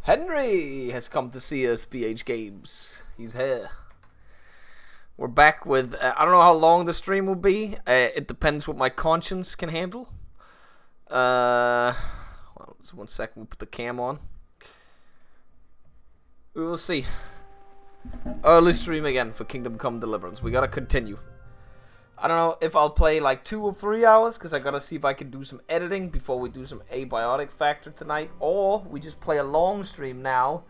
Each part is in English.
Henry has come to see us, BH Games. He's here. We're back with, I don't know how long the stream will be. It depends what my conscience can handle. Well, just 1 second, we'll put the cam on. We will see. Early stream again for Come Deliverance. We gotta continue. I don't know if I'll play like 2 or 3 hours, because I gotta see if I can do some editing before we do some Abiotic Factor tonight. Or we just play a long stream now,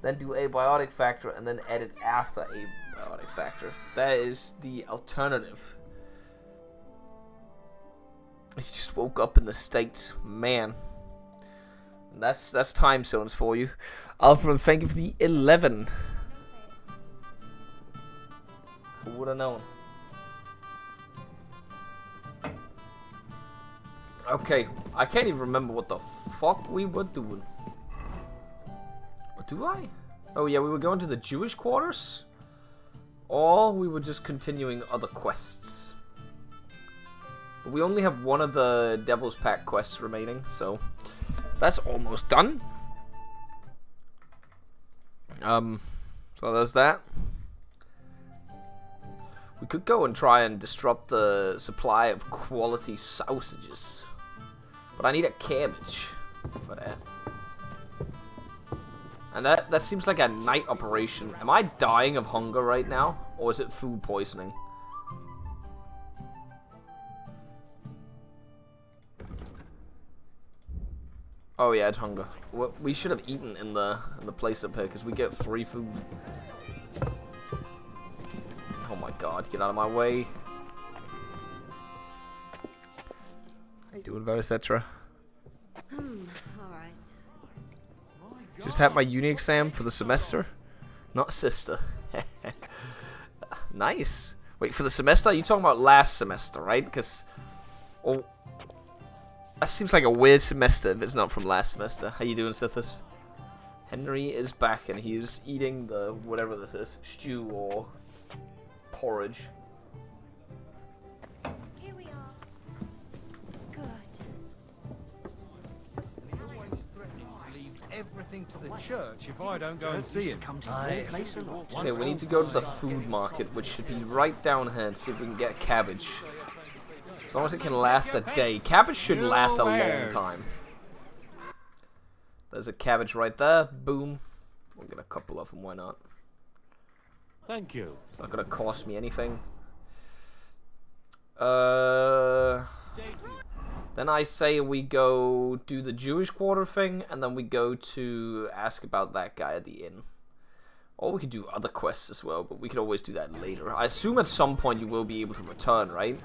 then do Abiotic Factor, and then edit after Abiotic Factor. That is the alternative. You just woke up in the States. Man. That's time zones for you. Alfred, thank you for the 11. Who would have known? Okay, I can't even remember what the fuck we were doing. Or do I? Oh yeah, we were going to the Jewish quarters? Or we were just continuing other quests. But we only have one of the Devil's Pack quests remaining, so that's almost done. So there's that. We could go and try and disrupt the supply of quality sausages. But I need a cabbage for that. And that seems like a night operation. Am I dying of hunger right now? Or is it food poisoning? Oh yeah, it's hunger. We should have eaten in the place up here, because we get free food. Oh my god, get out of my way. How you doing, etc. Alright. Just had my uni exam for the semester. Not sister. Nice. Wait, for the semester? You talking about last semester, right? Because, oh, that seems like a weird semester if it's not from last semester. How you doing, Sithis? Henry is back and he's eating the whatever this is, stew or porridge. Here we are. Good. Everything to the church if I don't go and see him. Okay, we need to go to the food market, which should be right down here, and see if we can get a cabbage. As long as it can last a day. Cabbage should last a long time. There's a cabbage right there. Boom. We'll get a couple of them, why not? Thank you. It's not gonna cost me anything. Then I say we go do the Jewish quarter thing, and then we go to ask about that guy at the inn. Or we could do other quests as well, but we could always do that later. I assume at some point you will be able to return, right?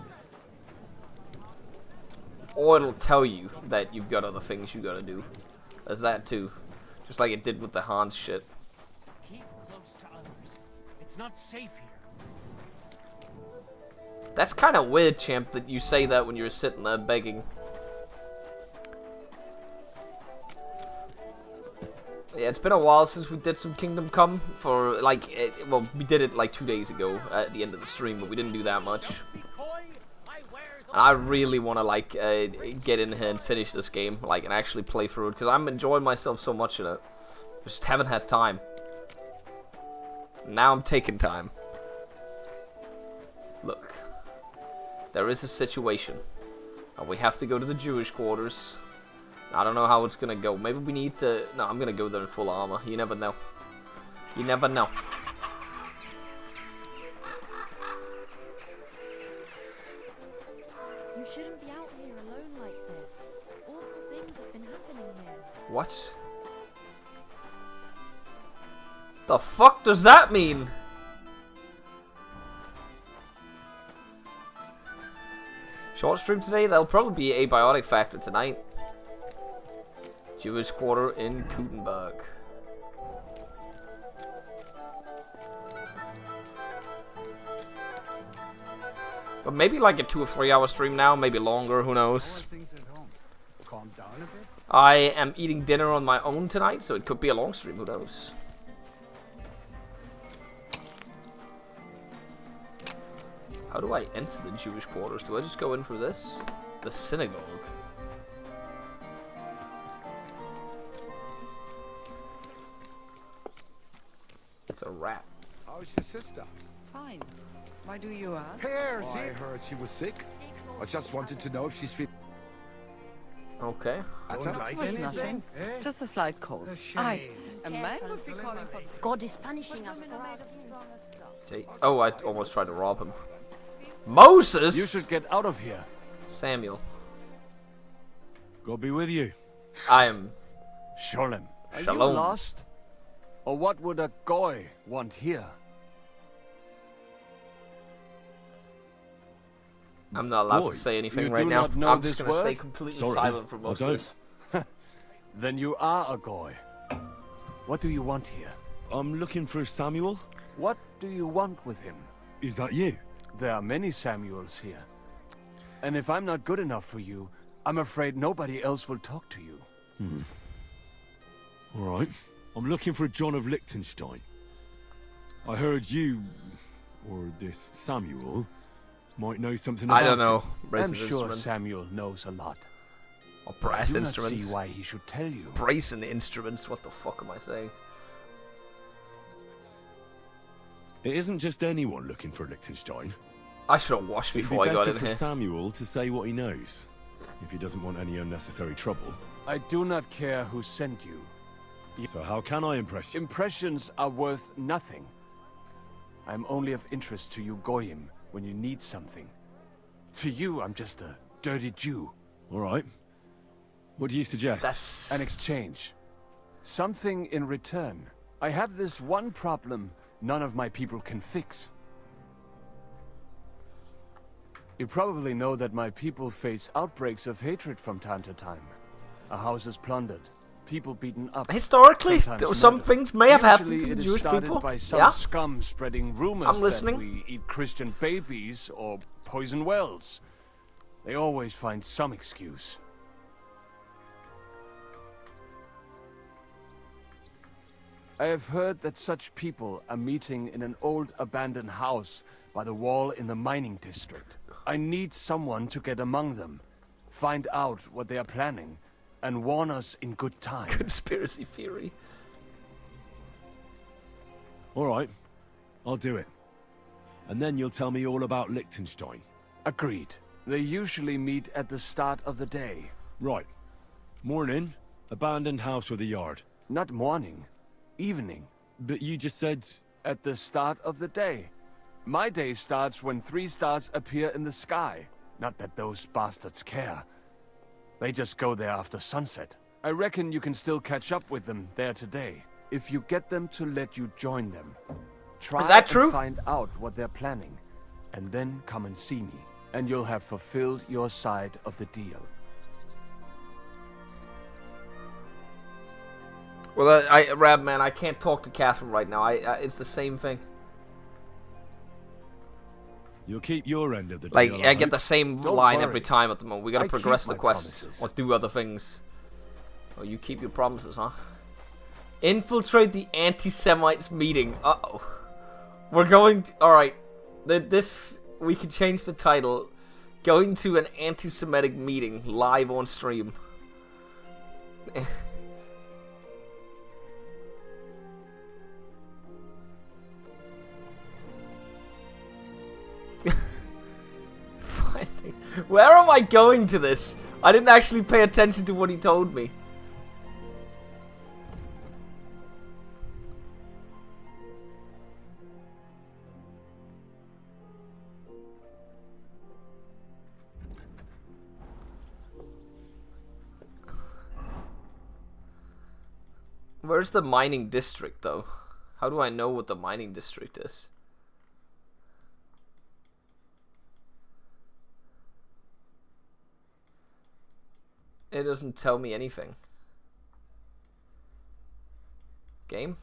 Or it'll tell you that you've got other things you gotta do. There's that too. Just like it did with the Hans shit. Keep close to others. It's not safe here. That's kind of weird, champ, that you say that when you're sitting there begging. Yeah, it's been a while since we did some Kingdom Come for, like, well, we did it like 2 days ago at the end of the stream, but we didn't do that much. And I really want to, like, get in here and finish this game, like, and actually play through it, because I'm enjoying myself so much in it. Just haven't had time. Now I'm taking time. Look. There is a situation. And we have to go to the Jewish quarters. I don't know how it's gonna go. Maybe we need to... No, I'm gonna go there in full armor. You never know. You never know. You shouldn't be out here alone like this. Awful things have been happening here. What? The fuck does that mean? Short stream today? There'll probably be a Abiotic Factor tonight. Jewish quarter in Kutenberg. But maybe like a 2 or 3 hour stream now, maybe longer, who knows. Calm down a bit. I am eating dinner on my own tonight, so it could be a long stream, who knows. How do I enter the Jewish quarters? Do I just go in for this? The synagogue. a rat. How's your sister? Fine. Why do you ask? Here's I heard she was sick. I just wanted to know if she's fit. Okay. Don't like was anything? nothing. Eh? Just a slight cold. A shame. A man would be calling for... God is punishing us for our sins. Oh, I almost tried to rob him. Moses! You should get out of here. Samuel. God be with you. I am... Sholem. Are Shalom. you lost? Or what would a goy want here? I'm not allowed Goy? to say anything You right do now. not know I'm just this gonna stay word? completely Sorry, silent for I most of don't. this. Then you are a goy. What do you want here? I'm looking for Samuel. What do you want with him? Is that you? There are many Samuels here. And if I'm not good enough for you, I'm afraid nobody else will talk to you. All right. I'm looking for John of Liechtenstein. I heard you, or this Samuel, might know something about I don't know. him. Brace I'm of sure instruments. Samuel knows a lot. Or I brass do instruments. not see why he should tell you. Bracing instruments. What the fuck am I saying? It isn't just anyone looking for Liechtenstein. I should have washed It'd before be I got better in for here. Samuel to say what he knows, if he doesn't want any unnecessary trouble. I do not care who sent you. So how can I impress you? Impressions are worth nothing. I am only of interest to you Goyim when you need something. To you, I'm just a dirty Jew. All right. What do you suggest? That's... An exchange. Something in return. I have this one problem none of my people can fix. You probably know that my people face outbreaks of hatred from time to time. A house is plundered, people beaten up. Historically, sometimes some murdered. things may have happened Usually to the it is Jewish started people. by some Yeah? scum spreading rumors I'm listening. that we eat Christian babies or poison wells. They always find some excuse. I have heard that such people are meeting in an old abandoned house by the wall in the mining district. I need someone to get among them, find out what they are planning, and warn us in good time. Conspiracy theory. All right. I'll do it. And then you'll tell me all about Liechtenstein. Agreed. They usually meet at the start of the day. Right. Morning. Abandoned house with a yard. Not morning, evening. But you just said... At the start of the day. My day starts when 3 stars appear in the sky. Not that those bastards care. They just go there after sunset. I reckon you can still catch up with them there today, if you get them to let you join them. Try Is that and true? find out what they're planning, and then come and see me, and you'll have fulfilled your side of the deal. Well, Rab, man, I can't talk to Catherine right now. it's the same thing. You'll keep your end of the Like, deal, I get hope. the same Don't line worry. every time at the moment. We gotta I progress keep the my quest promises. or do other things. Oh, you keep your promises, huh? Infiltrate the anti-Semites meeting. Uh-oh. We're going... Alright. This... We can change the title. Going to an anti-Semitic meeting live on stream. Where am I going to this? I didn't actually pay attention to what he told me. Where's the mining district, though? How do I know what the mining district is? It doesn't tell me anything. Game?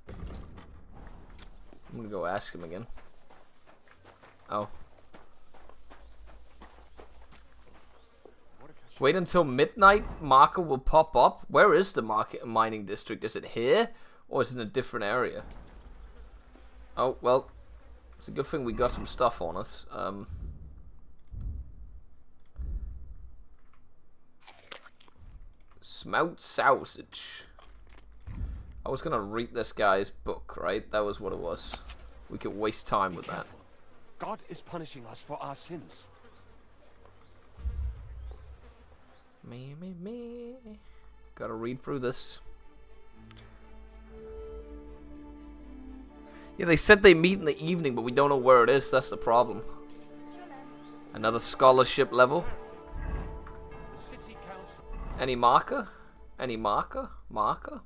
I'm gonna go ask him again. Oh. Wait until midnight, marker will pop up. Where is the mining district? Is it here? Or is it in a different area? Oh, well. It's a good thing we got some stuff on us. Smelt sausage. I was gonna read this guy's book, right? That was what it was. We could waste time with that. Careful. God is punishing us for our sins. Me. Gotta read through this. Yeah, they said they meet in the evening, but we don't know where it is. That's the problem. Another scholarship level. The city council. Any marker? Any marker? Marker?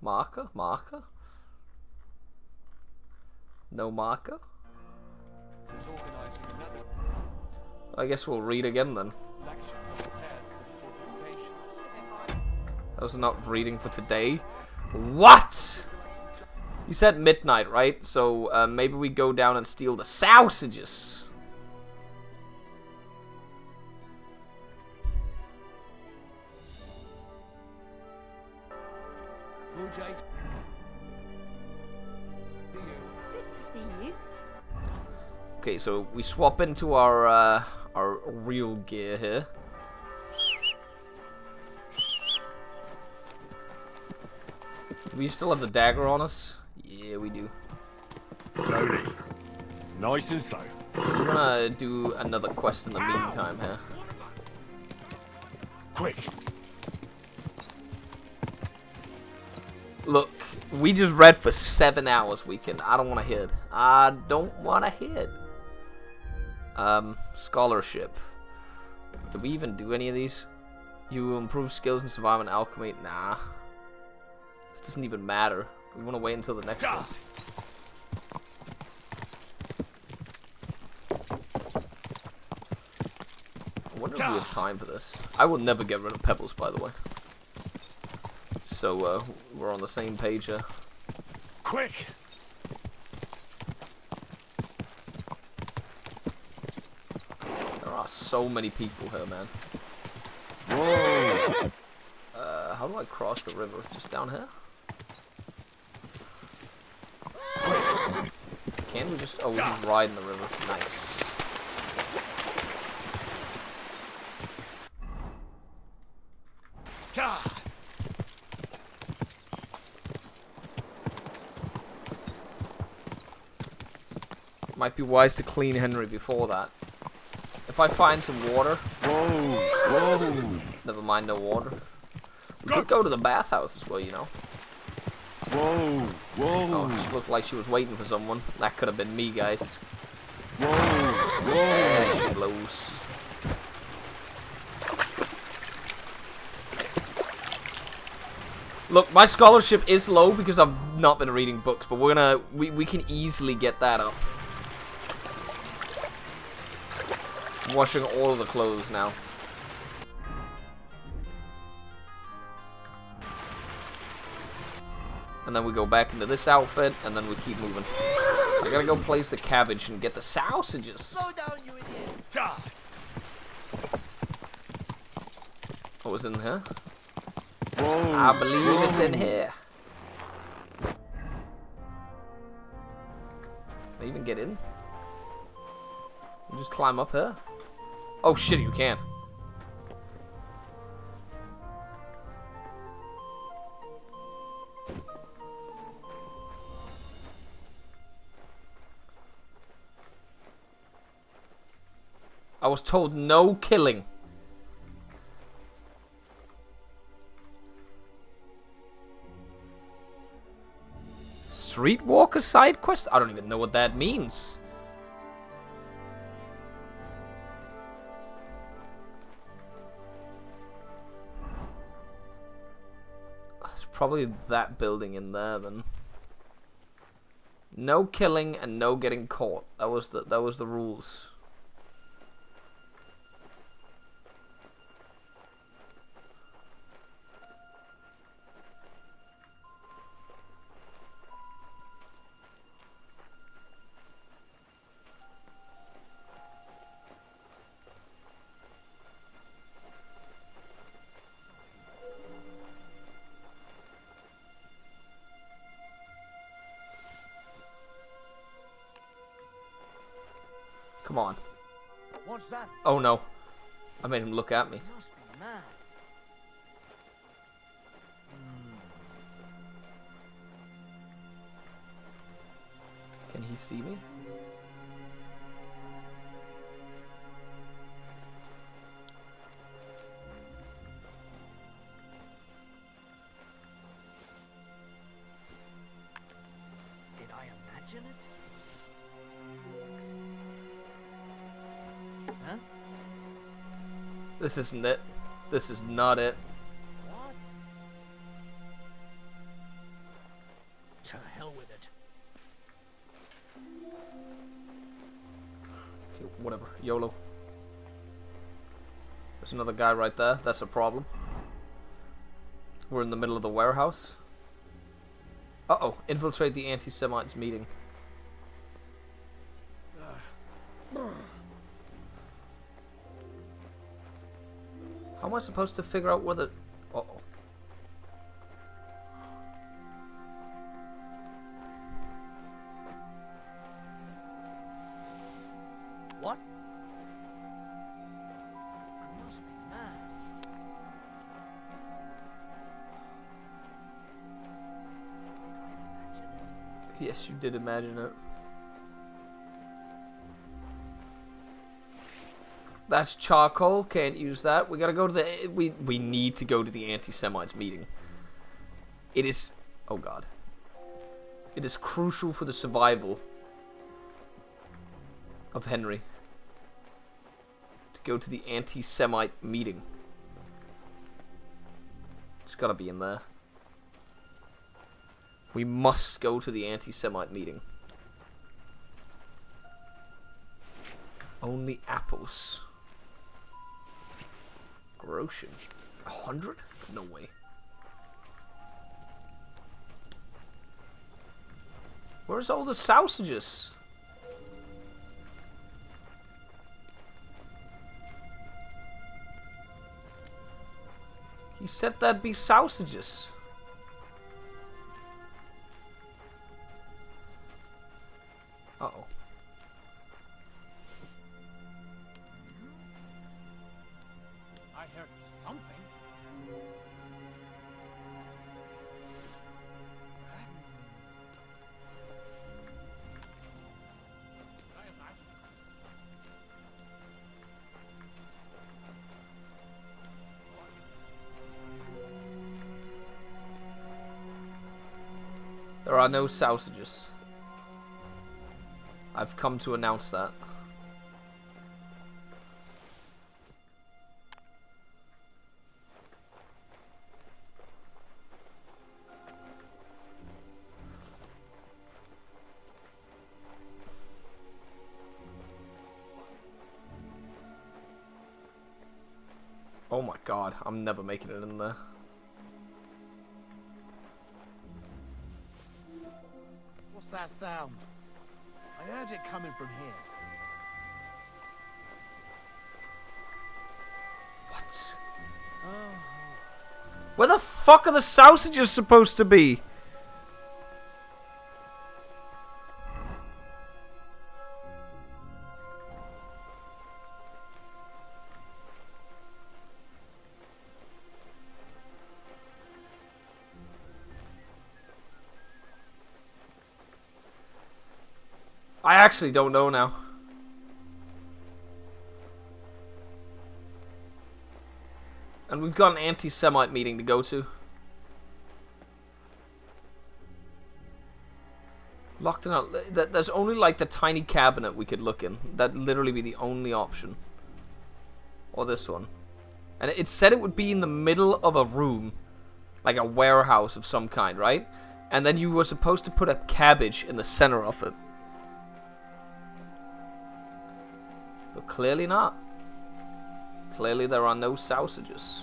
No marker? is organizing another I guess we'll read again then. lecture for repairs to the fortifications. That was not reading for today. What? You said midnight, right? So maybe we go down and steal the sausages. Good to see you. Okay, so we swap into our real gear here. Do we still have the dagger on us? Yeah, we do. Slowly. Nice and slow. We're gonna do another quest in the meantime here. Quick. Look, we just read for 7 hours, weekend. I don't want to hit. I don't want to hit. Scholarship. Did we even do any of these? You improve skills in survival and alchemy. Nah. This doesn't even matter. We want to wait until the next one. I wonder if we have time for this. I will never get rid of pebbles, by the way. So, we're on the same page here. Quick. There are so many people here, man. Whoa. How do I cross the river? Just down here? Can we just... Oh, we can ride in the river. Nice. Might be wise to clean Henry before that. If I find some water... Whoa. Never mind, no water. We could go to the bathhouse as well, you know. Whoa. Oh, she looked like she was waiting for someone. That could have been me, guys. Whoa. Yeah, she blows. Look, my scholarship is low because I've not been reading books, but we can easily get that up. I'm washing all of the clothes now. And then we go back into this outfit, and then we keep moving. I gotta go place the cabbage and get the sausages. Slow down, you idiot! What was in here? Whoa. I believe it's in here. Can I even get in? You just climb up here? Oh shit, you can. I was told no killing. Streetwalker side quest? I don't even know what that means. It's probably that building in there then. No killing and no getting caught. That was the rules. Come on. What's that? Oh no. I made him look at me. He must be mad. Can he see me? Did I imagine it? Huh? This isn't it. This is not it. What? To hell with it. Okay, whatever. YOLO. There's another guy right there. That's a problem. We're in the middle of the warehouse. Uh-oh. Infiltrate the anti-Semites meeting. How am I supposed to figure out whether... Uh-oh. What? I must be mad. Did I imagine it? Yes, you did imagine it. That's charcoal. Can't use that. We gotta go to the... We need to go to the anti-Semites meeting. It is... Oh god. It is crucial for the survival of Henry to go to the anti-Semite meeting. It's gotta be in there. We must go to the anti-Semite meeting. Only apples. Groshen. 100? No way. Where's all the sausages? He said there'd be sausages. Uh-oh. I heard something. I imagine. There are no sausages. I've come to announce that. Oh my god, I'm never making it in there. What's that sound? I heard it coming from here. What? Where the fuck are the sausages supposed to be? I actually don't know now. And we've got an anti-Semite meeting to go to. Locked in a... There's only like the tiny cabinet we could look in. That'd literally be the only option. Or this one. And it said it would be in the middle of a room. Like a warehouse of some kind, right? And then you were supposed to put a cabbage in the center of it. But clearly not. Clearly there are no sausages.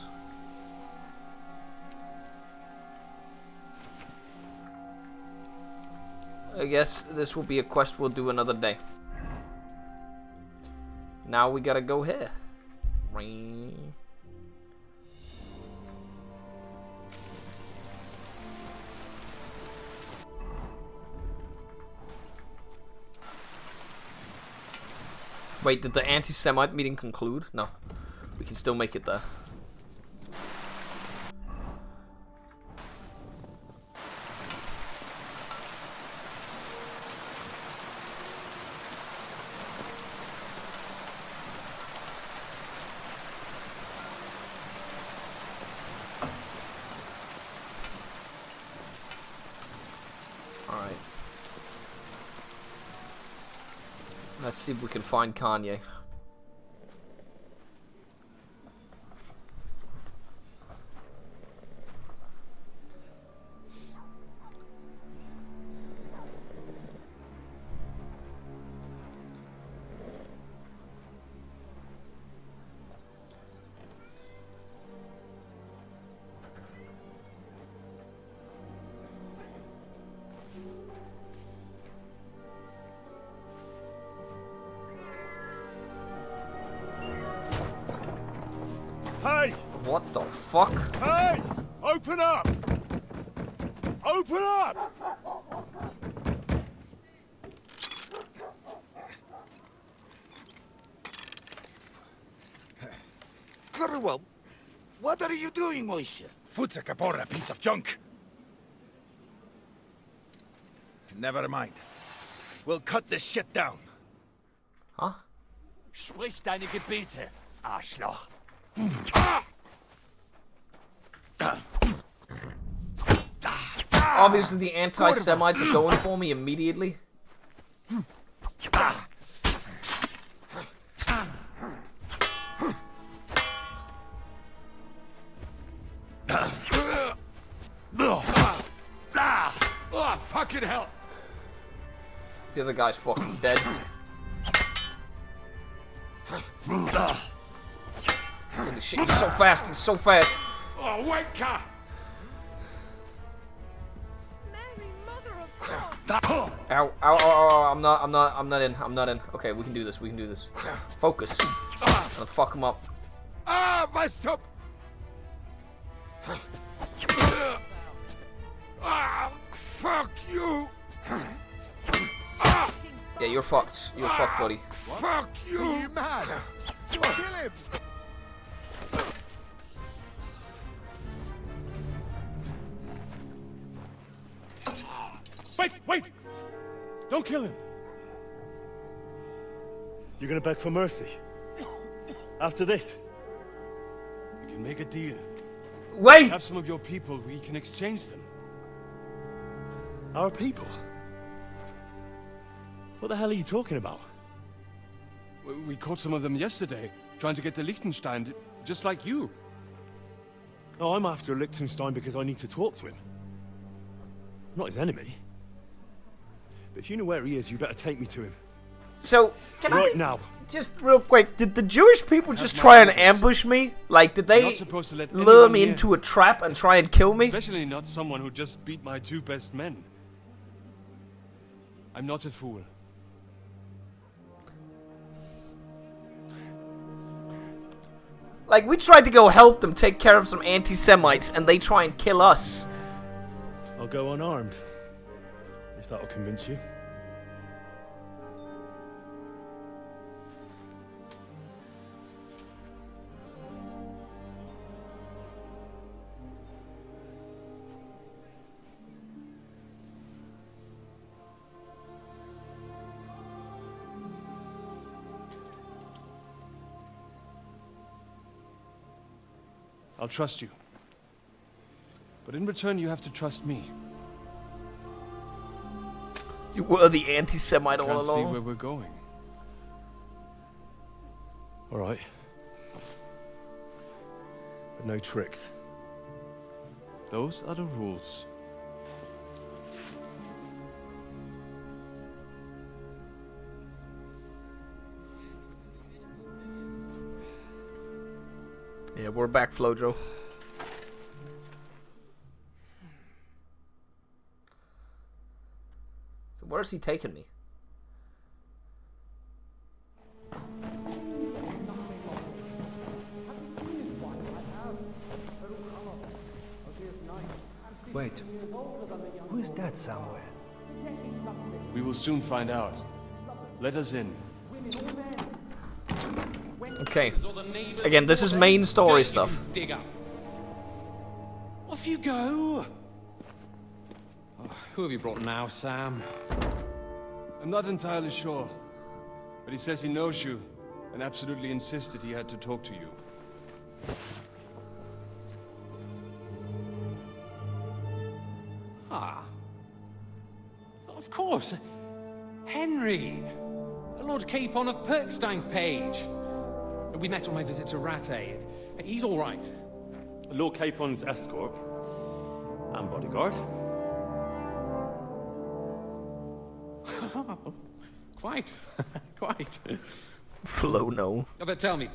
I guess this will be a quest we'll do another day. Now we gotta go here. Ring. Wait, did the anti-Semite meeting conclude? No. We can still make it there. Let's see if we can find Kanye. Hey! What the fuck? Hey! Open up! Open up! Well, what are you doing, Moishe? Futsa Kapora, piece of junk. Never mind. We'll cut this shit down. Huh? Sprich deine Gebete, Arschloch. Obviously the anti-Semites are going for me immediately. Oh, fucking hell! The other guy's fucking dead. Holy shit, he's so fast, he's so fast. Oh, wanker! Mary, mother of God! Ow, ow, ow, ow, I'm not in. Okay, we can do this, Focus. I'm gonna fuck him up. Ah, my stomach! Ah, fuck you! Yeah, you're fucked. You're fucked, buddy. Fuck you! Are you mad? You kill him! Wait! Don't kill him! You're gonna beg for mercy? After this? We can make a deal. Wait! Have some of your people, we can exchange them. Our people? What the hell are you talking about? We caught some of them yesterday, trying to get to Liechtenstein, just like you. Oh, I'm after Liechtenstein because I need to talk to him. I'm not his enemy. But if you know where he is, you better take me to him. So, can Right I... now. Just real quick, did the Jewish people just try and ambush me? Like, did You're they not supposed to let lure anyone me near. into a trap and try and kill me? Especially not someone who just beat my two best men. I'm not a fool. Like, we tried to go help them take care of some anti-Semites, and they try and kill us. I'll go unarmed. If that'll convince you. I'll trust you. But in return, you have to trust me. You were the anti-Semite all Can't see where along. we're going. All right. But no tricks. Those are the rules. Yeah, we're back, Flojo. So where's he taking me? Wait, who is that somewhere? We will soon find out. Let us in. Okay. Again, this is main story stuff. Off you go! Oh, who have you brought now, Sam? I'm not entirely sure. But he says he knows you, and absolutely insisted he had to talk to you. Ah. Of course. Henry. Lord Lord Capon of Perkstein's page. We met on my visit to Rattay. He's all right. Lord Capon's escort and bodyguard. Quite. Quite. Flow, no. But tell me,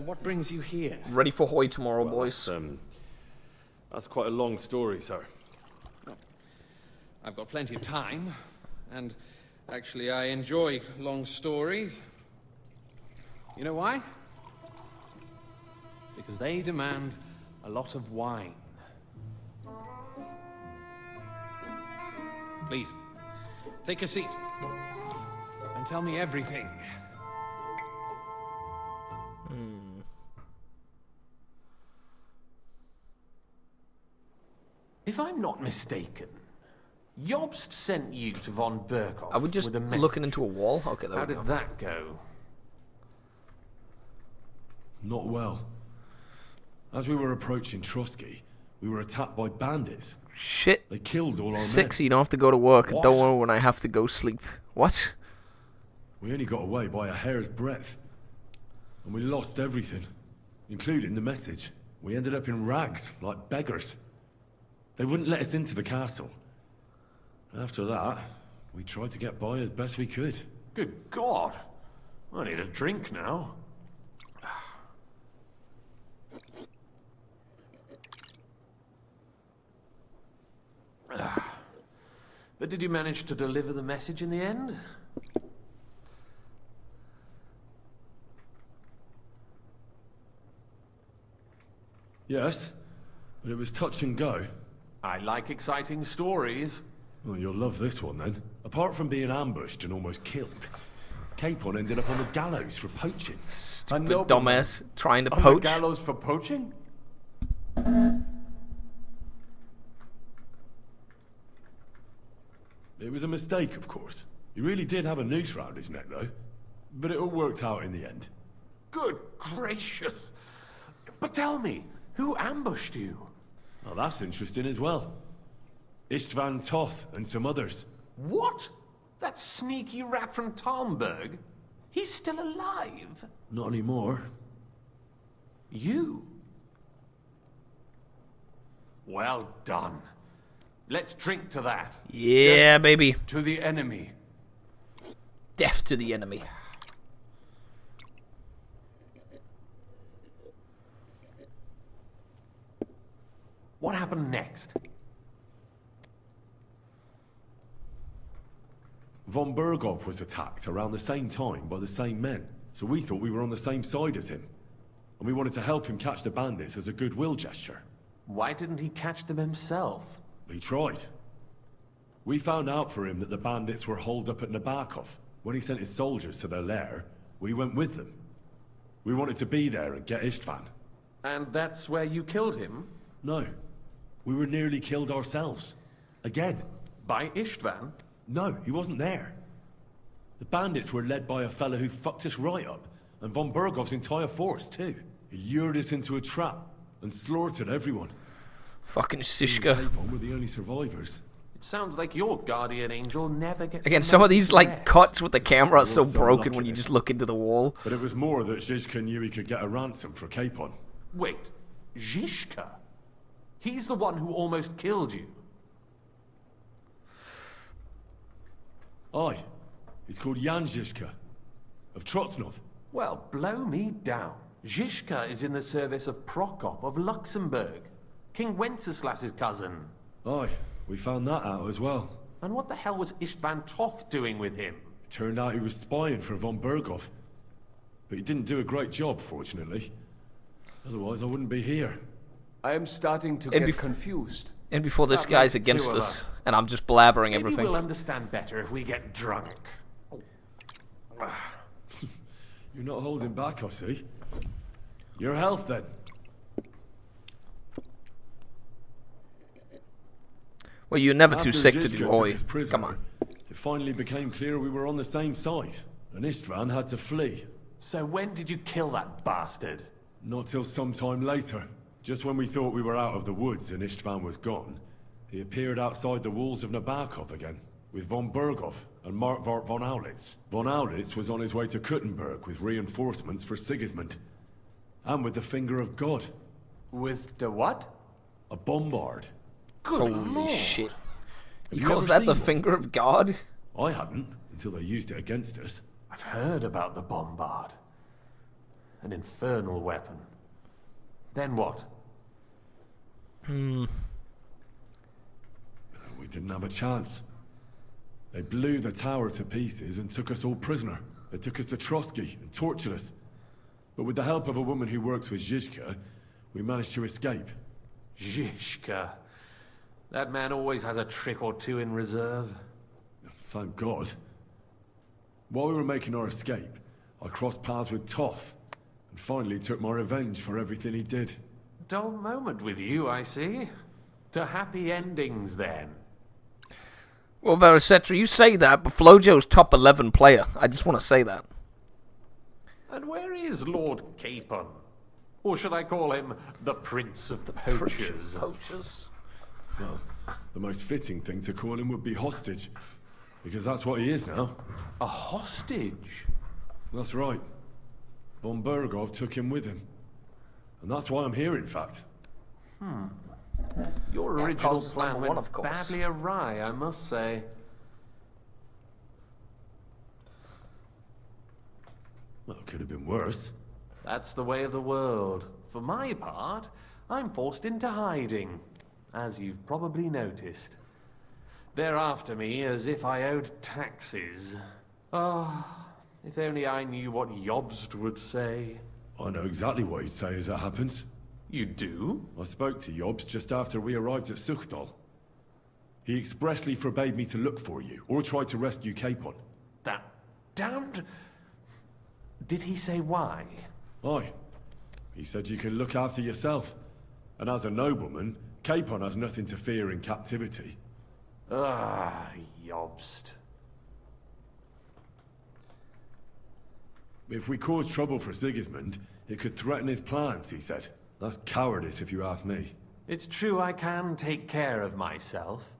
what brings you here? Ready for Hoy tomorrow, boys. That's quite a long story, sir. I've got plenty of time, and actually I enjoy long stories. You know why? Because they demand a lot of wine. Please, take a seat and tell me everything. If I'm not mistaken, Jobst sent you to von Berkhoff. Are we just with a message. looking into a wall? Okay, there How we go. did that go? Not well. As we were approaching Trotsky, we were attacked by bandits. Shit. They killed all our 6, men. you don't have to go to work. And What? don't worry when I have to go sleep. What? We only got away by a hair's breadth. And we lost everything, including the message. We ended up in rags, like beggars. They wouldn't let us into the castle. After that, we tried to get by as best we could. Good God. I need a drink now. But did you manage to deliver the message in the end? Yes, but it was touch and go. I like exciting stories. Well, you'll love this one then. Apart from being ambushed and almost killed, Capon ended up on the gallows for poaching. Stupid nobleman dumbass trying to On the poach. gallows for poaching? It was a mistake, of course. He really did have a noose round his neck, though. But it all worked out in the end. Good gracious. But tell me, who ambushed you? Well, that's interesting as well. Istvan Toth and some others. What? That sneaky rat from Talmberg? He's still alive? Not anymore. You? Well done. Let's drink to that. Yeah, baby. To the enemy. Death to the enemy. What happened next? Von Berghoff was attacked around the same time by the same men, so we thought we were on the same side as him. And we wanted to help him catch the bandits as a goodwill gesture. Why didn't he catch them himself? He tried. We found out for him that the bandits were holed up at Nabokov. When he sent his soldiers to their lair, we went with them. We wanted to be there and get Istvan. And that's where you killed him? No. We were nearly killed ourselves. Again. By Istvan? No, he wasn't there. The bandits were led by a fella who fucked us right up, and von Bergov's entire force, too. He lured us into a trap and slaughtered everyone. Fucking Me and Sishka. Capon were the only survivors. It sounds like your guardian angel never gets Again, a some of these like rest. cuts with the camera are so We're so broken lucky when you then. just look into the wall. But it was more that Zizka knew he could get a ransom for Capon. Wait, Zizka? He's the one who almost killed you. Aye. He's called Jan Zizka. Of Trotsnov. Well, blow me down. Zizka is in the service of Prokop of Luxembourg, King Wenceslas's cousin. Aye. We found that out as well. And what the hell was Istvan Toth doing with him? It turned out he was spying for von Berghoff. But he didn't do a great job, fortunately. Otherwise, I wouldn't be here. I am starting to And get bef- confused. And before this That guy's makes against two of us, us. and I'm just blabbering Maybe everything. we'll understand better if we get drunk. You're not holding back, I see. Your health, then. Well, you're never After too sick to Zizka do took Oi. his prisoner, Come on. It finally became clear we were on the same side, and Istvan had to flee. So when did you kill that bastard? Not till some time later. Just when we thought we were out of the woods and Istvan was gone, he appeared outside the walls of Nabokov again. with von Berghoff and Markwart von Aulitz. Von Aulitz was on his way to Kuttenberg with reinforcements for Sigismund. And with the finger of God. With the what? A bombard. Good Holy lord. shit. Have He you calls never that the seen one? finger of God? I hadn't, until they used it against us. I've heard about the bombard. An infernal weapon. Then what? We didn't have a chance. They blew the tower to pieces and took us all prisoner. They took us to Trotsky and tortured us. But with the help of a woman who works with Zizka, we managed to escape. Zizka. That man always has a trick or two in reserve. Thank God. While we were making our escape, I crossed paths with Toth, and finally took my revenge for everything he did. Dull moment with you, I see. To happy endings, then. Well, Vericetra, you say that, but Flojo's top 11 player. I just want to say that. And where is Lord Capon? Or should I call him the Prince of the Poachers? Poachers. Well, the most fitting thing to call him would be hostage, because that's what he is now. A hostage? That's right. Von Berghoff took him with him. And that's why I'm here, in fact. Your Yeah, original Coles is plan number went one, of course. badly awry, I must say. Well, it could have been worse. That's the way of the world. For my part, I'm forced into hiding, as you've probably noticed. They're after me as if I owed taxes. Ah, if only I knew what Jobst would say. I know exactly what he'd say as it happens. You do? I spoke to Jobs just after we arrived at Suchdal. He expressly forbade me to look for you, or try to rescue Capon. That damned... Did he say why? Aye. He said you can look after yourself. And as a nobleman, Capon has nothing to fear in captivity. Ah, Jobst. If we cause trouble for Sigismund, it could threaten his plans, he said. That's cowardice, if you ask me. It's true I can take care of myself,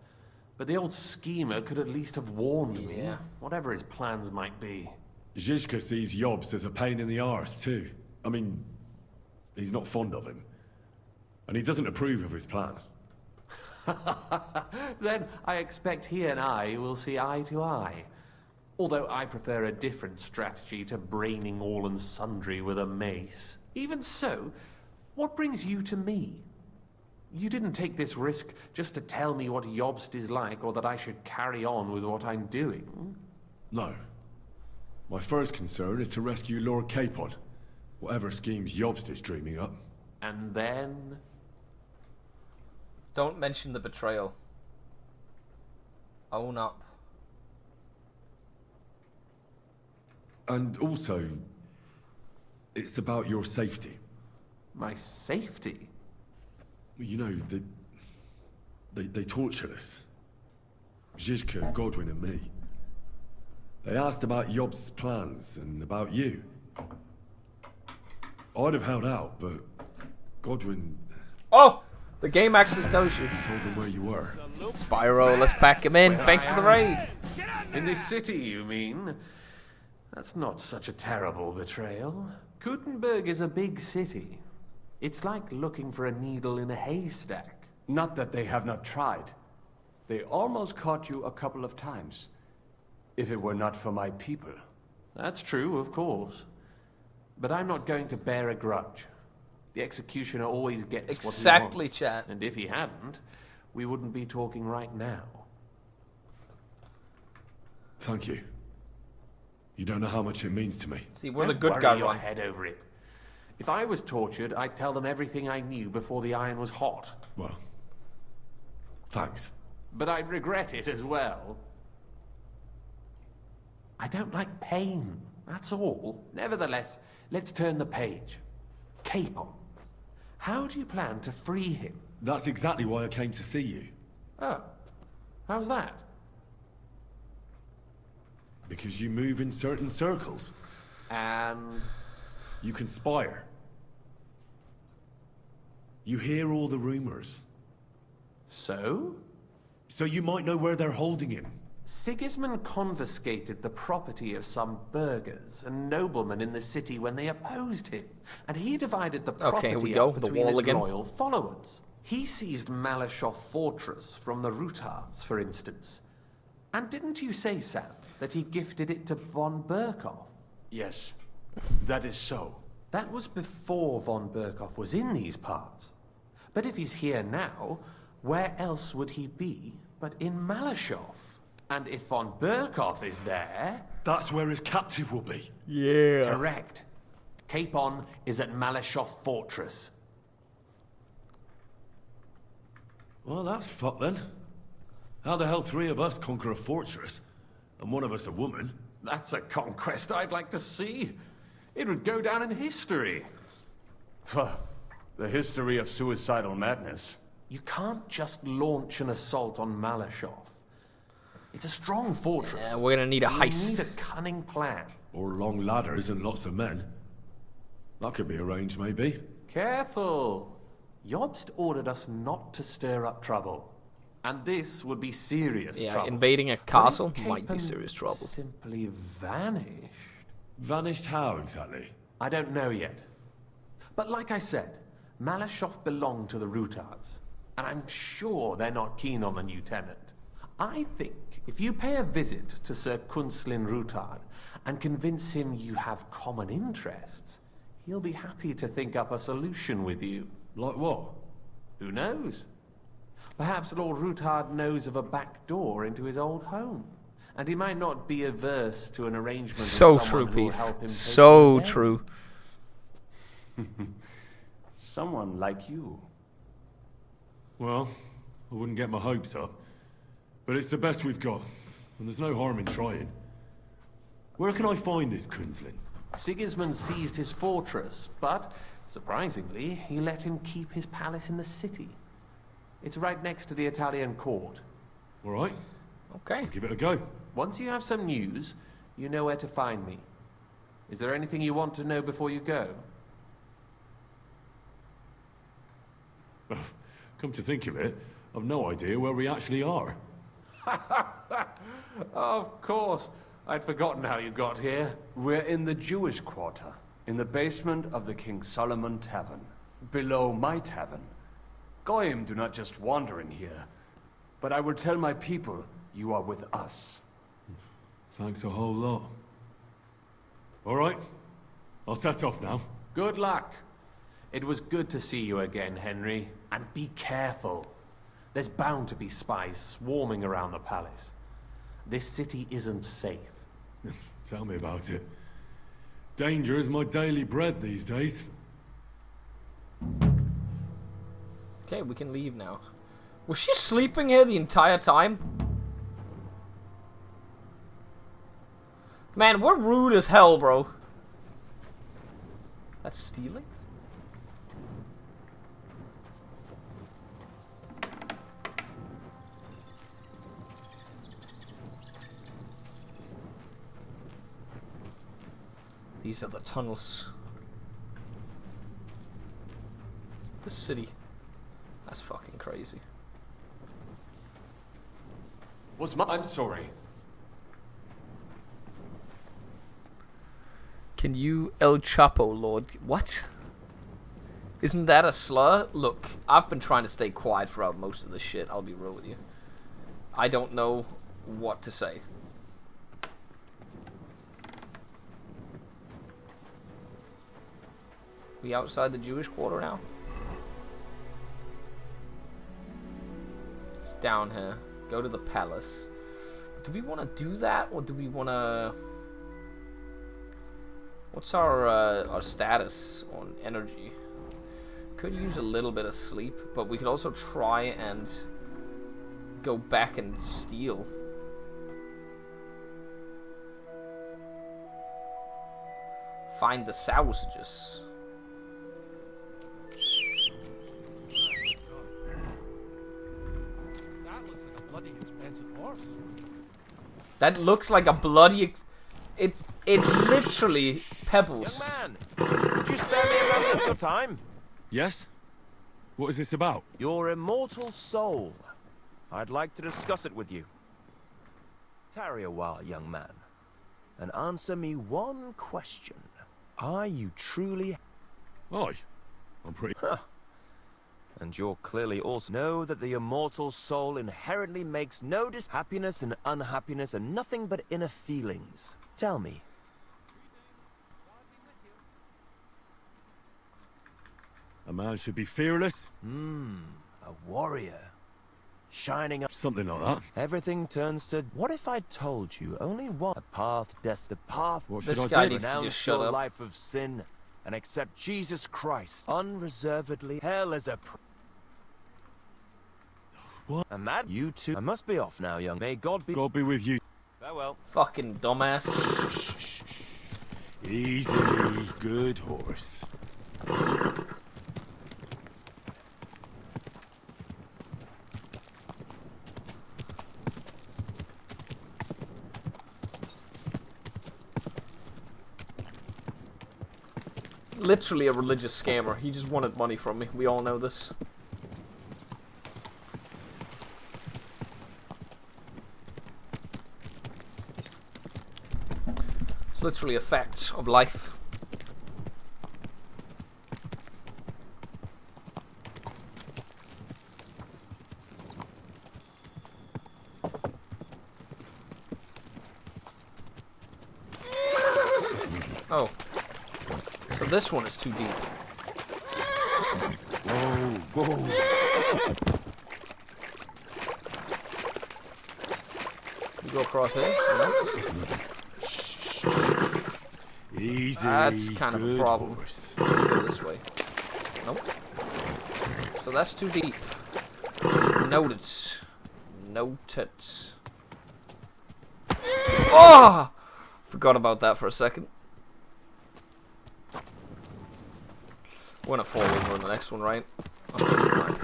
but the old schemer could at least have warned me, whatever his plans might be. Zizka sees Jobst as a pain in the arse, too. I mean, he's not fond of him. And he doesn't approve of his plan. Then I expect he and I will see eye to eye. Although I prefer a different strategy to braining all and sundry with a mace. Even so, what brings you to me? You didn't take this risk just to tell me what Jobst is like, or that I should carry on with what I'm doing. No. My first concern is to rescue Lord Capon, whatever schemes Jobst is dreaming up. And then... Don't mention the betrayal. Own up. And also, it's about your safety. My safety? You know, they tortured us. Zizka, Godwin and me. They asked about Jobst's plans and about you. I'd have held out, but Godwin... Oh! The game actually tells you. told them where you were. Spyro, let's pack him in. Thanks for the raid. In this city, you mean? That's not such a terrible betrayal. Kuttenberg is a big city. It's like looking for a needle in a haystack. Not that they have not tried. They almost caught you a couple of times. If it were not for my people. That's true, of course. But I'm not going to bear a grudge. The executioner always gets Exactly, what he wants. chat. And if he hadn't, we wouldn't be talking right now. Thank you. You don't know how much it means to me. See, we're the Don't good worry guy, your Ron. head over it. If I was tortured, I'd tell them everything I knew before the iron was hot. Well, thanks. But I'd regret it as well. I don't like pain, that's all. Nevertheless, let's turn the page. Capon. How do you plan to free him? That's exactly why I came to see you. Oh, how's that? Because you move in certain circles. And... You conspire. You hear all the rumors. So? So you might know where they're holding him. Sigismund confiscated the property of some burghers and noblemen in the city when they opposed him, and he divided the property here we go, up the between wall his again. loyal followers. He seized Malashov Fortress from the Rutards, for instance. And didn't you say, Sam, that he gifted it to von Berkhoff? Yes, that is so. That was before von Berkhoff was in these parts. But if he's here now, where else would he be but in Malashov? And if von Berkhoff is there... That's where his captive will be. Yeah. Correct. Capon is at Malashov Fortress. Well, that's fucked then. How the hell 3 of us conquer a fortress, and one of us a woman? That's a conquest I'd like to see. It would go down in history. The history of suicidal madness. You can't just launch an assault on Malashov. It's a strong fortress. Yeah, we're gonna need a heist. You need a cunning plan. Or long ladders and lots of men. That could be arranged, maybe. Careful. Jobst ordered us not to stir up trouble. And this would be serious Yeah, trouble. invading a What if castle might be Capon serious trouble. simply vanished? Vanished how, exactly? I don't know yet. But like I said, Malashov belonged to the Rutards. And I'm sure they're not keen on the new tenant. I think if you pay a visit to Sir Kunslin Rutard and convince him you have common interests, he'll be happy to think up a solution with you. Like what? Who knows? Perhaps Lord Rutard knows of a back door into his old home. And he might not be averse to an arrangement So with true, someone who'll Pete. help him take So revenge. true. Someone like you. Well, I wouldn't get my hopes up. But it's the best we've got, and there's no harm in trying. Where can I find this Kunslin? Sigismund seized his fortress, but, surprisingly, he let him keep his palace in the city. It's right next to the Italian court. All right, Okay. give it a go. Once you have some news, you know where to find me. Is there anything you want to know before you go? Come to think of it, I've no idea where we actually are. Of course. I'd forgotten how you got here. We're in the Jewish quarter, in the basement of the King Solomon Tavern, below my tavern. Goyim do not just wander in here, but I will tell my people you are with us. Thanks a whole lot. All right, I'll set off now. Good luck. It was good to see you again, Henry. And be careful. There's bound to be spies swarming around the palace. This city isn't safe. Tell me about it. Danger is my daily bread these days. Okay, we can leave now. Was she sleeping here the entire time? Man, we're rude as hell, bro. That's stealing? These are the tunnels. The city. That's fucking crazy. I'm sorry. Can you El Chapo, Lord? What? Isn't that a slur? Look, I've been trying to stay quiet throughout most of this shit, I'll be real with you. I don't know what to say. We outside the Jewish quarter now? It's down here. Go to the palace. Do we want to do that, or do we want to... What's our status on energy? Could use a little bit of sleep, but we could also try and go back and steal. Find the sausages. That looks like a bloody expensive horse. That looks like a bloody... It's literally pebbles. Young man, could you spare me a moment of your time? Yes? What is this about? Your immortal soul. I'd like to discuss it with you. Tarry a while, young man, and answer me one question. Are you truly... Aye. I'm pretty... Huh. And you're clearly also know that the immortal soul inherently makes no happiness and unhappiness and nothing but inner feelings. Tell me. A man should be fearless. A warrior. Shining up. Something like that. Everything turns to... What if I told you only one... A path, the path... What This should guy I do? needs to Renounce just shut your up. life of sin and accept Jesus Christ unreservedly. Hell is a... What? And that you too. I must be off now, young. May God be with you. Farewell. Fucking dumbass. Easy. Good horse. Literally a religious scammer. He just wanted money from me. We all know this. It's literally a fact of life. Oh. So this one is too deep. Whoa. You go across here? No? Easy. That's kind of a good problem. horse. Go this way. Nope. So that's too deep. Noted. Noted. Oh! Forgot about that for a second. We're gonna fall over in the next one, right? Okay, fine.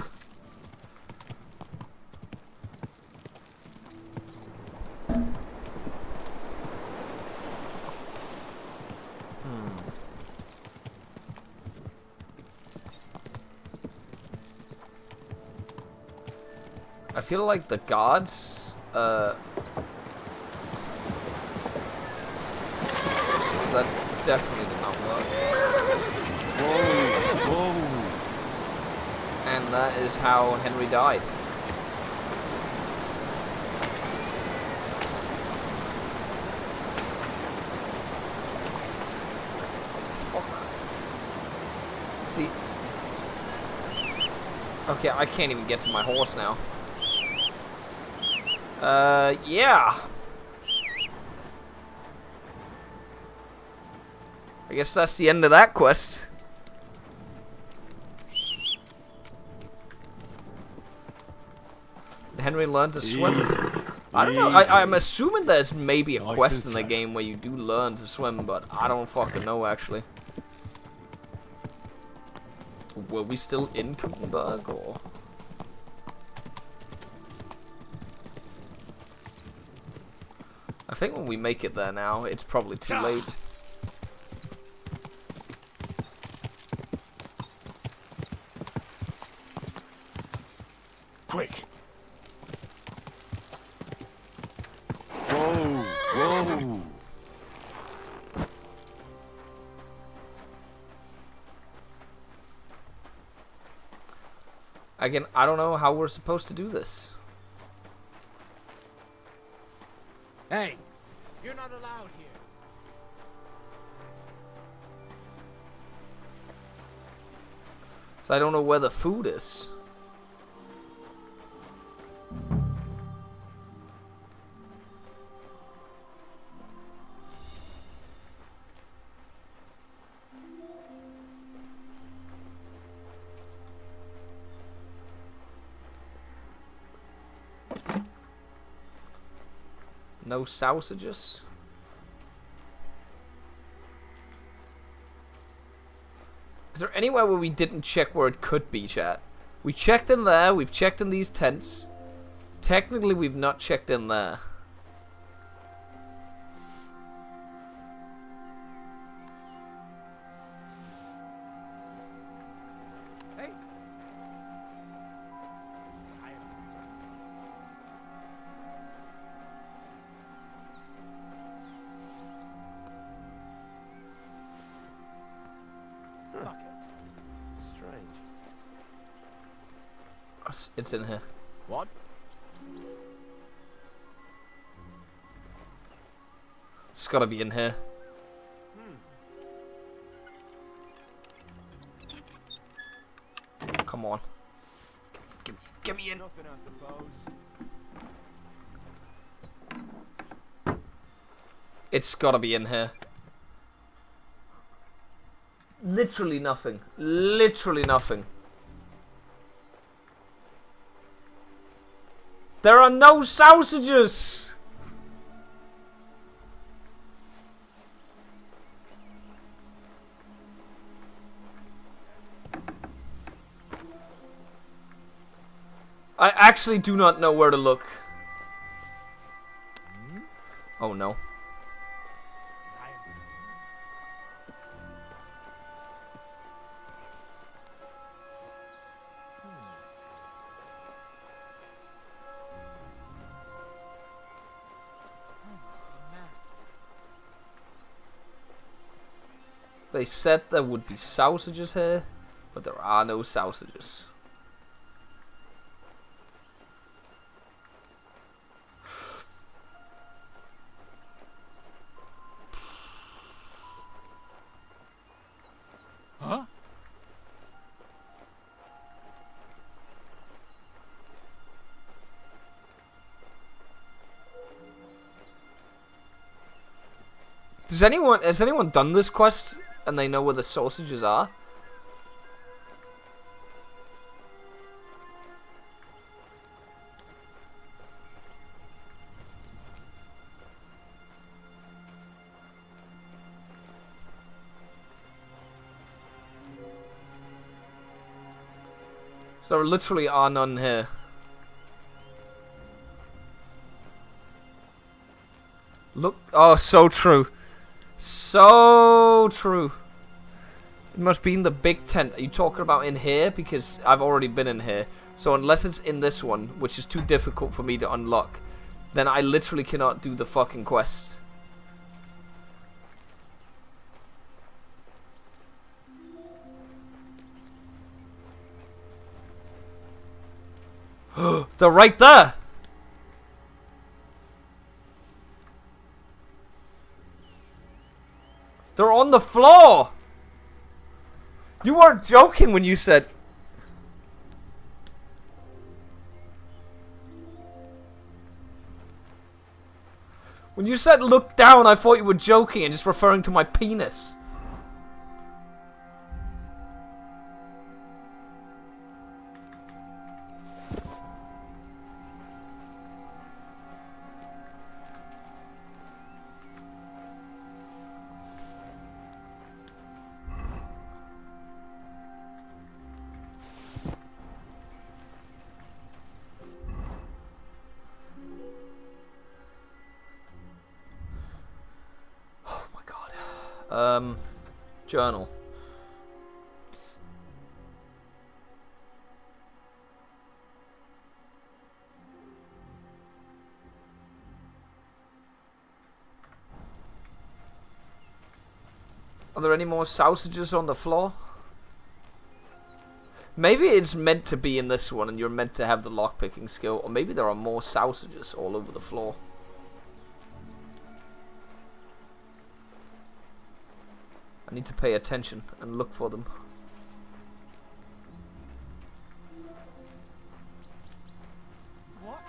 I feel like the gods, that definitely did not work. Whoa. And that is how Henry died. Fuck. See. Okay, I can't even get to my horse now. Yeah. I guess that's the end of that quest. Henry learned to swim. I don't know. I'm assuming there's maybe a quest in the game where you do learn to swim, but I don't fucking know actually. Were we still in Kutenberg or? I think when we make it there now, it's probably too late. Quick. Whoa. Again, I don't know how we're supposed to do this. Hey, you're not allowed here. So I don't know where the food is. No sausages. Is there anywhere where we didn't check where it could be, chat? We checked in there, we've checked in these tents. Technically, we've not checked in there. Hey. It's in here. What? It's gotta be in here. Come on. Get me in. Nothing, I suppose. It's gotta be in here. Literally nothing. Literally nothing. There are no sausages! I actually do not know where to look. Oh no. They said there would be sausages here, but there are no sausages. Huh? Has anyone done this quest and they know where the sausages are? So there literally are none here. Look, oh, so true. So true. It must be in the big tent. Are you talking about in here? Because I've already been in here. So unless it's in this one, which is too difficult for me to unlock, then I literally cannot do the fucking quest. They're right there! They're on the floor! You weren't joking when you said... When you said look down, I thought you were joking and just referring to my penis. Journal. Are there any more sausages on the floor? Maybe it's meant to be in this one and you're meant to have the lockpicking skill, or maybe there are more sausages all over the floor. I need to pay attention and look for them. What?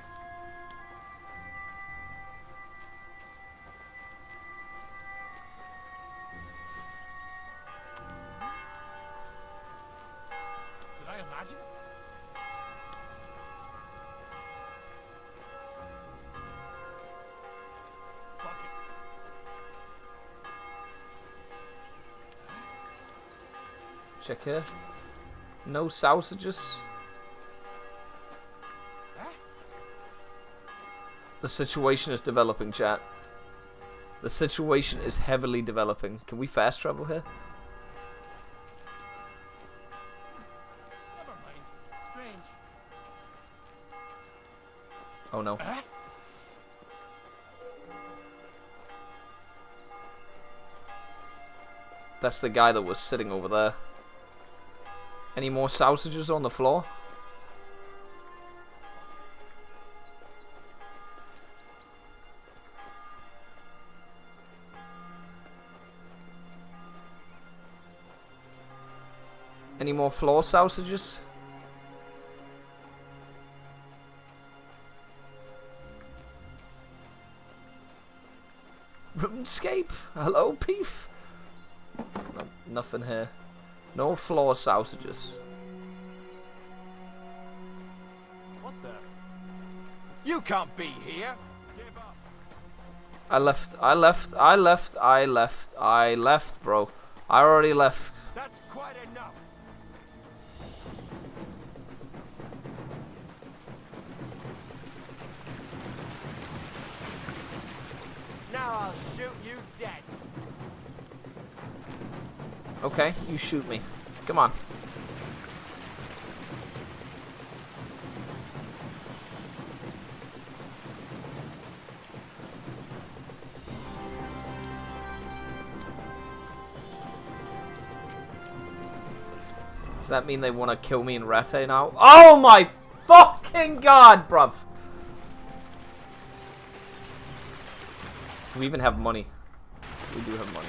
Did I imagine? Fuck it. Check here. No sausages. The situation is developing, chat. The situation is heavily developing. Can we fast travel here? Never mind. Strange. Oh no. That's the guy that was sitting over there. Any more sausages on the floor? Any more floor sausages? RuneScape? Hello, Peef? No, nothing here. No floor sausages. What the? You can't be here. I left, bro. I already left. That's quite enough. Now I'll shoot you dead. Okay, you shoot me. Come on. Does that mean they want to kill me in Rete now? Oh my fucking god, bruv! We even have money. We do have money.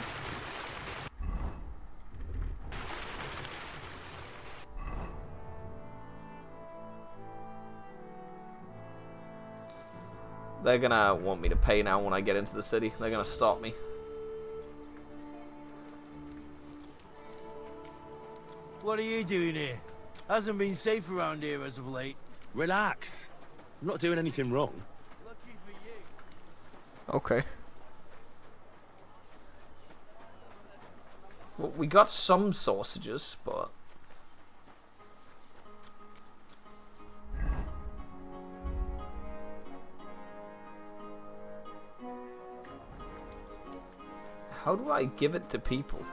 They're gonna want me to pay now when I get into the city. They're gonna stop me. What are you doing here? Hasn't been safe around here as of late. Relax. I'm not doing anything wrong. Lucky for you. Okay. Well, we got some sausages, but... How do I give it to people?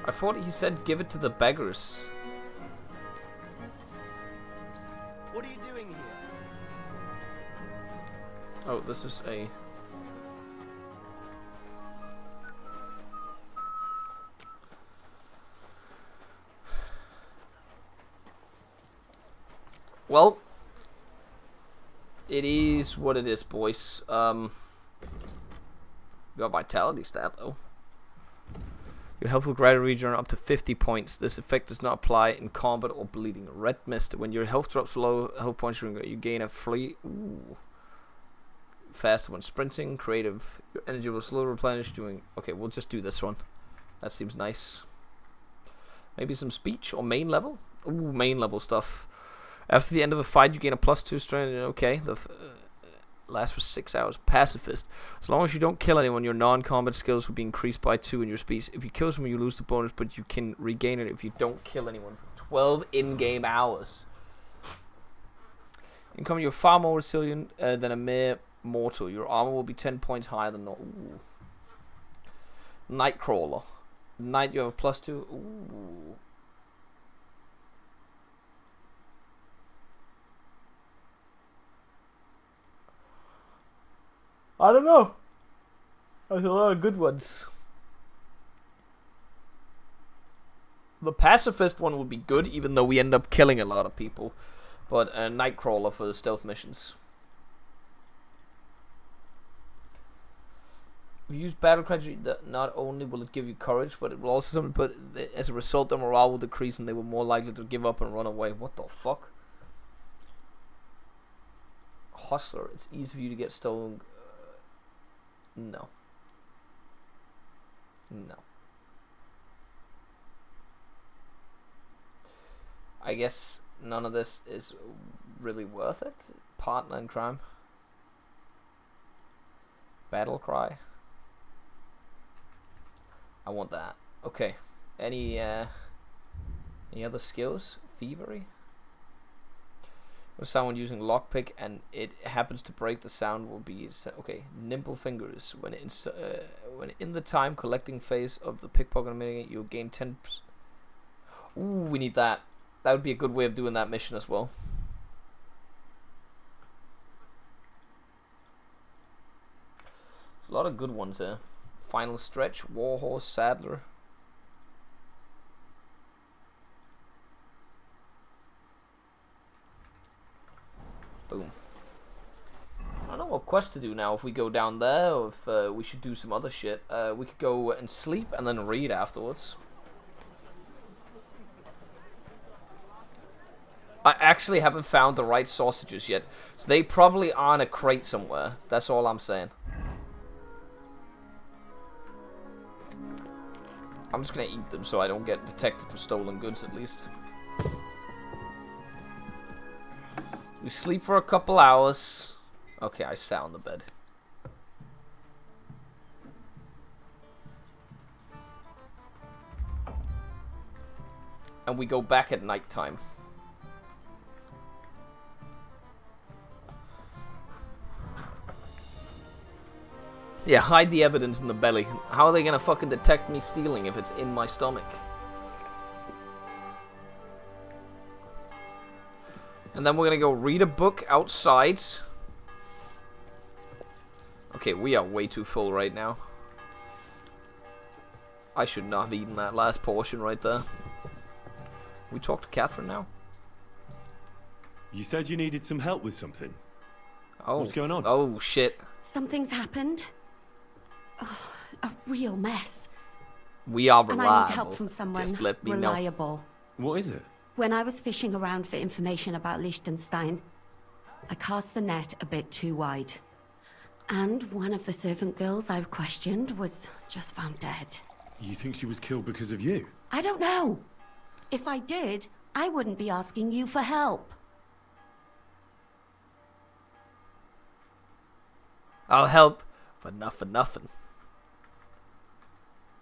I thought he said give it to the beggars. What are you doing here? Oh, this is a... Well, it is what it is, boys. Got vitality stat though. Your health will gradually regenerate up to 50 points. This effect does not apply in combat or bleeding. Red mist. When your health drops low, health points you gain a free. Ooh. Faster when sprinting. Creative. Your energy will slowly replenish. Doing. Okay, we'll just do this one. That seems nice. Maybe some speech or main level. Ooh, main level stuff. After the end of a fight, you gain a +2 strength. Okay, the lasts for 6 hours. Pacifist. As long as you don't kill anyone, your non-combat skills will be increased by 2 in your speech. If you kill someone, you lose the bonus, but you can regain it if you don't kill anyone for 12 in-game hours. Incoming, you're far more resilient than a mere mortal. Your armor will be 10 points higher than normal. Nightcrawler. Night, you have a +2. Ooh. I don't know. There's a lot of good ones. The pacifist one would be good, even though we end up killing a lot of people. But a Nightcrawler for the stealth missions. If you use battle cry, not only will it give you courage, but it will also, but as a result, their morale will decrease, and they were more likely to give up and run away. What the fuck? Hustler. It's easy for you to get stolen. No. No. I guess none of this is really worth it. Partner in crime. Battle cry. I want that. Okay. Any other skills? Thievery? With someone using lockpick and it happens to break, the sound will be okay. Nimble fingers. When in the time collecting phase of the pickpocket mitigate, you'll gain 10. Ooh, we need that. That would be a good way of doing that mission as well. There's a lot of good ones here. Final stretch, Warhorse, Saddler. Boom. I don't know what quest to do now. If we go down there, or if we should do some other shit. We could go and sleep and then read afterwards. I actually haven't found the right sausages yet. So they probably are in a crate somewhere. That's all I'm saying. I'm just gonna eat them so I don't get detected for stolen goods at least. We sleep for a couple hours. Okay, I sat on the bed. And we go back at nighttime. Yeah, hide the evidence in the belly. How are they gonna fucking detect me stealing if it's in my stomach? And then we're gonna go read a book outside. Okay, we are way too full right now. I should not have eaten that last portion right there. We talk to Catherine now? You said you needed some help with something. Oh. What's going on? Oh, shit. Something's happened. Oh, a real mess. We are reliable. And I need help from someone Just let me reliable. Know. What is it? When I was fishing around for information about Liechtenstein, I cast the net a bit too wide. And one of the servant girls I questioned was just found dead. You think she was killed because of you? I don't know. If I did, I wouldn't be asking you for help. I'll help, but not for nothing.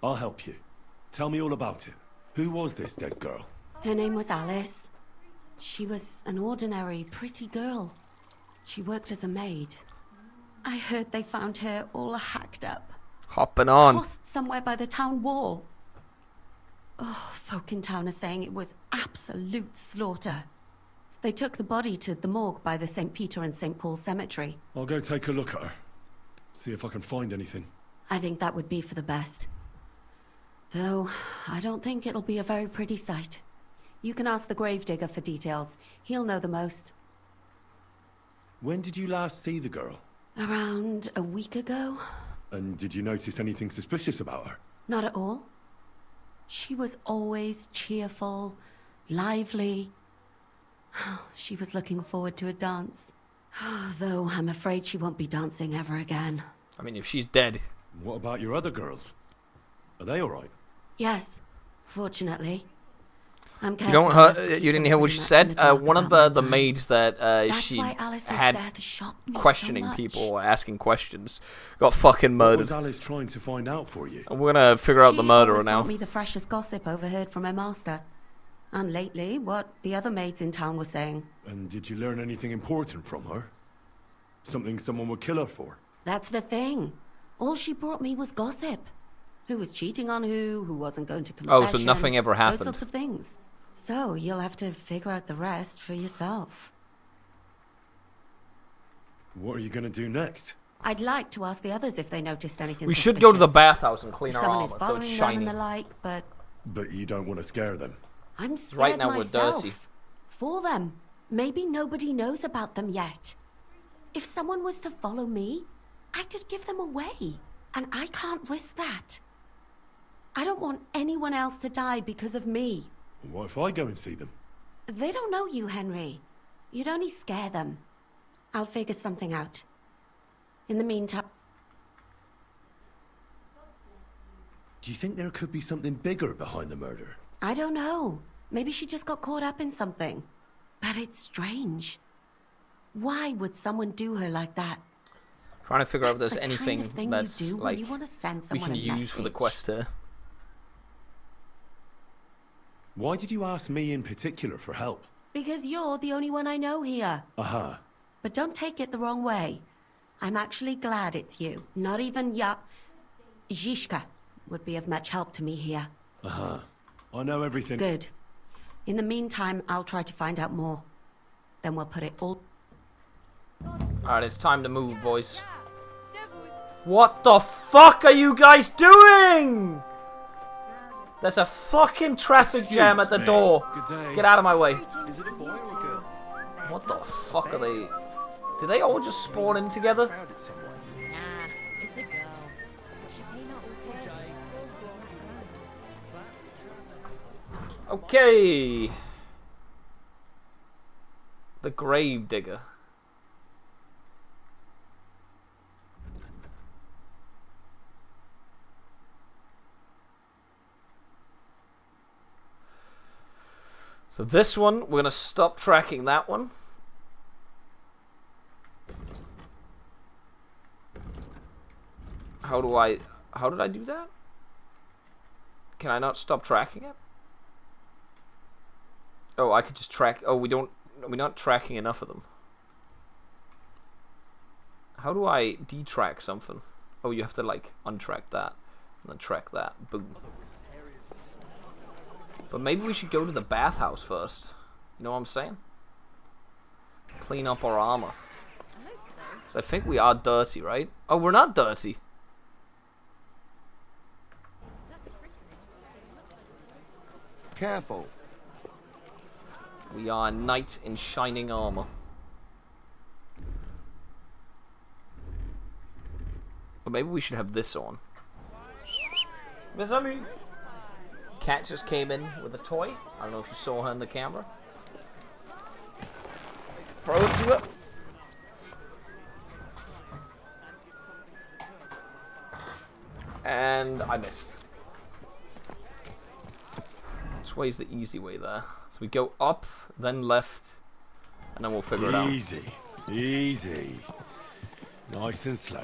I'll help you. Tell me all about it. Who was this dead girl? Her name was Alice. She was an ordinary, pretty girl. She worked as a maid. I heard they found her all hacked up. Hopping on. Tossed somewhere by the town wall. Oh, folk in town are saying it was absolute slaughter. They took the body to the morgue by the St. Peter and St. Paul cemetery. I'll go take a look at her. See if I can find anything. I think that would be for the best. Though, I don't think it'll be a very pretty sight. You can ask the gravedigger for details. He'll know the most. When did you last see the girl? Around a week ago? And did you notice anything suspicious about her? Not at all. She was always cheerful, lively. She was looking forward to a dance. Though I'm afraid she won't be dancing ever again. I mean, if she's dead. What about your other girls? Are they alright? Yes, fortunately. I'm you don't hurt. You didn't hear what she said. One of the maids that she had questioning people or asking questions got fucking murdered. What was Alice trying to find out for you? And we're gonna figure out the murderer now. She me the freshest gossip overheard from her master, and lately what the other maids in town were saying. And did you learn anything important from her? Something someone would kill her for? That's the thing. All she brought me was gossip. Who was cheating on who wasn't going to confession. Oh, so nothing ever happened. Those sorts of things. So, you'll have to figure out the rest for yourself. What are you gonna do next? I'd like to ask the others if they noticed anything We suspicious. should go to the bathhouse and clean our Someone armor is so following it's them shiny. and the like, but you don't want to scare them. I'm scared Right now myself. we're dirty. For them. Maybe nobody knows about them yet. If someone was to follow me, I could give them away. And I can't risk that. I don't want anyone else to die because of me. What if I go and see them? They don't know you, Henry. You'd only scare them. I'll figure something out. In the meantime... Do you think there could be something bigger behind the murder? I don't know. Maybe she just got caught up in something. But it's strange. Why would someone do her like that? Trying to figure out if there's That's the anything kind of thing that's you do when like you want to send we someone can a use for the message. quest here. Why did you ask me in particular for help? Because you're the only one I know here. Aha. But don't take it the wrong way. I'm actually glad it's you. Not even Zhishka would be of much help to me here. Aha. I know everything. Good. In the meantime, I'll try to find out more. Then we'll put it all... Alright, it's time to move, boys. What the fuck are you guys doing? There's a fucking traffic jam at the door. Get out of my way. Is it a boy or a girl? What the fuck are they? Did they all just spawn in together? Nah, it's a girl. She came out with Okay. The grave digger. So this one, we're gonna stop tracking that one. How did I do that? Can I not stop tracking it? Oh, I could just track. Oh, we're not tracking enough of them. How do I detrack something? Oh, you have to like untrack that and then track that. Boom. But maybe we should go to the bathhouse first. You know what I'm saying? Clean up our armor. So I think we are dirty, right? Oh, we're not dirty. Careful. We are a knight in shining armor. Or maybe we should have this on. Miss Amy. Cat just came in with a toy. I don't know if you saw her in the camera. Throw it to her. And I missed. Which way is the easy way there? So we go up, then left, and then we'll figure it out. Easy, easy. Nice and slow.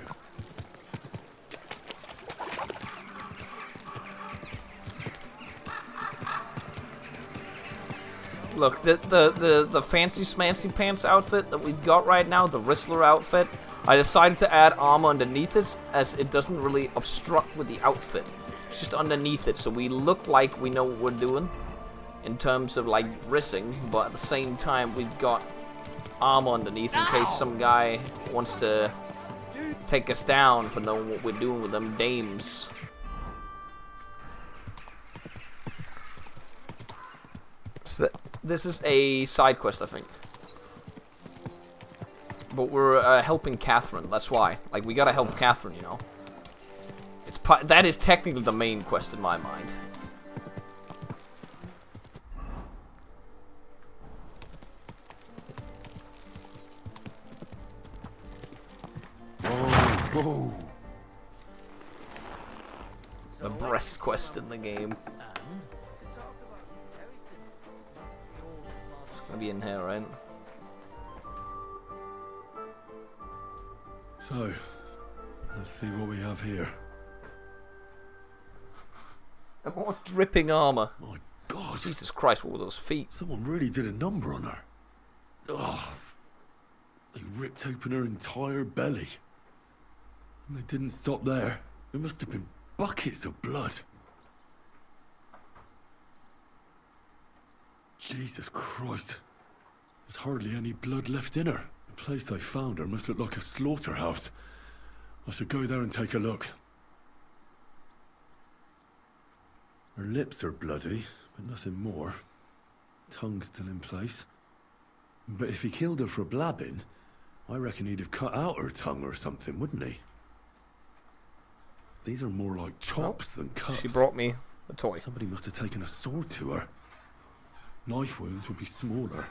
Look, the fancy smancy pants outfit that we've got right now, the Whistler outfit, I decided to add armor underneath it as it doesn't really obstruct with the outfit. It's just underneath it, so we look like we know what we're doing in terms of like rissing, but at the same time we've got armor underneath in case some guy wants to take us down for knowing what we're doing with them dames. So this is a side quest, I think. But we're helping Catherine, that's why. Like, we gotta help Catherine, you know. That is technically the main quest in my mind. Oh. The breast quest in the game. It's gonna be in here, right? So, let's see what we have here. And more dripping armor. My God. Jesus Christ, what were those feet? Someone really did a number on her. Ugh. They ripped open her entire belly. And they didn't stop there. There must have been buckets of blood. Jesus Christ. There's hardly any blood left in her. The place they found her must look like a slaughterhouse. I should go there and take a look. Her lips are bloody, but nothing more. Tongue still in place. But if he killed her for blabbing, I reckon he'd have cut out her tongue or something, wouldn't he? These are more like chops than cuts. She brought me a toy. Somebody must have taken a sword to her. Knife wounds would be smaller,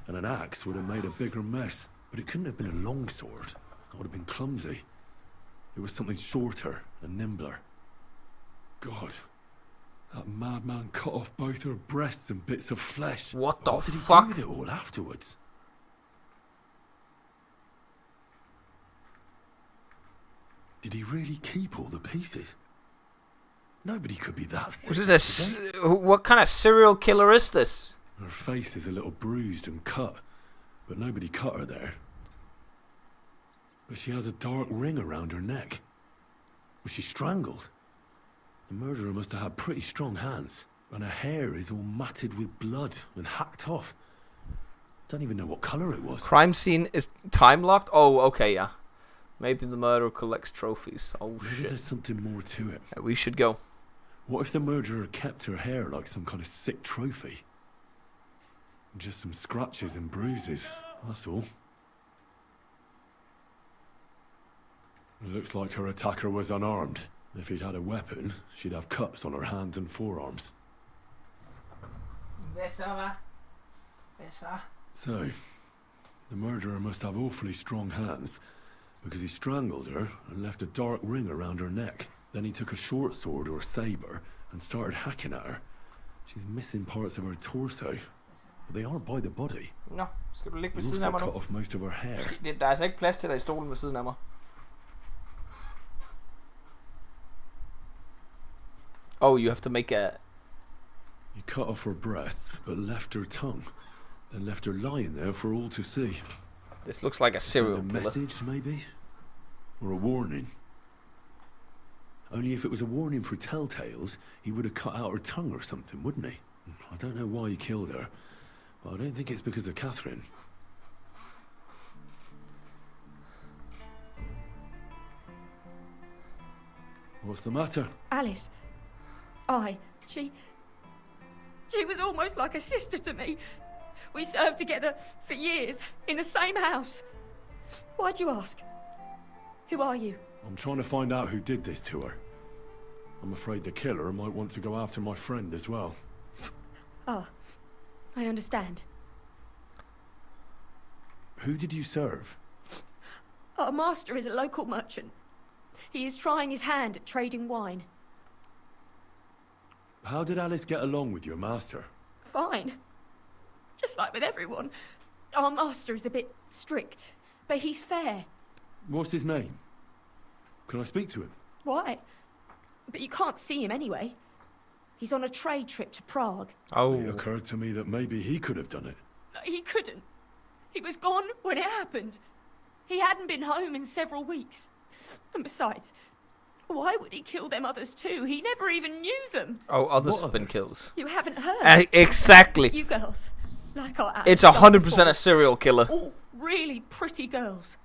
and an axe would have made a bigger mess. But it couldn't have been a long sword. It would have been clumsy. It was something shorter and nimbler. God, that madman cut off both her breasts and bits of flesh. What the What did he fuck? do with it all afterwards? Did he really keep all the pieces? Nobody could be that sick. Was this what kind of serial killer is this? Her face is a little bruised and cut, but nobody cut her there. But she has a dark ring around her neck. Was she strangled? The murderer must have had pretty strong hands, and her hair is all matted with blood and hacked off. Don't even know what colour it was. Crime scene is time locked? Oh, okay, yeah. Maybe the murderer collects trophies. Oh, Maybe shit. there's something more to it. Yeah, we should go. What if the murderer kept her hair like some kind of sick trophy? Just some scratches and bruises, that's all. It looks like her attacker was unarmed. If he'd had a weapon, she'd have cuts on her hands and forearms. Besser. So, The murderer must have awfully strong hands, because he strangled her and left a dark ring around her neck. Then he took a short sword or saber and started hacking at her. She's missing parts of her torso, but they aren't by the body. Nå, skal du ligge ved He siden af also mig cut nu? off most of her hair. Der er altså ikke plads til dig i stolen ved siden af mig. Oh, you have to make a... He cut off her breasts, but left her tongue. Then left her lying there for all to see. This looks like a serial A killer. message, maybe? Or a warning? Only if it was a warning for telltales, he would have cut out her tongue or something, wouldn't he? I don't know why he killed her, but I don't think it's because of Catherine. What's the matter? Alice. She was almost like a sister to me. We served together for years, in the same house. Why'd you ask? Who are you? I'm trying to find out who did this to her. I'm afraid the killer might want to go after my friend as well. Ah, I understand. Who did you serve? Our master is a local merchant. He is trying his hand at trading wine. How did Alice get along with your master? Fine. Just like with everyone. Our master is a bit strict, but he's fair. What's his name? Can I speak to him? Why? But you can't see him anyway. He's on a trade trip to Prague. Oh. It occurred to me that maybe he could have done it. He couldn't. He was gone when it happened. He hadn't been home in several weeks. And besides, why would he kill them others too? He never even knew them. Oh, others have been killed. You haven't heard? Exactly. You girls, like our It's Alice 100% a serial killer. all really pretty girls.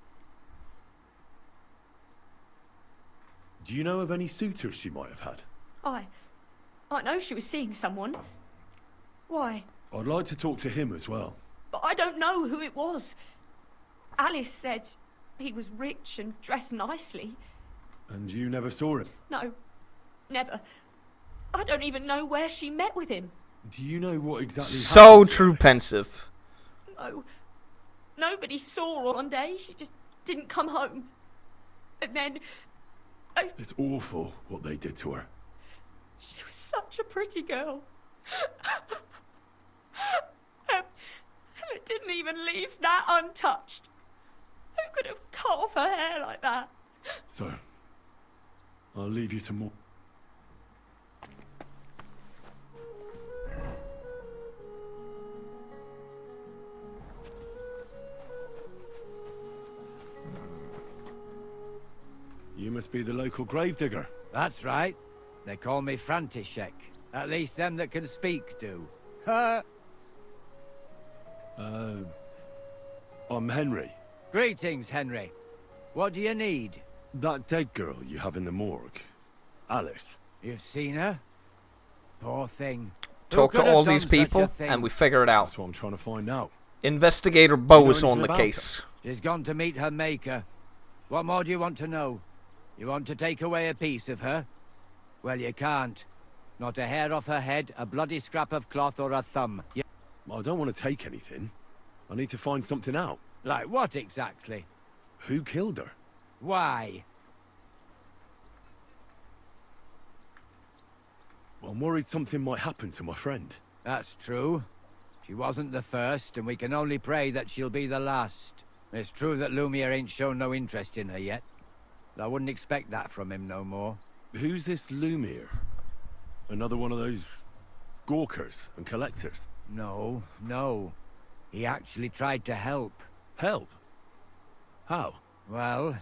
Do you know of any suitors she might have had? I know she was seeing someone. Why? I'd like to talk to him as well. But I don't know who it was. Alice said he was rich and dressed nicely. And you never saw him? No, never. I don't even know where she met with him. Do you know what exactly So happened? true pensive. No. Nobody saw her one day. She just didn't come home. And then... It's awful what they did to her. She was such a pretty girl. And it didn't even leave that untouched. Who could have cut off her hair like that? So, I'll leave you to more. You must be the local gravedigger. That's right. They call me František. At least them that can speak do. I'm Henry. Greetings, Henry. What do you need? That dead girl you have in the morgue. Alice. You've seen her? Poor thing. Talk to all these people, and we figure it out. That's what I'm trying to find out. Investigator Bo is on the about case. She's gone to meet her maker. What more do you want to know? You want to take away a piece of her? Well, you can't. Not a hair off her head, a bloody scrap of cloth, or a thumb. I don't want to take anything. I need to find something out. Like what exactly? Who killed her? Why? I'm worried something might happen to my friend. That's true. She wasn't the first, and we can only pray that she'll be the last. It's true that Lumiere ain't shown no interest in her yet. I wouldn't expect that from him no more. Who's this Lumiere? Another one of those gawkers and collectors? No, no. He actually tried to help. Help? How? Well,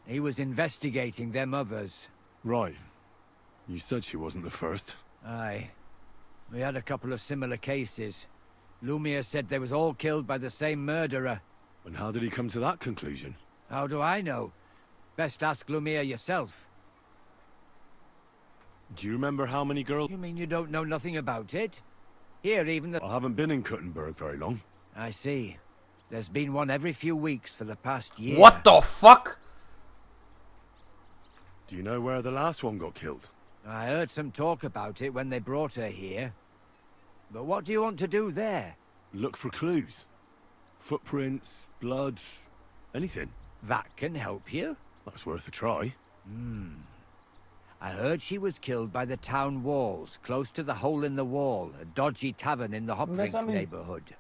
he was investigating them others. Right. You said she wasn't the first. Aye. We had a couple of similar cases. Lumiere said they was all killed by the same murderer. And how did he come to that conclusion? How do I know? Best ask Lumiere yourself. Do you remember how many girls... You mean you don't know nothing about it? Here, even the... I haven't been in Kuttenberg very long. I see. There's been one every few weeks for the past year. What the fuck? Do you know where the last one got killed? I heard some talk about it when they brought her here. But what do you want to do there? Look for clues. Footprints, blood, anything. That can help you. That's worth a try. I heard she was killed by the town walls, close to the Hole in the Wall, a dodgy tavern in the Hoprink neighborhood.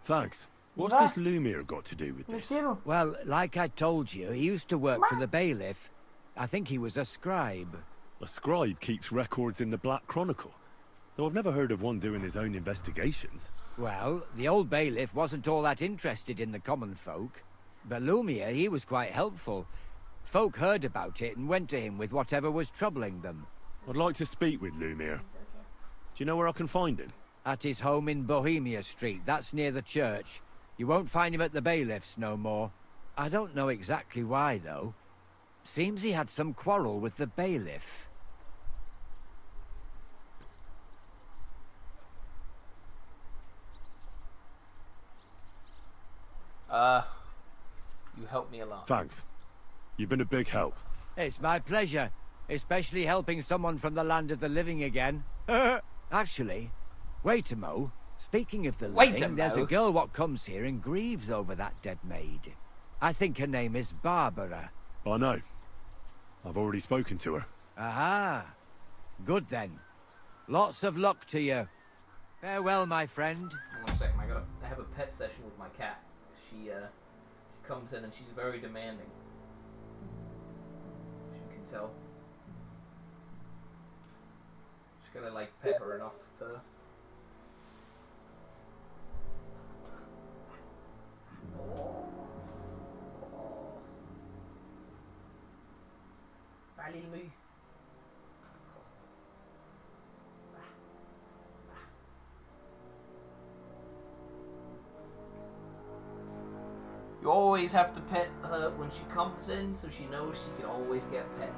Thanks. What's this Lumiere got to do with this? Well, like I told you, he used to work for the bailiff. I think he was a scribe. A scribe keeps records in the Black Chronicle, though I've never heard of one doing his own investigations. Well, the old bailiff wasn't all that interested in the common folk. But Lumiere, he was quite helpful. Folk heard about it and went to him with whatever was troubling them. I'd like to speak with Lumiere. Do you know where I can find him? At his home in Bohemia Street, that's near the church. You won't find him at the bailiff's no more. I don't know exactly why, though. Seems he had some quarrel with the bailiff. You helped me a lot. Thanks. You've been a big help. It's my pleasure, especially helping someone from the land of the living again. Actually, wait a mo. Speaking of the living, there's a girl what comes here and grieves over that dead maid. I think her name is Barbara. I know. I've already spoken to her. Aha. Good then. Lots of luck to you. Farewell, my friend. One second, I gotta have a pet session with my cat. She comes in and she's very demanding. As you can tell. Just gotta like pet her enough to. Bye, little moo. You always have to pet her when she comes in, so she knows she can always get pet.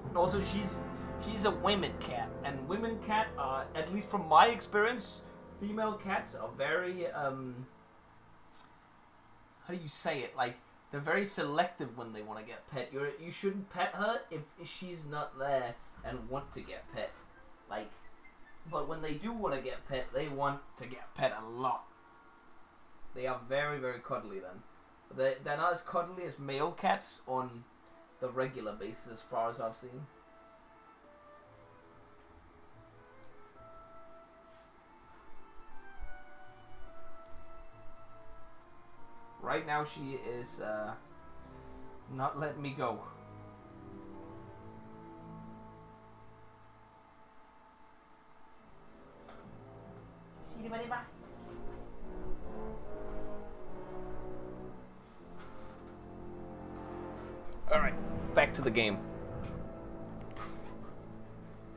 And also, she's a women cat, and women cat, at least from my experience, female cats are very how do you say it? Like, they're very selective when they want to get pet. You shouldn't pet her if she's not there and want to get pet. Like, but when they do want to get pet, they want to get pet a lot. They are very, very cuddly then. They're not as cuddly as male cats on the regular basis as far as I've seen. Right now she is not letting me go. See you later. Alright, back to the game.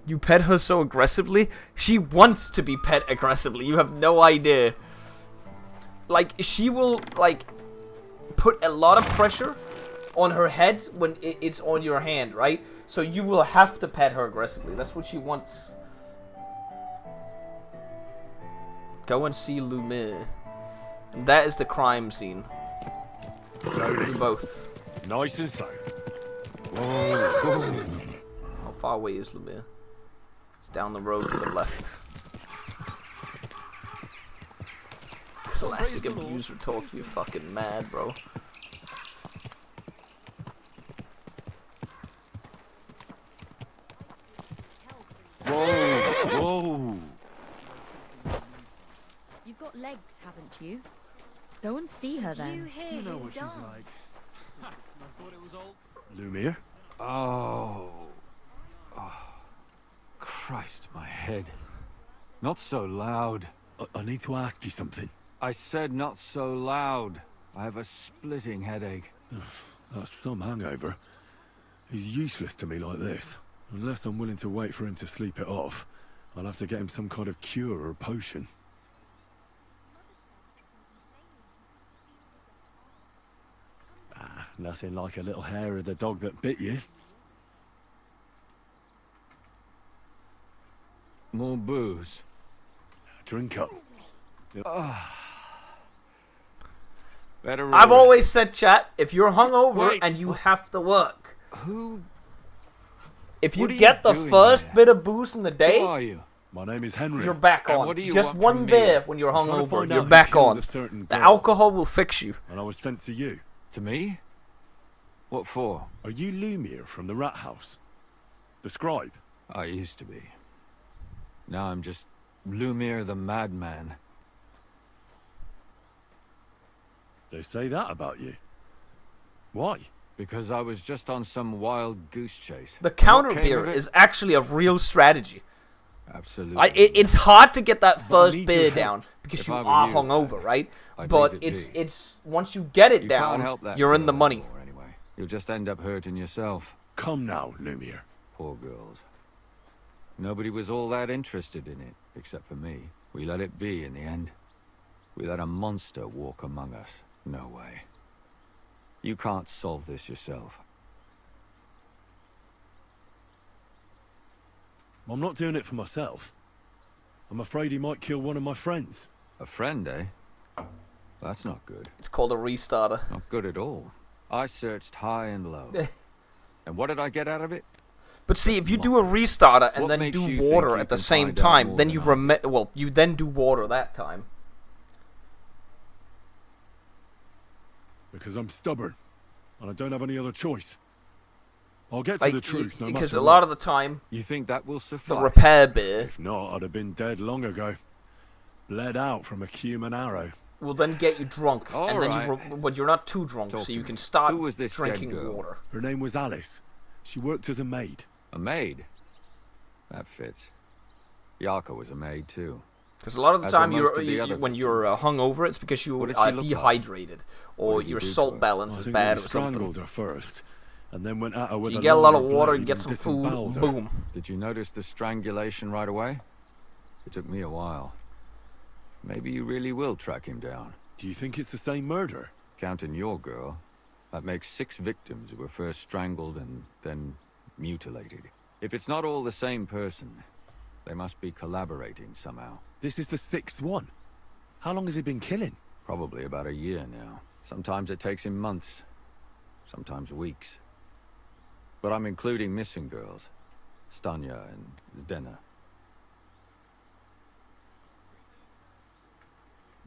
You pet her so aggressively? She wants to be pet aggressively. You have no idea. Like, she will, like, put a lot of pressure on her head when it's on your hand, right? So you will have to pet her aggressively. That's what she wants. Go and see Lumiere. And that is the crime scene. So do both. Nice and so. How far away is Lumiere? It's down the road to the left. Classic abuser talk, you fucking mad, bro. Whoa, whoa. You've got legs, haven't you? Go and see her then. You know what she's like. I thought it was all... Lumiere? Oh. Christ, my head. Not so loud. I need to ask you something. I said not so loud. I have a splitting headache. That's some hangover. He's useless to me like this. Unless I'm willing to wait for him to sleep it off, I'll have to get him some kind of cure or potion. Nothing like a little hair of the dog that bit you. More booze. Drink up. Better. I've always said, chat, if you're hungover and you have to work, who? if you What are get you the doing first there? bit of booze in the day, Who are you? My name is Henry. You're back And on. what do you Just want one from me? beer when you're I'm trying to hungover, find you're out who back killed on. a certain The girl. alcohol will fix you. And I was sent to you. To me? What for? Are you Lumiere from the Rat House? The scribe? I used to be. Now I'm just Lumiere the Madman. They say that about you. Why? Because I was just on some wild goose chase. The What counter came beer of it? is actually a real strategy. Absolutely. It's hard to get that I first need beer your help. down because If you I were are you, hungover, right? I'd But leave it be. it's once you get it You down, can't help that you're in girl the money. anymore, anyway. You'll just end up hurting yourself. Come now, Lumiere. Poor girls. Nobody was all that interested in it, except for me. We let it be in the end. We let a monster walk among us. No way. You can't solve this yourself. I'm not doing it for myself. I'm afraid he might kill one of my friends. A friend, eh? That's not good. It's called a restarter. Not good at all. I searched high and low. And what did I get out of it? But see, if you do a restarter and What then makes do you think water you at the can same find out time, more then than you you then do water that time. Because I'm stubborn. And I don't have any other choice. I'll get to Like, the truth, no because matter a lot what. of the time, You think that will the suffice? repair beer If not, I'd have been dead long ago. Bled out from a human arrow. will then get you drunk, and then but you're not too drunk, Talk so to you me. can start Who was this dead drinking girl? water. Her name was Alice. She worked as a maid. A maid? That fits. Yarka was a maid, too. Because a lot of the As were time, most of the you other when you're hungover, it's because you What did are she look like? dehydrated, or What did you your do to salt her? balance I is think bad they or something. strangled her first, and then went at her with You a get a lot of longer water, blade you get and some food, disemboweled her. boom. Did you notice the strangulation right away? It took me a while. Maybe you really will track him down. Do you think it's the same murder? Counting your girl, that makes 6 victims who were first strangled and then mutilated. If it's not all the same person, they must be collaborating somehow. This is the 6th one. How long has he been killing? Probably about a year now. Sometimes it takes him months, sometimes weeks. But I'm including missing girls. Stanya and Zdena.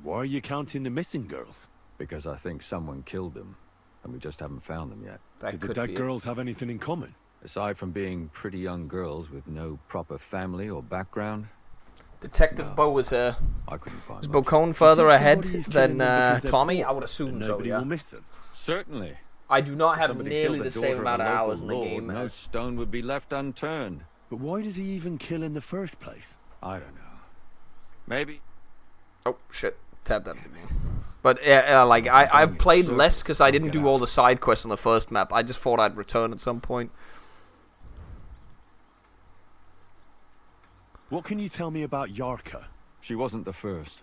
Why are you counting the missing girls? Because I think someone killed them, and we just haven't found them yet. Did the dead girls have anything in common? Aside from being pretty young girls with no proper family or background, Detective Bo is I couldn't find is much. Bokoen further ahead Somebody is than killing them because they're Tommy? poor, I would assume and so. nobody Yeah. will miss them. Certainly. I do not If have somebody nearly killed the the same daughter amount of a local hours in the lord, game. no stone would be left unturned. But why does he even kill in the first place? I don't know. Maybe. Oh shit! Tapped that me. But like I've played less because I didn't do all the side quests on the first map. I just thought I'd return at some point. What can you tell me about Yarka? She wasn't the first.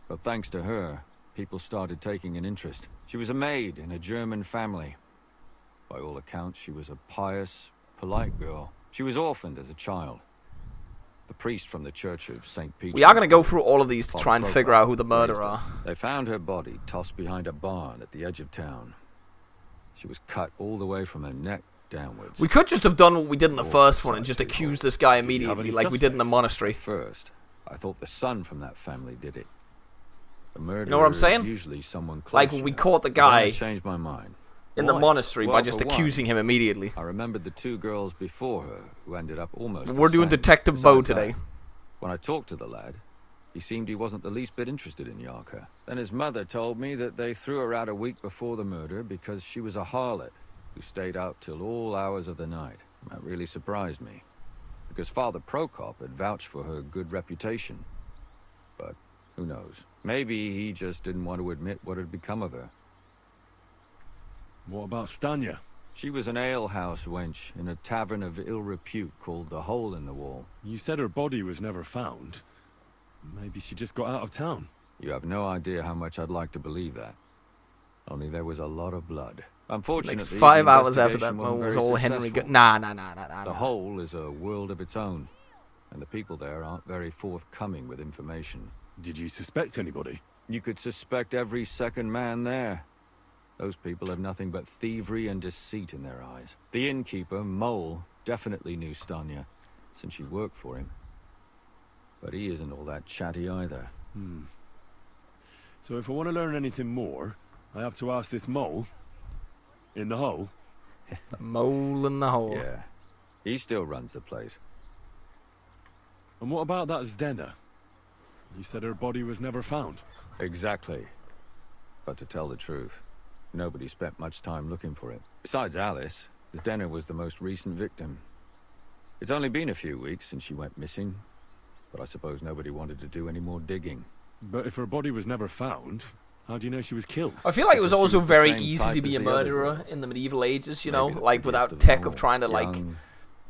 But thanks to her, people started taking an interest. She was a maid in a German family. By all accounts, she was a pious, polite girl. She was orphaned as a child. The priest from the Church of St. Peter... We are going to go through all of these to try and figure out who the murderer are. They found her body tossed behind a barn at the edge of town. She was cut all the way from her neck downwards. We could just have done what we did in the first one and just accuse this guy immediately, like we did in the monastery. First, I thought the son from that family did it. The murderer You know what I'm saying? is usually someone close. Like when we caught the But then I guy changed my mind. in the Why? monastery Well, by just for one, accusing him immediately. I remembered the 2 girls before her who ended up almost We're the doing same. Detective Bo Besides that, today. when I talked to the lad, he seemed he wasn't the least bit interested in Yarka. Then his mother told me that they threw her out a week before the murder because she was a harlot who stayed out till all hours of the night. That really surprised me, because Father Prokop had vouched for her good reputation. But who knows? Maybe he just didn't want to admit what had become of her. What about Stanya? She was an alehouse wench in a tavern of ill repute called the Hole in the Wall. You said her body was never found. Maybe she just got out of town. You have no idea how much I'd like to believe that. Only there was a lot of blood. Unfortunately, Next 5 the hours after that investigation moment was wasn't all very Henry. successful. Nah. The Hole is a world of its own, and the people there aren't very forthcoming with information. Did you suspect anybody? You could suspect every second man there. Those people have nothing but thievery and deceit in their eyes. The innkeeper, Mole, definitely knew Stanya, since she worked for him. but he isn't all that chatty either. So if I want to learn anything more, I have to ask this mole in the hole. The mole in the hole. Yeah, he still runs the place. And what about that Zdena? You said her body was never found. Exactly. But to tell the truth, nobody spent much time looking for it. Besides Alice, Zdena was the most recent victim. It's only been a few weeks since she went missing, but I suppose nobody wanted to do any more digging. But if her body was never found, how do you know she was killed? I feel like it was also the very same easy type to be as a the other murderer girls. in the medieval ages, you know, Maybe that like produced without the tech of more trying to young,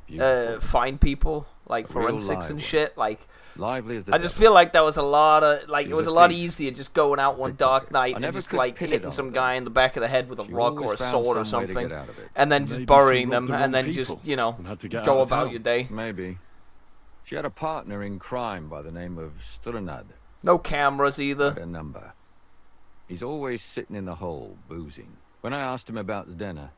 beautiful, find people, like a real forensics live and one. shit. Like, lively as the I just devil. feel like that was a lot of like She it was was a a lot thief. easier just going out one dark night I and never just could like pin it hitting on some them. guy in the back of the head with a She rock or always a found sword or some way to something, get out of it. and then Maybe just she burying robbed them the and wrong then people just, you know, and had to get go out of about town. your day. Maybe. She had a partner in crime by the name of Strunad. No cameras either. Quite a number. He's always sitting in the hole, boozing. When I asked him about Zdena,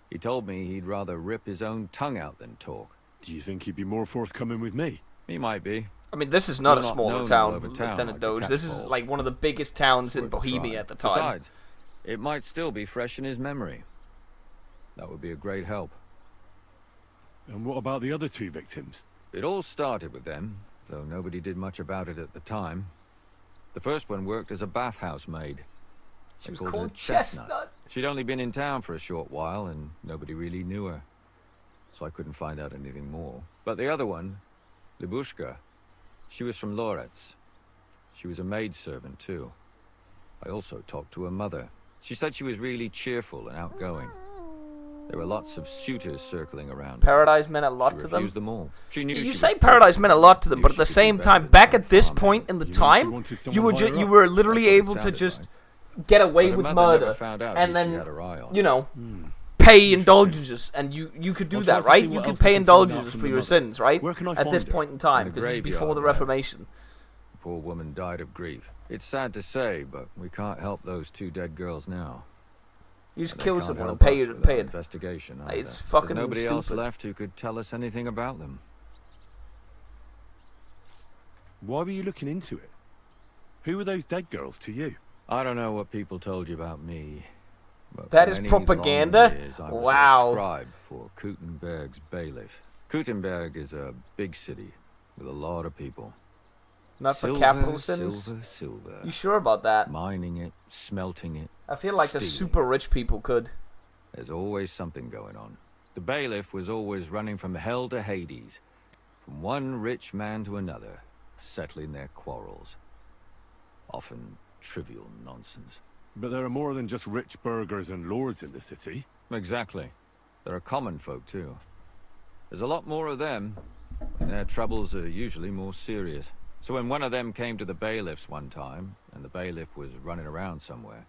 he told me he'd rather rip his own tongue out than talk. Do you think he'd be more forthcoming with me? He might be. I mean, this is not We're a not smaller known all town, over town Lieutenant like Doge. the This is Catfall. like one of the biggest towns in Worth a Bohemia try. at the time. Besides, it might still be fresh in his memory. That would be a great help. And what about the other two victims? It all started with them, though nobody did much about it at the time. The first one worked as a bathhouse maid. She They was called her called Chestnut. She'd only been in town for a short while, and nobody really knew her. So I couldn't find out anything more. But the other one, Libushka, she was from Loretz. She was a maidservant, too. I also talked to her mother. She said she was really cheerful and outgoing. There were lots of suitors circling around her. Paradise meant a lot She to them. refused them all. She knew You she say was Paradise pretty, meant a lot to them, knew but at she the could do same better time, than back some at this farmhand. point in the You mean she time, wanted you someone were higher you up? were literally That's what it able to sounded just like. get away But her with mother murder never found out and who she then had her eye on. you know Hmm. pay indulgences, and you could do I'll try that, to right? see You what could else I pay can find out indulgences from for the your mother. sins, right? Where can I At find this her? point in time, In the because this is before the graveyard, lad. Reformation. The poor woman died of grief. It's sad to say, but we can't help those two dead girls now. You just And they kill can't someone help and pay us you with pay our it. investigation. Like, it's either. fucking There's nobody else stupid. left who could tell us anything about them. Why were you looking into it? Who were those dead girls to you? I don't know what people told you about me. But That for is many propaganda? long years, I was Wow. a scribe for Kuttenberg's bailiff. Kuttenberg is a big city with a lot of people. Not for Silver, capital sins. silver. You sure about that? Mining it, smelting it. I feel like the stealing super it. rich people could. There's always something going on. The bailiff was always running from hell to Hades, from one rich man to another, settling their quarrels. Often trivial nonsense. But there are more than just rich burghers and lords in the city. Exactly. There are common folk too. There's a lot more of them, and their troubles are usually more serious. So when one of them came to the bailiff's one time, and the bailiff was running around somewhere,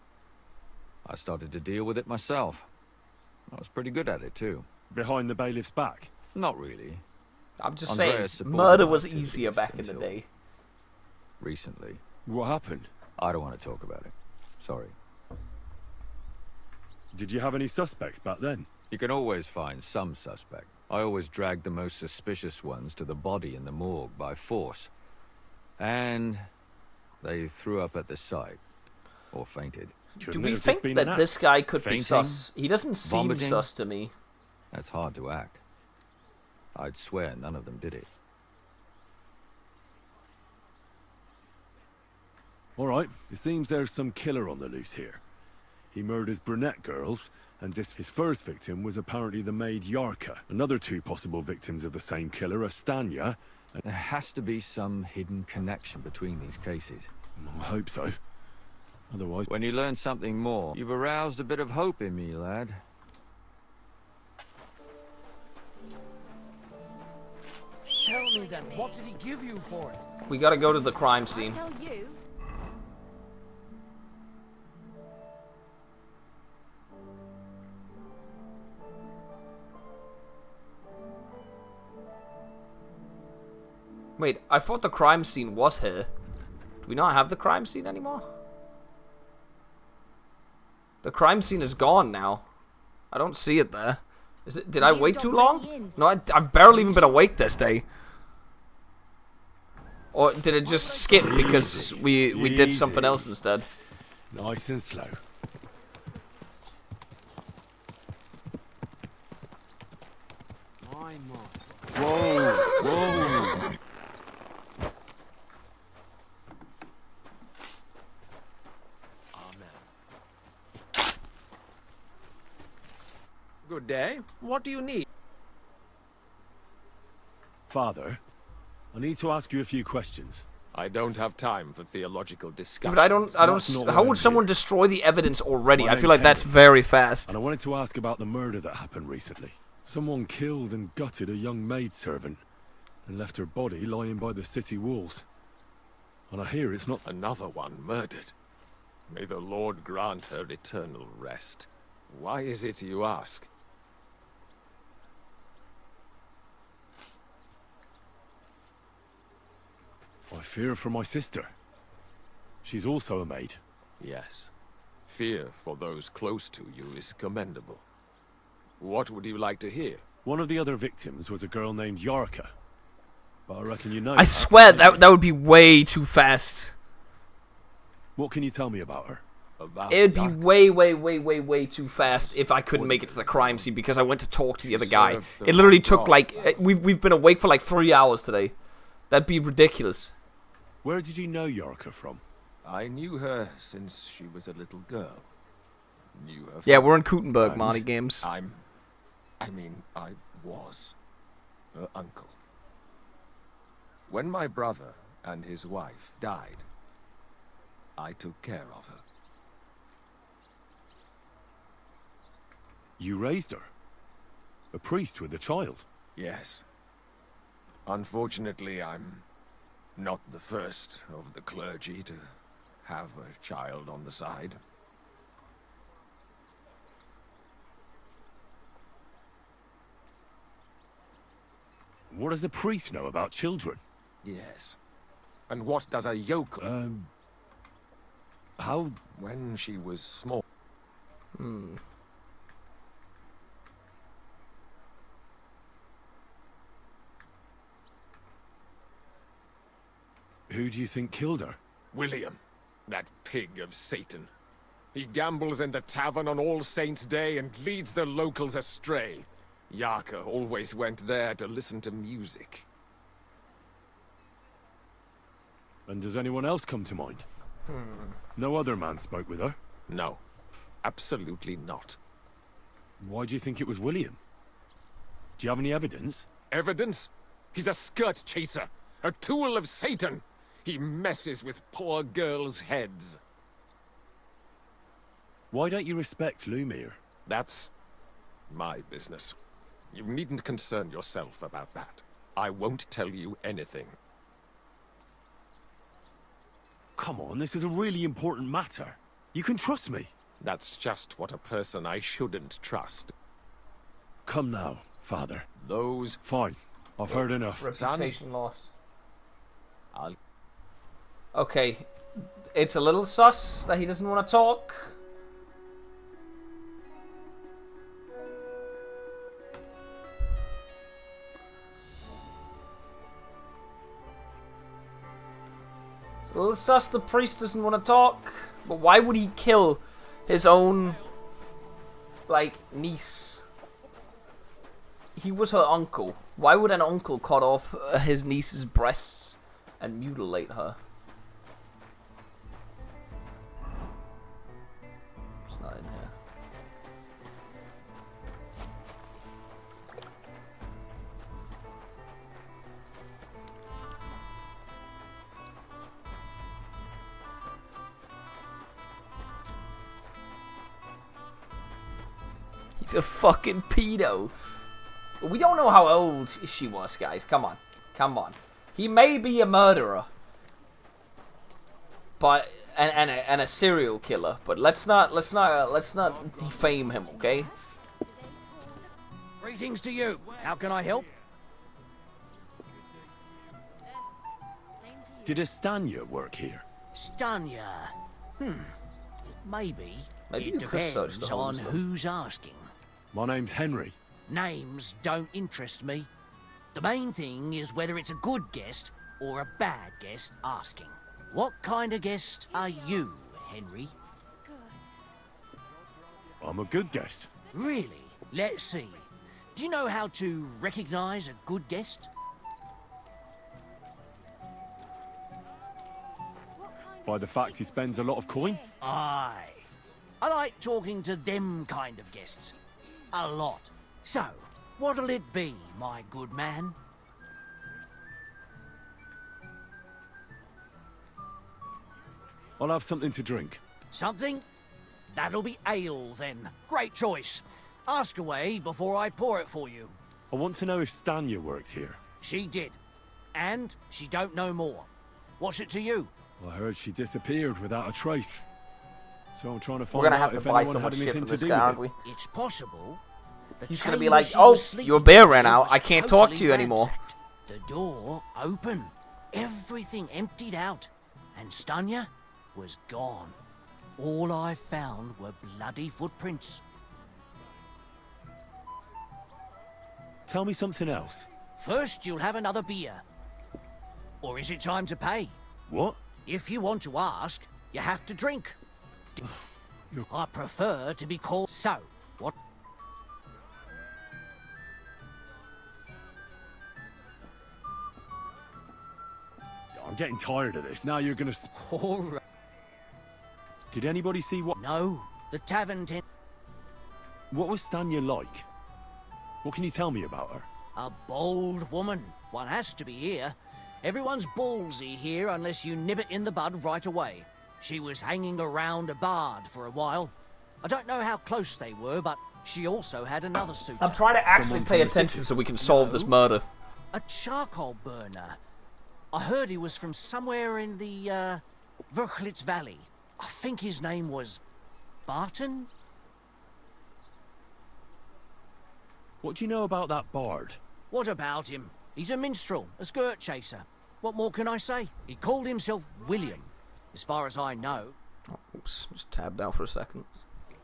I started to deal with it myself. I was pretty good at it too. Behind the bailiff's back? Not really. I'm just Andreas saying, supported murder my was activities easier back in the until day. Recently. What happened? I don't want to talk about it. Sorry. Did you have any suspects back then? You can always find some suspect. I always dragged the most suspicious ones to the body in the morgue by force. And they threw up at the sight. Or fainted. Do we think that this guy could be sus? He doesn't seem Vomiting? sus to me. That's hard to act. I'd swear none of them did it. Alright, it seems there's some killer on the loose here. He murders brunette girls, and his first victim was apparently the maid Yarka. Another two possible victims of the same killer are Stanya and... There has to be some hidden connection between these cases. I hope so. Otherwise... When you learn something more, you've aroused a bit of hope in me, lad. Tell me then, what did he give you for it? We gotta go to the crime scene. Tell you. Wait, I thought the crime scene was here. Do we not have the crime scene anymore? The crime scene is gone now. I don't see it there. Is it? Did I wait too long? No, I've barely even been awake this day. Or did it just skip because we did something else instead? Nice and slow. Whoa, whoa. Good day. What do you need? Father, I need to ask you a few questions. I don't have time for theological discussion. But I don't. How would someone destroy the evidence already? I feel like that's very fast. And I wanted to ask about the murder that happened recently. Someone killed and gutted a young maidservant and left her body lying by the city walls. And I hear it's not... Another one murdered. May the Lord grant her eternal rest. Why is it you ask? I fear for my sister. She's also a maid. Yes. Fear for those close to you is commendable. What would you like to hear? One of the other victims was a girl named Yarka. But I reckon you know I swear that would be way too fast. What can you tell me about her? It'd be way too fast if I couldn't make it to the crime scene because I went to talk to the other guy. It literally took like... We've been awake for like 3 hours today. That'd be ridiculous. Where did you know Yarka from? I knew her since she was a little girl. Knew her. Yeah, we're in Kutenberg, Marty Games. I was her uncle. When my brother and his wife died, I took care of her. You raised her? A priest with a child? Yes. Unfortunately, I'm not the first of the clergy to have a child on the side. What does a priest know about children? Yes. And what does a yokel... How... When she was small... Who do you think killed her? William, that pig of Satan. He gambles in the tavern on All Saints' Day and leads the locals astray. Yarka always went there to listen to music. And does anyone else come to mind? No other man spoke with her? No, absolutely not. Why do you think it was William? Do you have any evidence? Evidence? He's a skirt chaser, a tool of Satan. He messes with poor girls' heads. Why don't you respect Lumiere? That's my business. You needn't concern yourself about that. I won't tell you anything. Come on, this is a really important matter. You can trust me. That's just what a person I shouldn't trust. Come now, Father. Those... Fine. I've heard enough. Reputation lost. Okay. It's a little sus that he doesn't want to talk. It's a little sus the priest doesn't want to talk. But why would he kill his own, like, niece? He was her uncle. Why would an uncle cut off his niece's breasts and mutilate her? It's not in here. He's a fucking pedo. We don't know how old she was, guys. Come on. Come on. He may be a murderer. But and a serial killer, but let's not defame him, okay? Greetings to you. How can I help? Did Estanya work here? Stanya? Maybe. Maybe it you could search the depends holes, on though. who's asking. My name's Names don't interest me. The main thing is whether it's a good guest or a bad guest asking. What kind of guest are you, Henry? I'm a good guest. Really? Let's see. Do you know how to recognize a good guest? By the fact he spends a lot of coin? Aye. I like talking to them kind of guests. A lot. So, what'll it be, my good man? I'll have something to drink. Something? That'll be ale, then. Great choice. Ask away before I pour it for you. I want to know if Stanya works here. She did. And she don't know more. What's it to you? I heard she disappeared without a trace. So I'm trying to We're find gonna out have if to buy anyone so had much shit anything from to this do guy, with aren't it. we? It's possible. The He's gonna be chamber like, she oh, was sleeping your bear ran in out. was I can't talk to totally you anymore. ransacked. The door open. Everything emptied out. And Stanya was gone. All I found were bloody footprints. Tell me something else. First, you'll have another beer. Or is it time to pay? What? If you want to ask, you have to drink. I prefer to be called so. What? I'm getting tired of this. Now you're gonna... All right. Did anybody see what... No, the tavern What was Stanya like? What can you tell me about her? A bold woman. One has to be here. Everyone's ballsy here unless you nib it in the bud right away. She was hanging around a bard for a while. I don't know how close they were, but she also had another suitor. I'm trying to actually pay attention so we can solve this murder. A charcoal burner. I heard he was from somewhere in the, Verchlitz Valley. I think his name was Barton? What do you know about that bard? What about him? He's a minstrel, a skirt chaser. What more can I say? He called himself William, as far as I know. Oh, oops, just tabbed out for a second.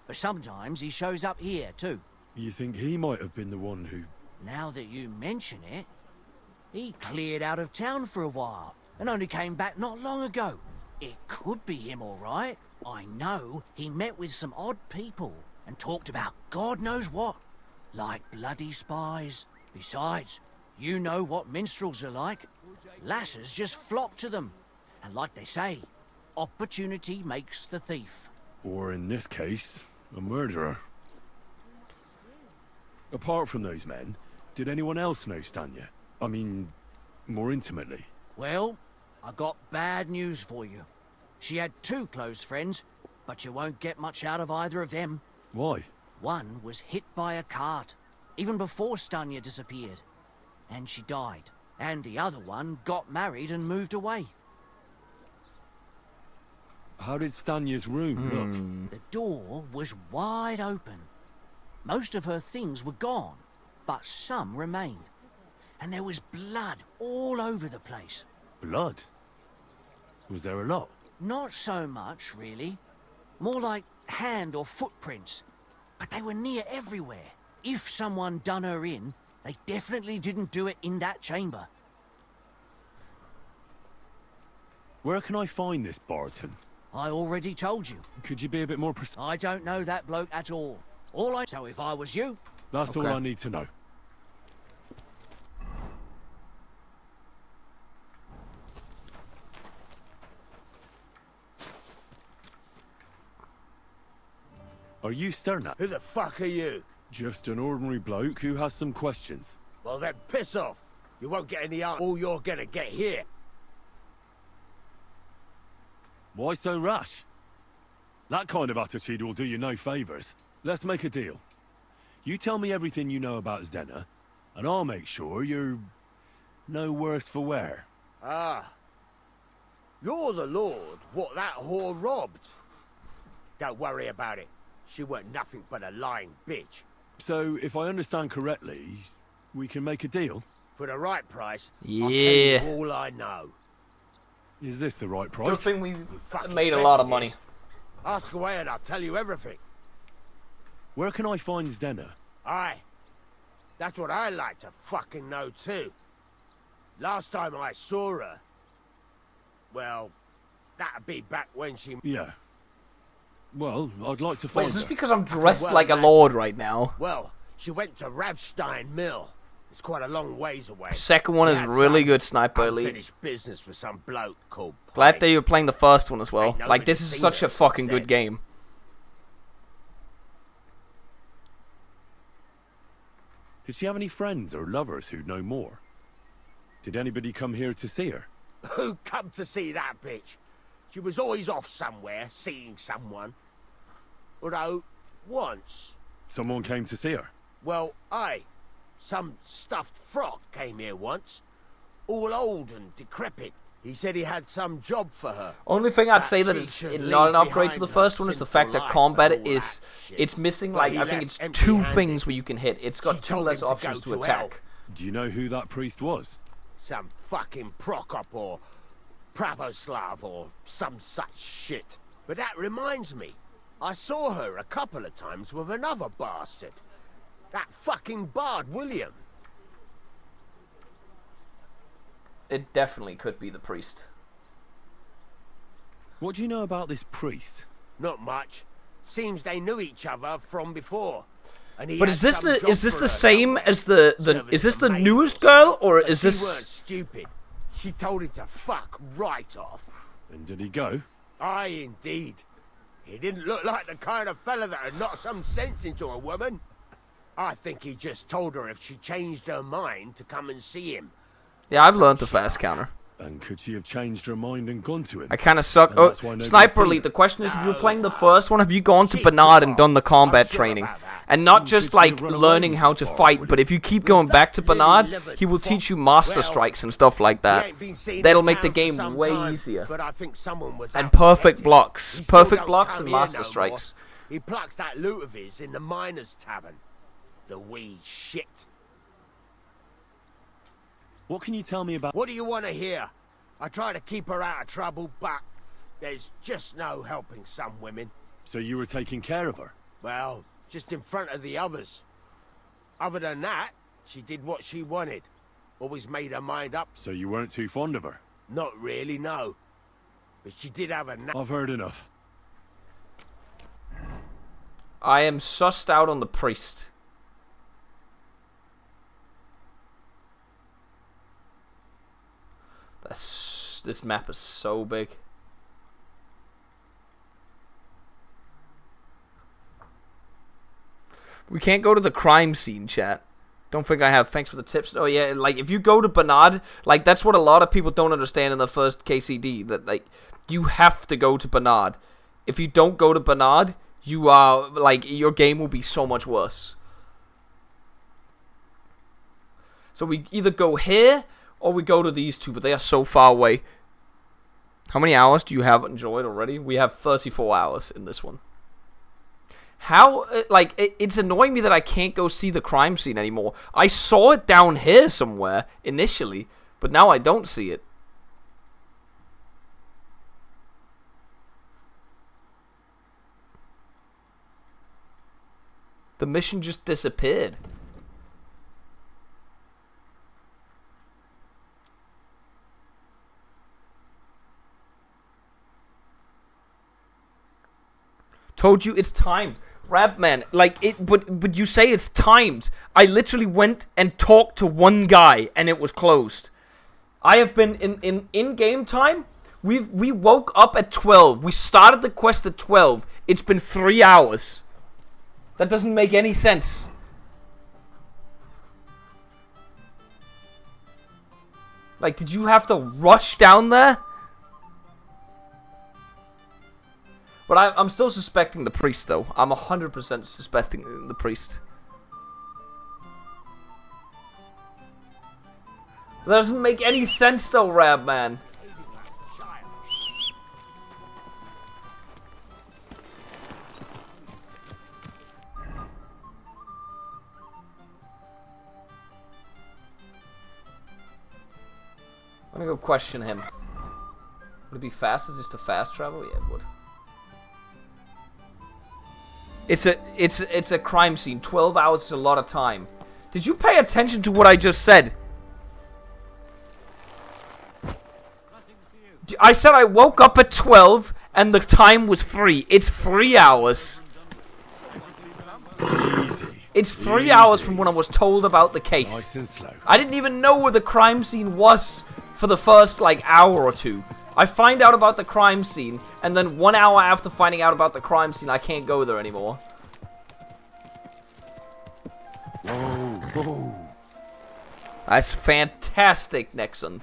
But sometimes he shows up here, too. You think he might have been the one who... Now that you mention it, he cleared out of town for a while, and only came back not long ago. It could be him, all right. I know he met with some odd people and talked about God knows what. Like bloody spies. Besides, you know what minstrels are like. Lasses just flock to them. And like they say, opportunity makes the thief. Or in this case, a murderer. Apart from those men, did anyone else know Stanya? I mean, more intimately. Well, I got bad news for you. She had 2 close friends, but you won't get much out of either of them. Why? One was hit by a cart, even before Stanya disappeared. And she died. And the other one got married and moved away. How did Stanya's room look? The door was wide open. Most of her things were gone, but some remained. And there was blood all over the place. Blood? Was there a lot? Not so much, really. More like hand or footprints. But they were near everywhere. If someone done her in, they definitely didn't do it in that chamber. Where can I find this Barton? I already told you. Could you be a bit more precise? I don't know that bloke at all. So if I was you... That's all I need to know. Are you Sternat? Who the fuck are you? Just an ordinary bloke who has some questions. Well then, piss off. You won't get any answer. All you're gonna get here. Why so rash? That kind of attitude will do you no favours. Let's make a deal. You tell me everything you know about Zdena, and I'll make sure you're no worse for wear. Ah. You're the lord what that whore robbed. Don't worry about it. She weren't nothing but a lying bitch. So, if I understand correctly, we can make a deal? For the right price, Yeah. I'll tell you all I know. Is this the right price? Good thing we Fucking made a bet lot of it money. is. Ask away and I'll tell you everything. Where can I find Zdena? Aye. That's what I like to fucking know too. Last time I saw her, Well, that'd be back when she... Yeah. Well, I'd like to Wait, find is this her. because I'm dressed well like a imagine. lord right now? Well, she went to Ravstein Mill. It's quite a long ways away. The second one She is had really some good, Sniper Elite. unfinished business with some bloke called Glad Pike. that you're playing the first one as well. Ain't Like, nobody this is seen such her a fucking since good then. game. Did she have any friends or lovers who'd know more? Did anybody come here to see her? Who come to see that bitch? She was always off somewhere, seeing someone. Although, once... Someone came to see her? Well, aye. Some stuffed frog came here once. All old and decrepit. He said he had some job for her. Only thing I'd That say that she it's should not an leave upgrade to the behind first her one is the sinful fact that life combat and all is... that shit. It's missing, But like, he I think left it's 2 empty-handed. things where you can hit. It's got She 2 told less him to options go to to attack. hell. Do you know who that priest was? Some fucking Prokop or Pravoslav or some such shit. But that reminds me. I saw her a couple of times with another bastard. That fucking bard, William. It definitely could be the priest. What do you know about this priest? Not much. Seems they knew each other from before. And he But had is this some the job is this for the her same somewhere, as the serving is this as the a maid newest or girl or But is she this weren't stupid. She told him to fuck right off. And did he go? Aye, indeed. He didn't look like the kind of fella that would knock some sense into a woman. I think he just told her if she changed her mind to come and see him. Yeah, I've learned the fast counter. And could she have changed her mind and gone to him? I kind of suck. And Oh, that's why nobody's Sniper seen Elite. her? The question is, if you're playing the first one, have you gone to Bernard and done the combat training? And not just like learning how to fight, but if you keep going back to Bernard, he will teach you master strikes and stuff like that. That'll make the game way easier. But I think someone was And out perfect to get him. blocks. He still Perfect don't blocks come and here master no more. strikes. He plucks that loot of his in the miners' tavern. The wee shit. What can you tell me about... What do you want to hear? I try to keep her out of trouble, but there's just no helping some women. So you were taking care of her? Well, just in front of the others. Other than that, she did what she wanted. Always made her mind up. So you weren't too fond of her? Not really, no. But she did have a... I've heard enough. I am sussed out on the priest. This map is so big. We can't go to the crime scene, chat. Don't think I have. Thanks for the tips. Oh yeah, like if you go to Bernard, like that's what a lot of people don't understand in the first KCD. That like you have to go to Bernard. If you don't go to Bernard, you are like your game will be so much worse. So we either go here or we go to these two, but they are so far away. How many hours do you have enjoyed already? We have 34 hours in this one. How, like, it's annoying me that I can't go see the crime scene anymore. I saw it down here somewhere initially, but now I don't see it. The mission just disappeared. Told you it's timed. Rabman, like it, but you say it's timed. I literally went and talked to one guy and it was closed. I have been in game time. We woke up at 12. We started the quest at 12. It's been 3 hours. That doesn't make any sense. Like, did you have to rush down there? But I'm still suspecting the priest, though. I'm 100% suspecting the priest. That doesn't make any sense, though, Rab, man. I'm gonna go question him. Would it be fast as just a fast travel? Yeah, it would. It's a crime scene. 12 hours is a lot of time. Did you pay attention to what I just said? I said I woke up at 12 and the time was 3. It's 3 hours. Easy. It's 3 hours from when I was told about the case. Nice and slow. I didn't even know where the crime scene was for the first, like, hour or two. I find out about the crime scene, and then 1 hour after finding out about the crime scene, I can't go there anymore. Whoa, whoa. That's fantastic, Nixon.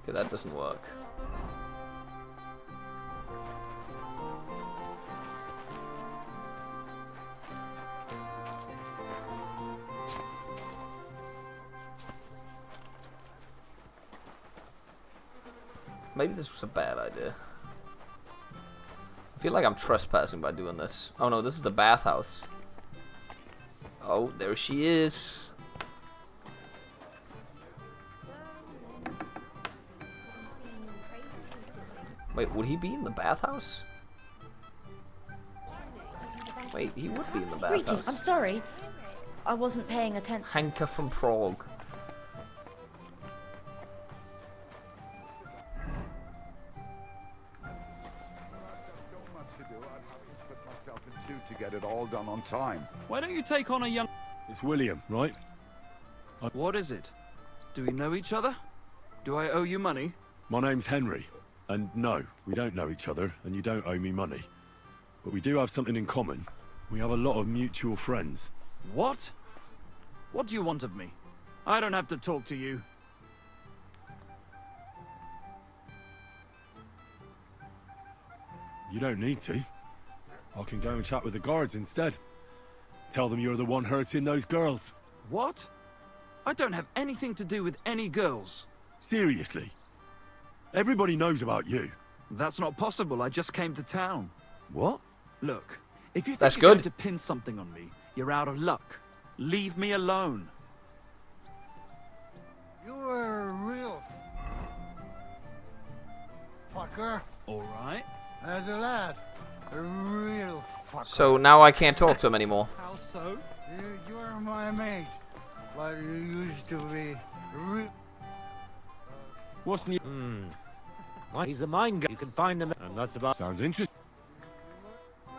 Okay, that doesn't work. Maybe this was a bad idea. I feel like I'm trespassing by doing this. Oh no, this is the bathhouse. Oh, there she is. Wait, would he be in the bathhouse? Wait, he would be in the bathhouse. Greeting, I'm sorry. I wasn't paying attention. Hanka from Prague. To get it all done on time. Why don't you take on a young... It's William, right? What is it? Do we know each other? Do I owe you money? My name's Henry. And no, we don't know each other, and you don't owe me money. But we do have something in common. We have a lot of mutual friends. What? What do you want of me? I don't have to talk to you. You don't need to. I can go and chat with the guards instead. Tell them you're the one hurting those girls. What? I don't have anything to do with any girls. Seriously? Everybody knows about you. That's not possible. I just came to town. What? Look, if you think That's you're good. going to pin something on me, you're out of luck. Leave me alone. You were a real fucker. All right. As a lad, a real fucker. So now I can't talk to him anymore. How so? You're my mate, but you used to be real. What's new? Well, he's a mine guy. You can find him, and that's about. Sounds interesting.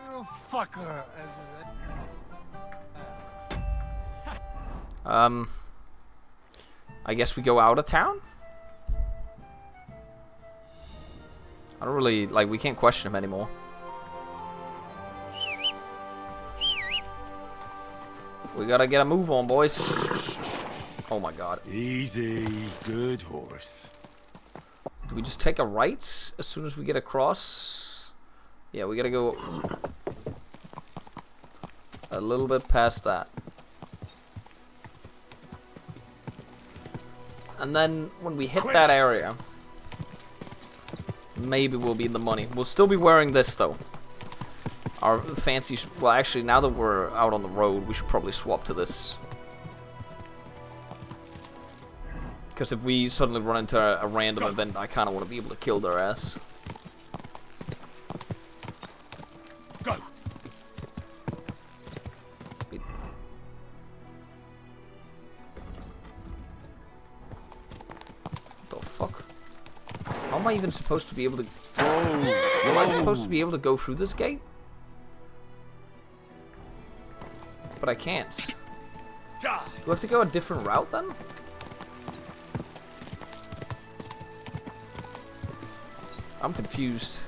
Real fucker. I guess we go out of town? I don't really, like, we can't question him anymore. We gotta get a move on, boys. Oh my god. Easy. Good horse. Do we just take a right as soon as we get across? Yeah, we gotta go a little bit past that. And then when we hit that area, maybe we'll be in the money. We'll still be wearing this though. Our fancy, well actually now that we're out on the road, we should probably swap to this. Because if we suddenly run into a random event, I kind of want to be able to kill their ass. Go. The fuck? How am I even supposed to be able to... Am I supposed to be able to go through this gate? But I can't. Do I have to go a different route then? I'm confused.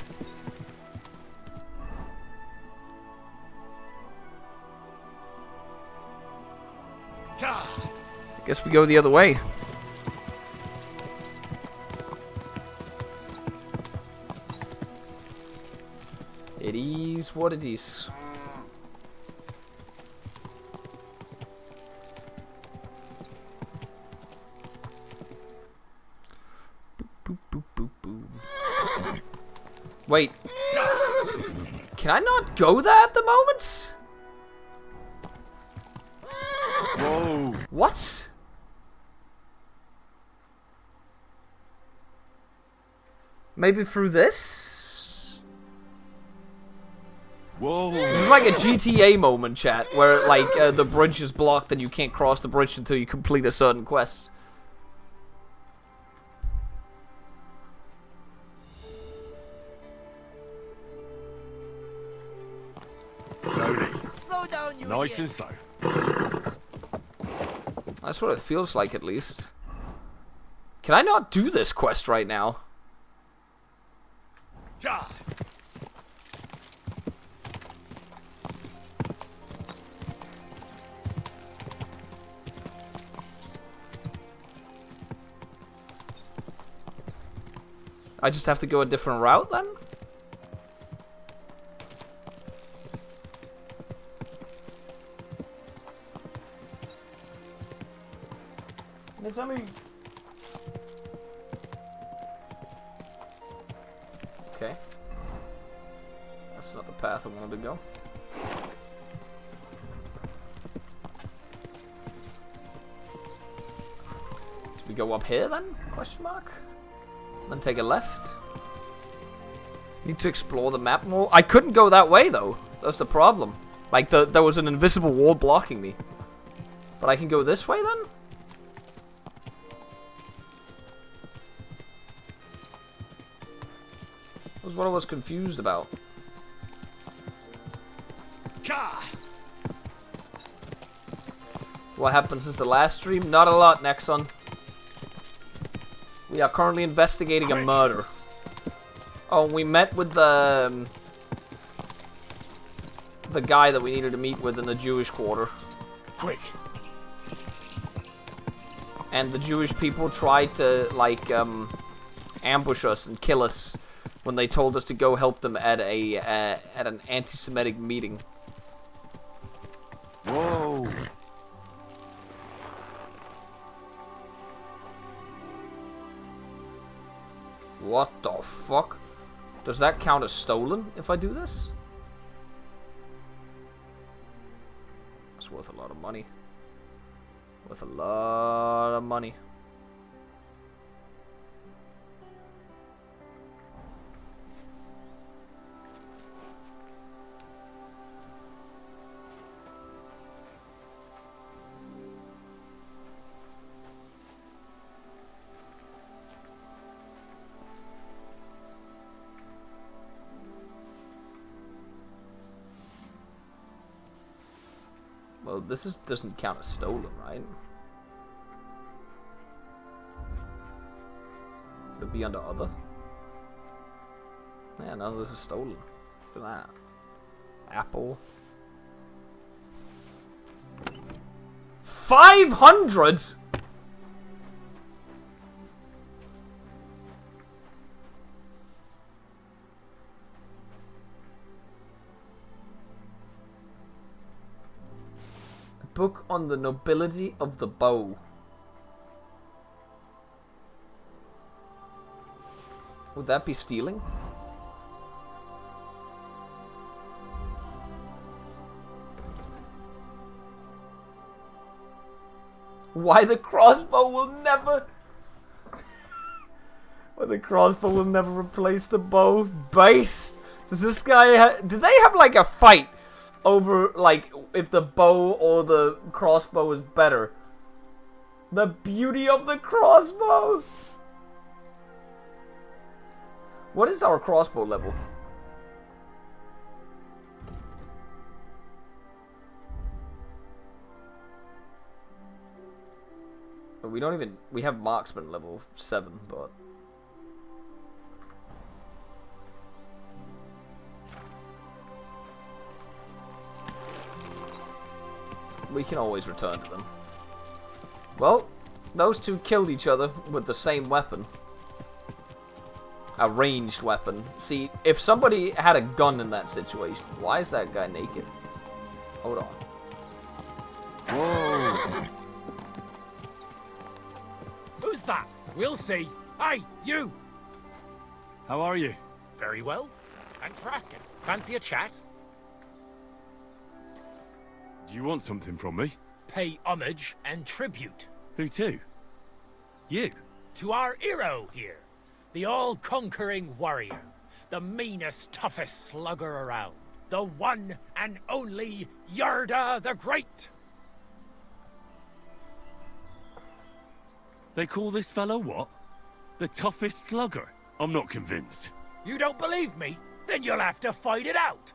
Guess we go the other way. It is what it is. Boop, boop, boop, boop. Wait. Can I not go there at the moment? Whoa. What? Maybe through this? Whoa. This is like a GTA moment, chat, where like the bridge is blocked and you can't cross the bridge until you complete a certain quest. Slow down, you Nice idiot. and slow. That's what it feels like, at least. Can I not do this quest right now? Ja. I just have to go a different route then? It's only... Okay. That's not the path I wanted to go. So we go up here then? Question mark? Then take a left. Need to explore the map more. I couldn't go that way though. That's the problem. Like there was an invisible wall blocking me. But I can go this way then? That was what I was confused about. What happened since the last stream? Not a lot, Nexon. We are currently investigating a murder. Oh, we met with the guy that we needed to meet with in the Jewish quarter. Quick. And the Jewish people tried to, like, ambush us and kill us when they told us to go help them at an anti-Semitic meeting. Whoa. What the fuck? Does that count as stolen if I do this? It's worth a lot of money. Worth a lot of money. Well, this doesn't count as stolen, right? Would it be under other? Yeah, none of this is stolen. Look at that. Apple. 500? Book on the nobility of the bow. Would that be stealing? Why the crossbow will never... Why the crossbow will never replace the bow? Base? Does this guy do they have like a fight over like if the bow or the crossbow is better? The beauty of the crossbow. What is our crossbow level? We don't even... We have marksman level 7, but... we can always return to them. Well, those two killed each other with the same weapon. A ranged weapon. See, if somebody had a gun in that situation, why is that guy naked? Hold on. Whoa. Who's that? We'll see. Hey, you! How are you? Very well. Thanks for asking. Fancy a chat? Do you want something from me? Pay homage and tribute. Who to? You? To our hero here. The all-conquering warrior. The meanest, toughest slugger around. The one and only Yarda the Great. They call this fellow what? The toughest slugger? I'm not convinced. You don't believe me? Then you'll have to fight it out.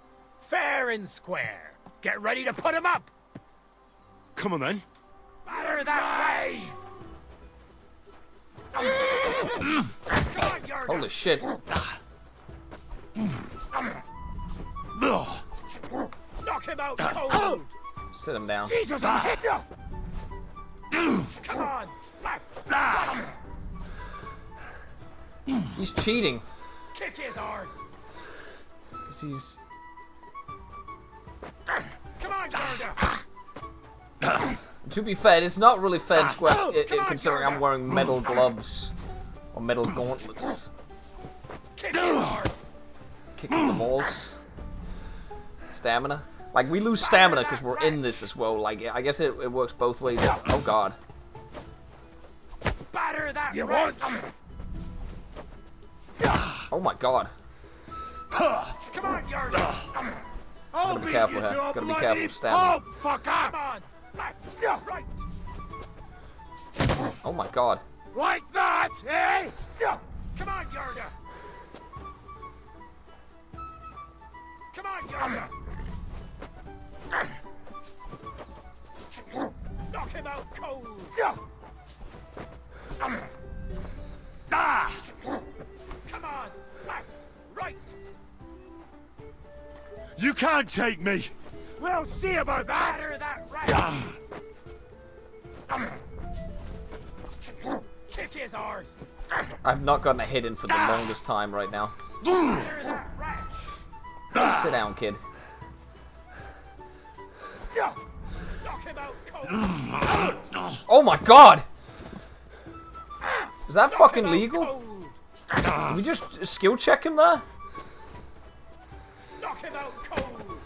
Fair and square. Get ready to put him up. Come on then. Batter that way! Come on, Yarda. Holy shit. Knock him out cold. Sit him down. Jesus, I hit you. Come on. Left. He's cheating. Kick his arse. 'Cause he's... Come on, Yarda. To be fair, it's not really fair and square considering I'm wearing metal gloves. Or metal gauntlets. Kick his arse. Kicking the balls. Stamina. Like, we lose stamina because we're in this as well. Like, I guess it works both ways. Oh, God. Batter that right. Oh, my God. Come on, Yarda. Gotta be careful here. Gotta be careful with stamina. Oh, fuck up. Come on. Left. Right. Oh, my God. Like that, eh? Come on, Yarda. Come on, Yarda. Knock him out cold. Come on, left, right. You can't take me! We'll see about that. Batter that right. Kick his arse. I've not gotten a hit in for the longest time right now. Batter that right. Sit down, kid. Knock him out cold. Oh my God! Is that fucking legal? Did we just skill check him there? Knock him out cold.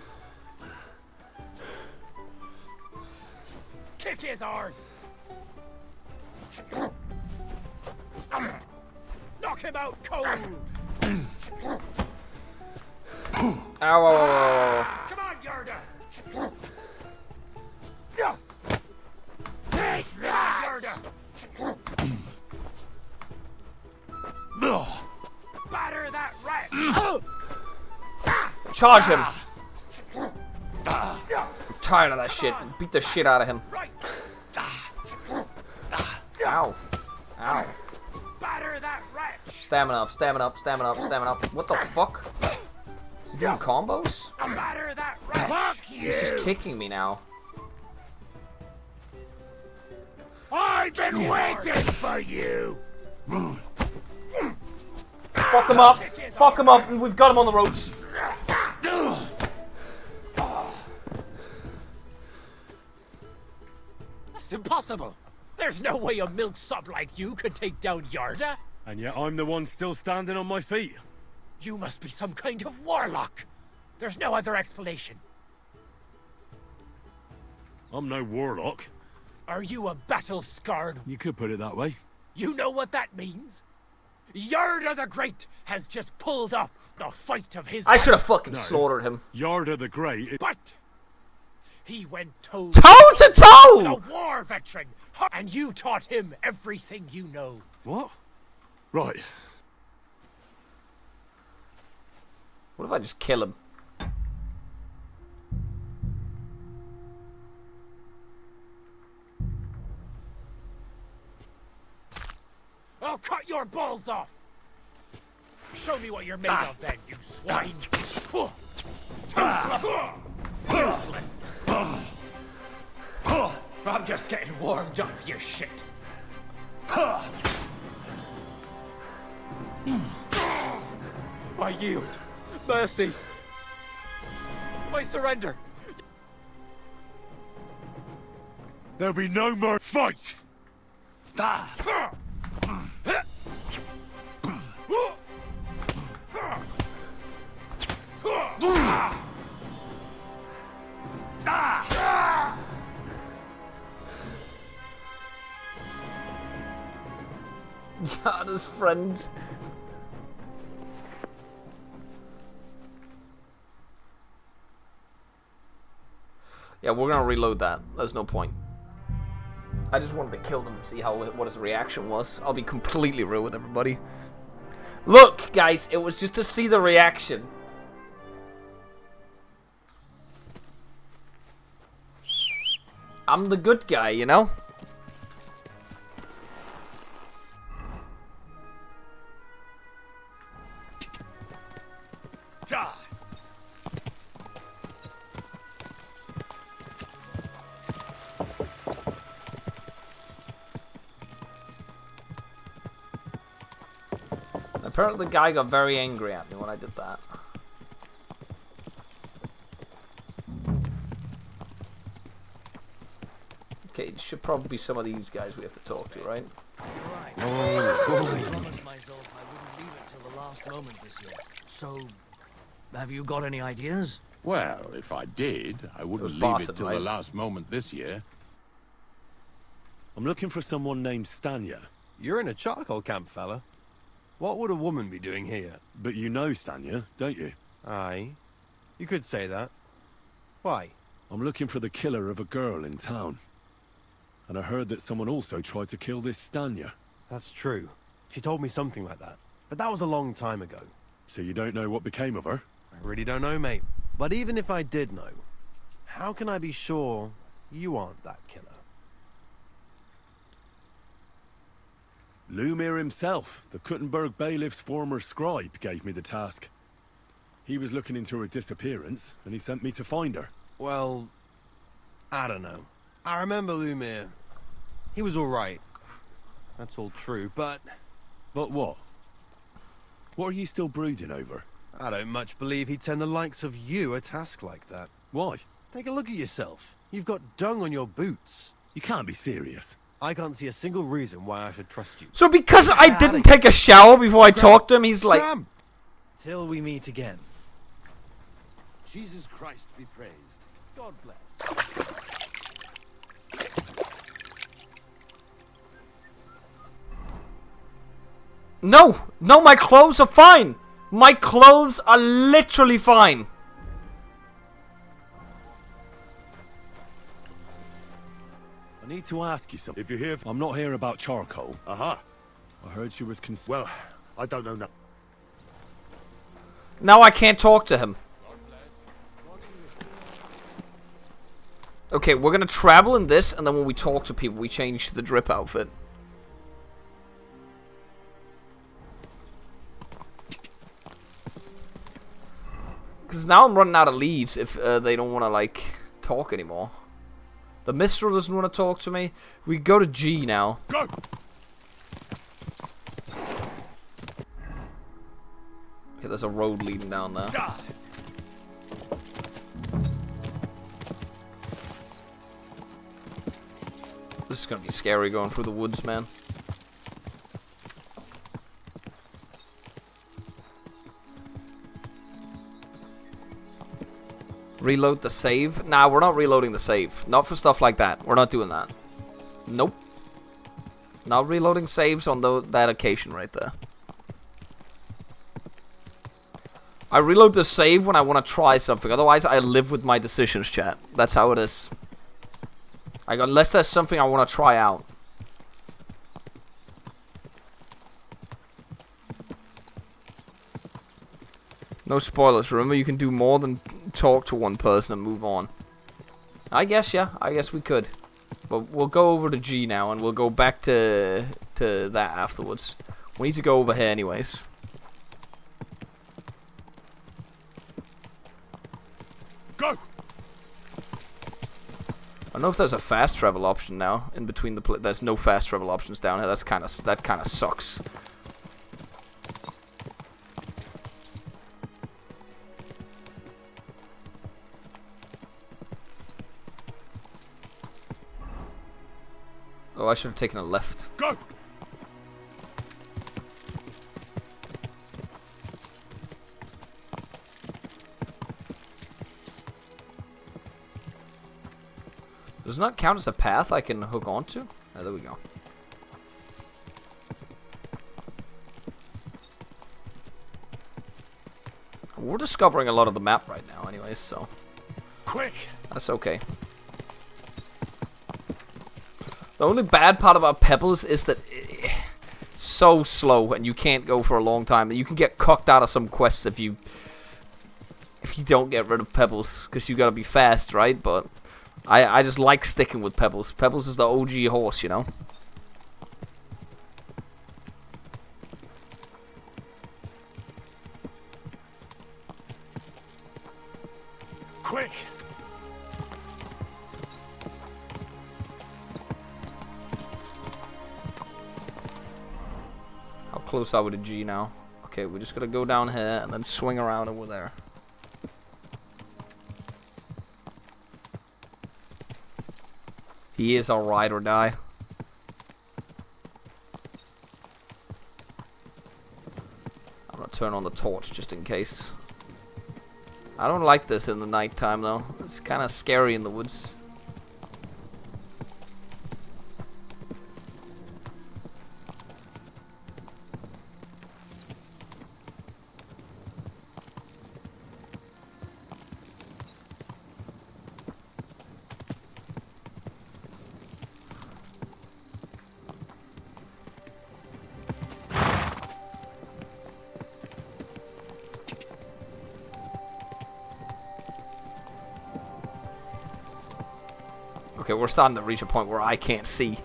Kick his arse. Knock him out cold. Ow. Come on, Yarda. Take that, Yarda. Batter that rat. Charge him. I'm tired of that shit. Beat the shit out of him. Ow. Ow. Batter that rat. Stamina up, stamina up, stamina up, stamina up. What the fuck? Is he doing combos? Batter that rat. Fuck you. He's just kicking me now. I've been waiting for you. Fuck him up. Fuck him up, and we've got him on the ropes. That's impossible. There's no way a milksop like you could take down Yarda. And yet I'm the one still standing on my feet. You must be some kind of warlock. There's no other explanation. I'm no warlock. Are you a battle-scarred? You could put it that way. You know what that means? Yarda the Great has just pulled off the fight of his life. I should have fucking slaughtered him. Yarda the Great. But he went toe to toe with a war veteran, and you taught him everything you know. What? Right. What if I just kill him? I'll cut your balls off. Show me what you're made of then, you swine. Useless. I'm just getting warmed up, you shit. I yield. Mercy. I surrender. There'll be no more fight! Yarda's friend. Yeah, we're gonna reload that. There's no point. I just wanted to kill them to see what his reaction was. I'll be completely real with everybody. Look, guys, it was just to see the reaction. I'm the good guy, you know? Apparently the guy got very angry at me when I did that. Okay, it should probably be some of these guys we have to talk to, right? I promised myself I wouldn't leave it till the last moment this year. So, have you got any ideas? Well, if I did, I wouldn't leave it till the last moment this year. I'm looking for someone named Stanya. You're in a charcoal camp, fella. What would a woman be doing here? But you know Stanya, don't you? Aye. You could say that. Why? I'm looking for the killer of a girl in town. And I heard that someone also tried to kill this Stanya. That's true. She told me something like that. But that was a long time ago. So you don't know what became of her? I really don't know, mate. But even if I did know, how can I be sure you aren't that killer? Lumir himself, the Kuttenberg bailiff's former scribe, gave me the task. He was looking into her disappearance, and he sent me to find her. Well, I don't know. I remember Lumir. He was alright. That's all true, but... But what? What are you still brooding over? I don't much believe he'd send the likes of you a task like that. Why? Take a look at yourself. You've got dung on your boots. You can't be serious. I can't see a single reason why I should trust you. So because I didn't take a shower before I talked to him, he's like... Till we meet again. Jesus Christ be praised. God bless. No! No, my clothes are fine! My clothes are literally fine! I need to ask you something. If you're here... I'm not here about charcoal. Aha. I heard she was Well, I don't know nothing. Now I can't talk to him. Okay, we're gonna travel in this, and then when we talk to people, we change to the drip outfit. Because now I'm running out of leads if they don't want to, like, talk anymore. The Mistral doesn't want to talk to me. We go to G now. Go! Okay, there's a road leading down there. This is gonna be scary going through the woods, man. Reload the save? Nah, we're not reloading the save. Not for stuff like that. We're not doing that. Nope. Not reloading saves on that occasion right there. I reload the save when I want to try something. Otherwise, I live with my decisions, chat. That's how it is. Unless there's something I want to try out. No spoilers. Remember, you can do more than talk to one person and move on. I guess, yeah. I guess we could. But we'll go over to G now, and we'll go back to that afterwards. We need to go over here anyways. Go! I don't know if there's a fast travel option now in between the. There's no fast travel options down here. That kind of sucks. Oh, I should have taken a left. Go! Does not count as a path I can hook onto? Oh, there we go. We're discovering a lot of the map right now anyways, so... Quick! That's okay. The only bad part about Pebbles is that it's so slow and you can't go for a long time. You can get cucked out of some quests if you don't get rid of Pebbles, because you gotta be fast, right? But I just like sticking with Pebbles. Pebbles is the OG horse, you know? Quick! How close are we to G now? Okay, we're just gonna go down here and then swing around over there. He is our ride or die. I'm gonna turn on the torch just in case. I don't like this in the nighttime though. It's kind of scary in the woods. Okay, we're starting to reach a point where I can't see.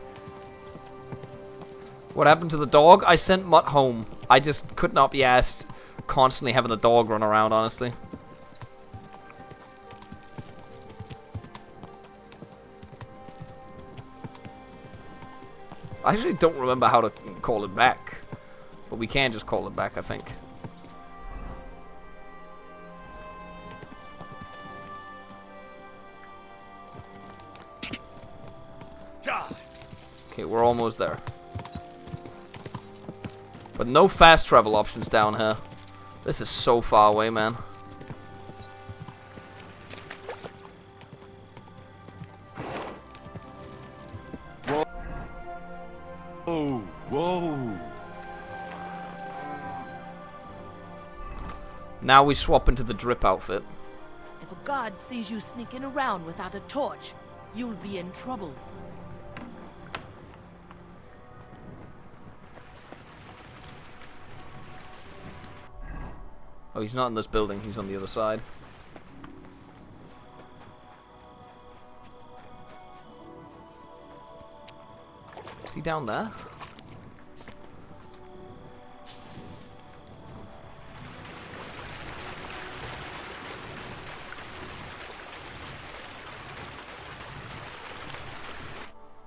What happened to the dog? I sent Mutt home. I just could not be asked constantly having the dog run around, honestly. I actually don't remember how to call it back. But we can just call it back, I think. Okay, we're almost there. But no fast travel options down here. This is so far away, man. Whoa, whoa. Now we swap into the drip outfit. If a guard sees you sneaking around without a torch, you'll be in trouble. Oh, he's not in this building. He's on the other side. Is he down there?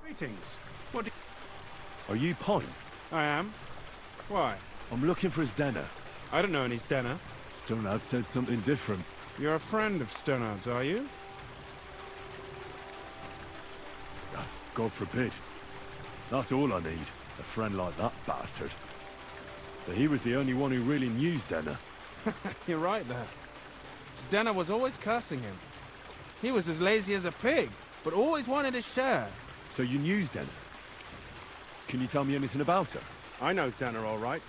Greetings. What Are you Pine? I am. Why? I'm looking for his Denner. I don't know any Stenner. Stonard said something different. You're a friend of Stonard's, are you? God forbid. That's all I need. A friend like that bastard. But he was the only one who really knew Denner. You're right there. Stenner was always cursing him. He was as lazy as a pig, but always wanted his share. So you knew Denner? Can you tell me anything about her? I know Stenner all right,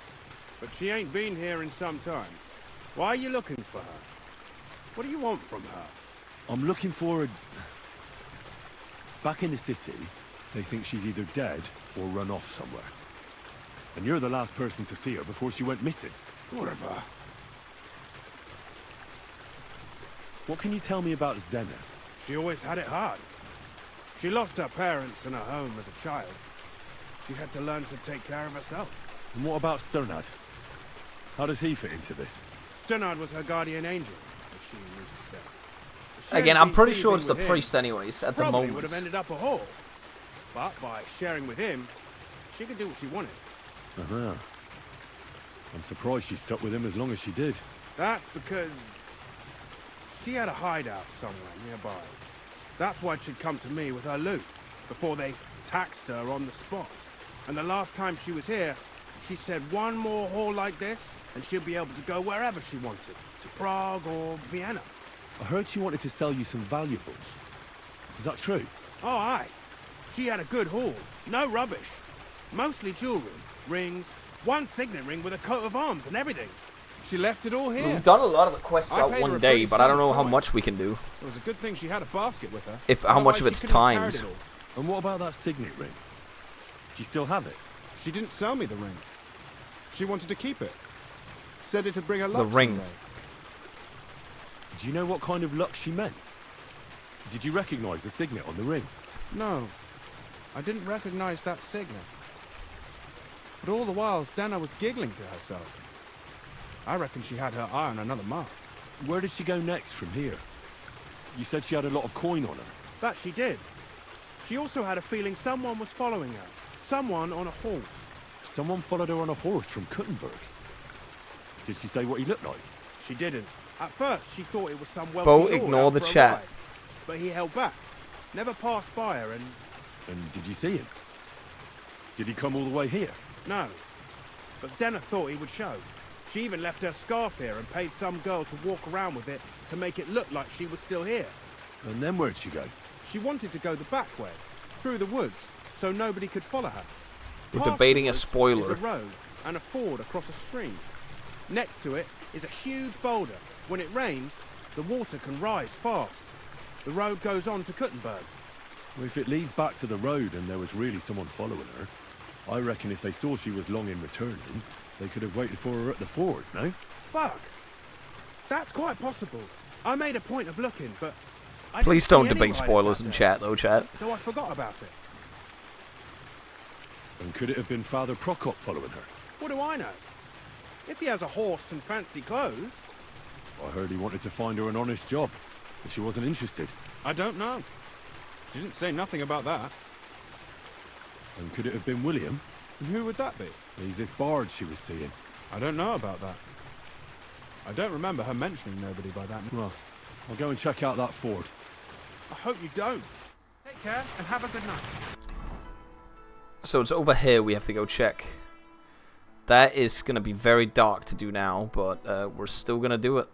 but she ain't been here in some time. Why are you looking for her? What do you want from her? I'm looking for a... Back in the city, they think she's either dead or run off somewhere. And you're the last person to see her before she went missing. Whatever. What can you tell me about Denner? She always had it hard. She lost her parents and her home as a child. She had to learn to take care of herself. And what about Sternad? How does he fit into this? Sternard was her guardian angel, as she used to say. If she Again, hadn't I'm been pretty sure thieving it's the with priest him, anyways, at the probably moment. would have ended up a whore. But by sharing with him, she could do what she wanted. Uh-huh. I'm surprised she stuck with him as long as she did. That's because she had a hideout somewhere nearby. That's why she'd come to me with her loot, before they taxed her on the spot. And the last time she was here, she said one more haul like this, and she'll be able to go wherever she wanted. To Prague or Vienna. I heard she wanted to sell you some valuables. Is that true? Oh, aye. She had a good haul. No rubbish. Mostly jewelry, rings, one signet ring with a coat of arms and everything. She left it all here. We've done a lot of the quests I about paid her one a day, pretty but I don't know solid how coin. much we can do. It was a good thing she had a basket with her. How much of Otherwise, it's she couldn't have carried times. it all. And what about that signet ring? Do you still have it? She didn't sell me the ring. She wanted to keep it. Said it'd bring her luck. The ring. someday. Do you know what kind of luck she meant? Did you recognize the signet on the ring? No, I didn't recognize that signet. But all the while, Dana was giggling to herself. I reckon she had her eye on another mark. Where did she go next from here? You said she had a lot of coin on her. That she did. She also had a feeling someone was following her. Someone on a horse. Someone followed her on a horse from Kuttenberg. Did she say what he looked like? She didn't. At first, she thought it was some wealthy Bo, lord ignore out the for a chat. ride. But he held back. Never passed by her and... And did you see him? Did he come all the way here? No. But Stenna thought he would show. She even left her scarf here and paid some girl to walk around with it to make it look like she was still here. And then where'd she go? She wanted to go the back way, through the woods, so nobody could follow her. We're Past debating the a woods spoiler. is a road and a ford across a stream. Next to it is a huge boulder. When it rains, the water can rise fast. The road goes on to Kuttenberg. Well, if it leads back to the road and there was really someone following her, I reckon if they saw she was long in returning, they could have waited for her at the ford, no? Fuck! That's quite possible. I made a point of looking, but... I Please didn't don't see any debate riders spoilers that in day, chat, though, chat. So I forgot about it. And could it have been Father Prokop following her? What do I know? If he has a horse and fancy clothes... I heard he wanted to find her an honest job, but she wasn't interested. I don't know. She didn't say nothing about that. And could it have been William? And who would that be? He's this bard she was seeing. I don't know about that. I don't remember her mentioning nobody by that name. Well, I'll go and check out that ford. I hope you don't. Take care and have a good night. So it's over here we have to go check. That is going to be very dark to do now, but we're still going to do it.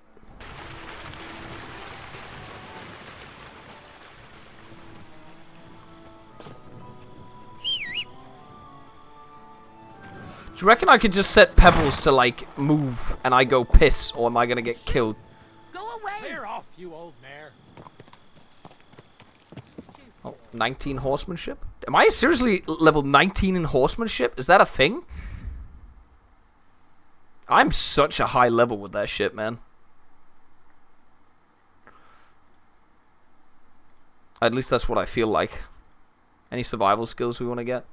Do you reckon I could just set Pebbles to, like, move and I go piss, or am I going to get killed? Go away! Clear off, you old mare. Oh, 19 horsemanship? Am I seriously level 19 in horsemanship? Is that a thing? I'm such a high level with that shit, man. At least that's what I feel like. Any survival skills we want to get?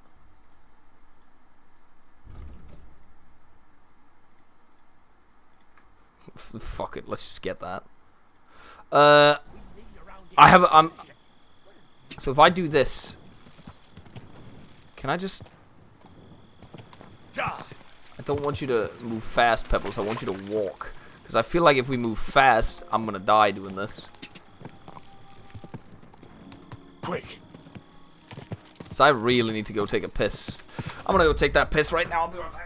Fuck it, let's just get that. So if I do this, can I just... I don't want you to move fast, Pebbles. I want you to walk. Because I feel like if we move fast, I'm gonna die doing this. Quick. So I really need to go take a piss. I'm gonna go take that piss right now. I'll be right back.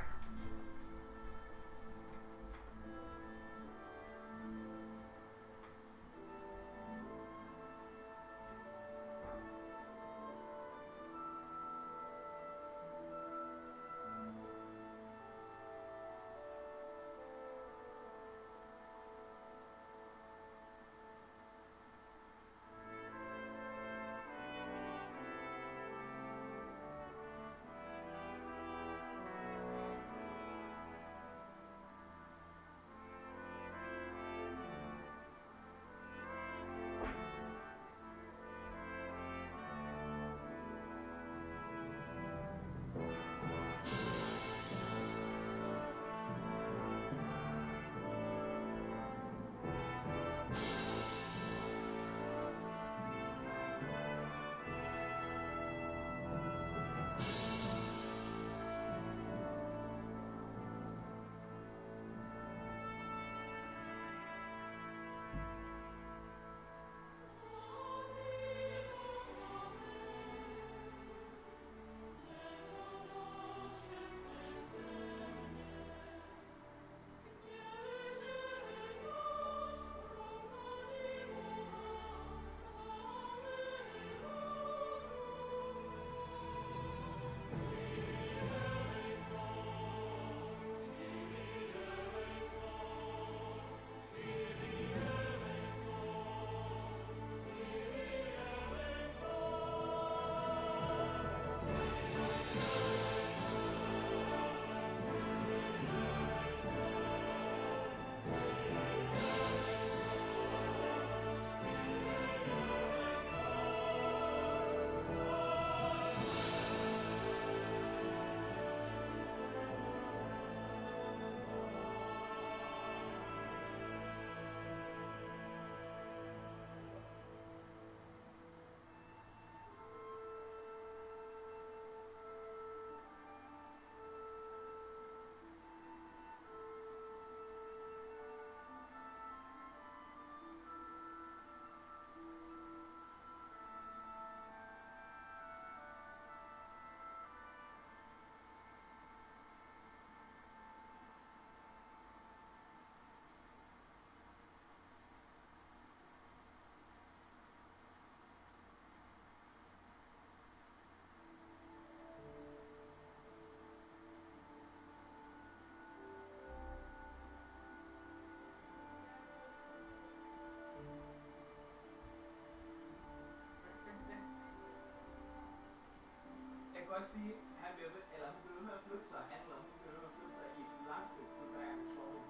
godt sige, han bliver ved, eller hun bliver ved med at flytte sig, han eller hun bliver ved med at flytte sig i et langt stykke tid, hver gang du slår hende.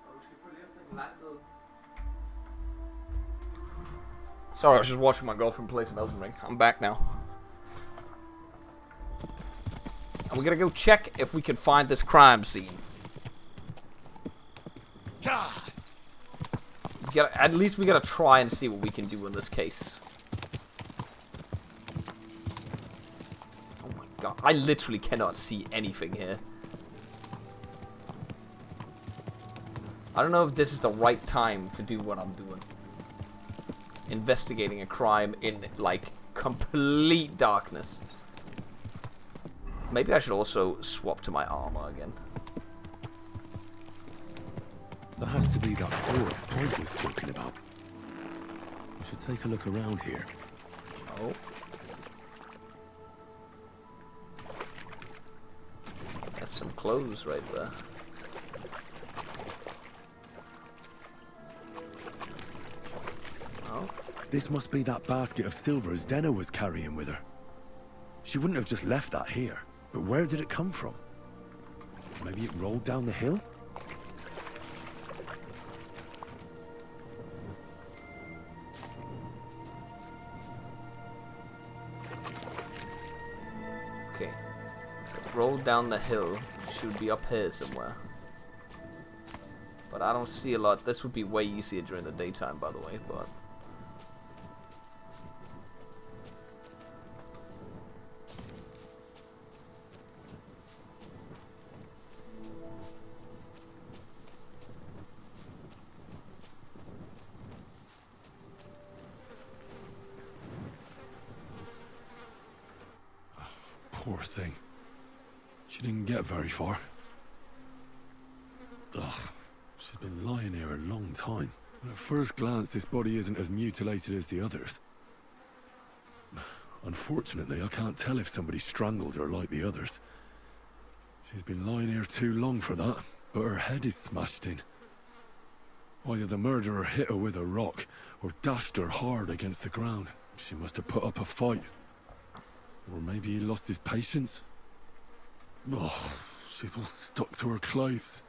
Og du skal følge efter den lang tid. Sorry, I was just watching my girlfriend play some Elden Ring. I'm back now. And we're gonna go check if we can find this crime scene. At least we gotta try and see what we can do in this case. Oh my god, I literally cannot see anything here. I don't know if this is the right time to do what I'm doing. Investigating a crime in, like, complete darkness. Maybe I should also swap to my armor again. That has to be that fort Pike was talking about. I should take a look around here. Oh. That's some clothes right there. Oh. This must be that basket of silver Zdena was carrying with her. She wouldn't have just left that here. But where did it come from? Maybe it rolled down the hill? Okay. Roll down the hill. Should be up here somewhere. But I don't see a lot. This would be way easier during the daytime, by the way, but... Poor thing. She didn't get very far. Ugh, she's been lying here a long time. At first glance, this body isn't as mutilated as the others. Unfortunately, I can't tell if somebody strangled her like the others. She's been lying here too long for that, but her head is smashed in. Either the murderer hit her with a rock, or dashed her hard against the ground. She must have put up a fight. Or maybe he lost his patience. Oh, she's all stuck to her clothes.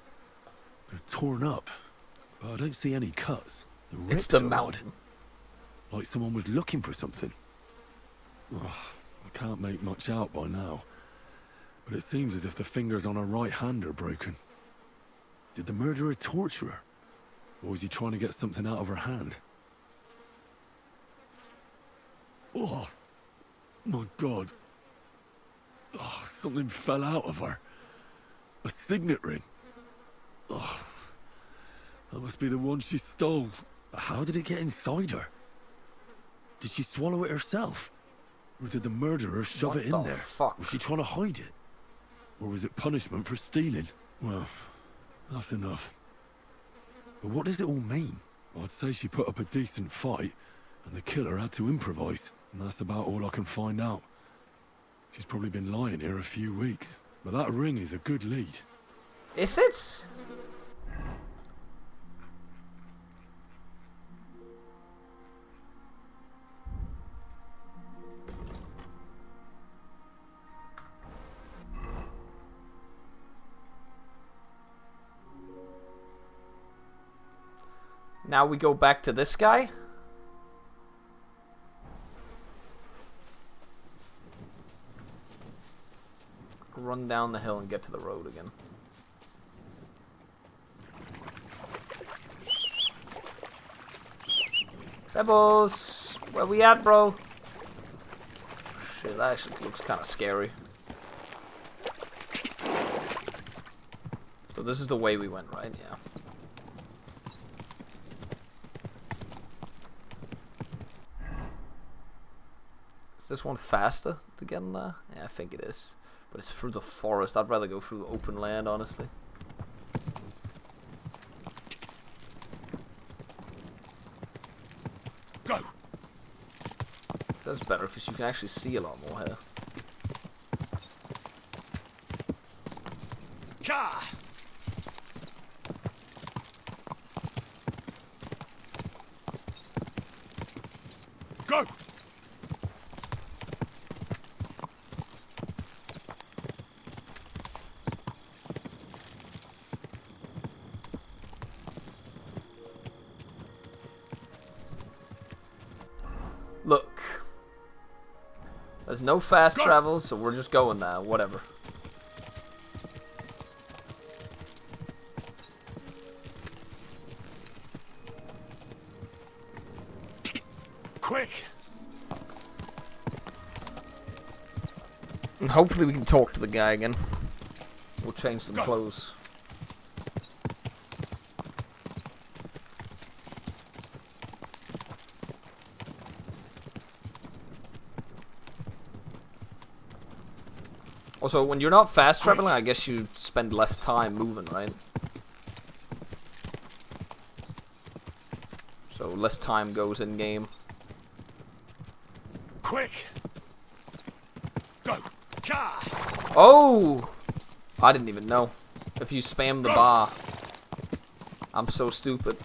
They're torn up, but I don't see any cuts. It's the mountain. Like someone was looking for something. Oh, I can't make much out by now, but it seems as if the fingers on her right hand are broken. Did the murderer torture her? Or was he trying to get something out of her hand? Oh, my God. Oh, something fell out of her. A signet ring. Oh, that must be the one she stole. How did it get inside her? Did she swallow it herself? Or did the murderer shove it in there? Fuck? Was she trying to hide it? Or was it punishment for stealing? Well, that's enough. But what does it all mean? I'd say she put up a decent fight, and the killer had to improvise. And that's about all I can find out. She's probably been lying here a few weeks. But that ring is a good lead. Is it? Now we go back to this guy. Run down the hill and get to the road again. Pebbles! Where we at, bro? Shit, that actually looks kind of scary. So this is the way we went, right? Yeah. Is this one faster to get in there? Yeah, I think it is. But it's through the forest. I'd rather go through open land, honestly. Go! That's better because you can actually see a lot more here. Go! There's no fast travel, so we're just going there. Whatever. Quick! And hopefully we can talk to the guy again. We'll change some clothes. Also, when you're not fast traveling, I guess you spend less time moving, right? So less time goes in game. Quick! Go! Oh! I didn't even know. If you spam the bar. I'm so stupid.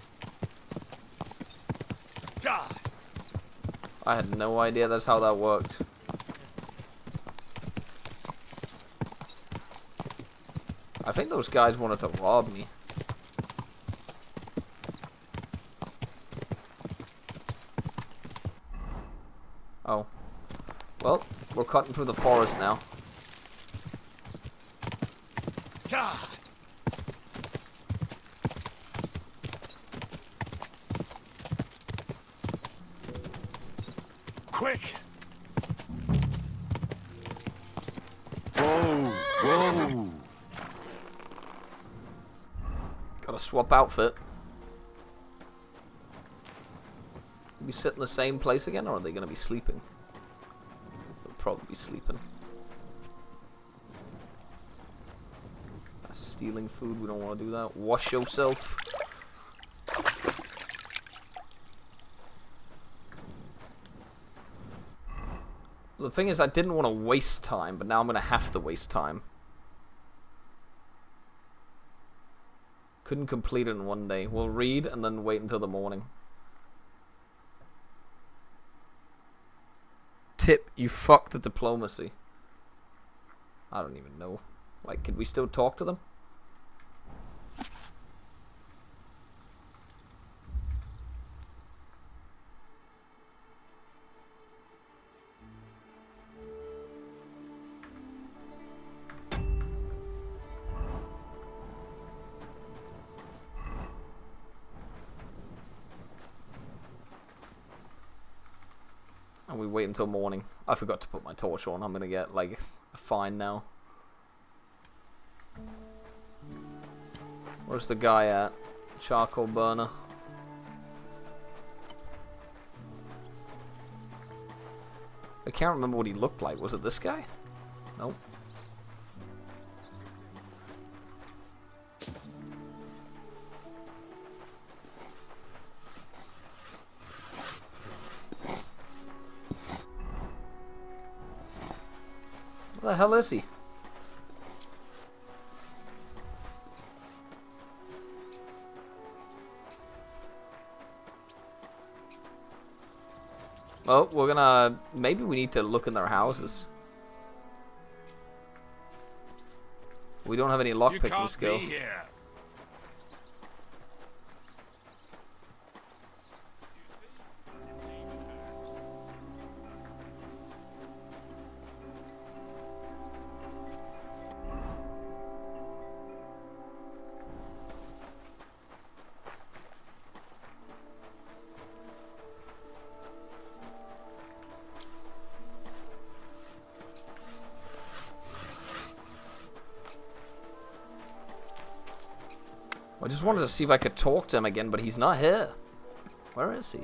I had no idea that's how that worked. I think those guys wanted to rob me. Oh. Well, we're cutting through the forest now. Quick! Whoa! Whoa! Gotta swap outfit. We sit in the same place again, or are they gonna be sleeping? They'll probably be sleeping. Stealing food, we don't want to do that. Wash yourself. The thing is, I didn't want to waste time, but now I'm gonna have to waste time. Couldn't complete it in one day. We'll read and then wait until the morning. Tip, you fucked the diplomacy. I don't even know. Like, could we still talk to them? And we wait until morning. I forgot to put my torch on. I'm gonna get, like, a fine now. Where's the guy at? Charcoal burner. I can't remember what he looked like. Was it this guy? Nope. Where the hell is he? Oh, we're gonna... Maybe we need to look in their houses. We don't have any lockpicking skill. I just wanted to see if I could talk to him again, but he's not here. Where is he?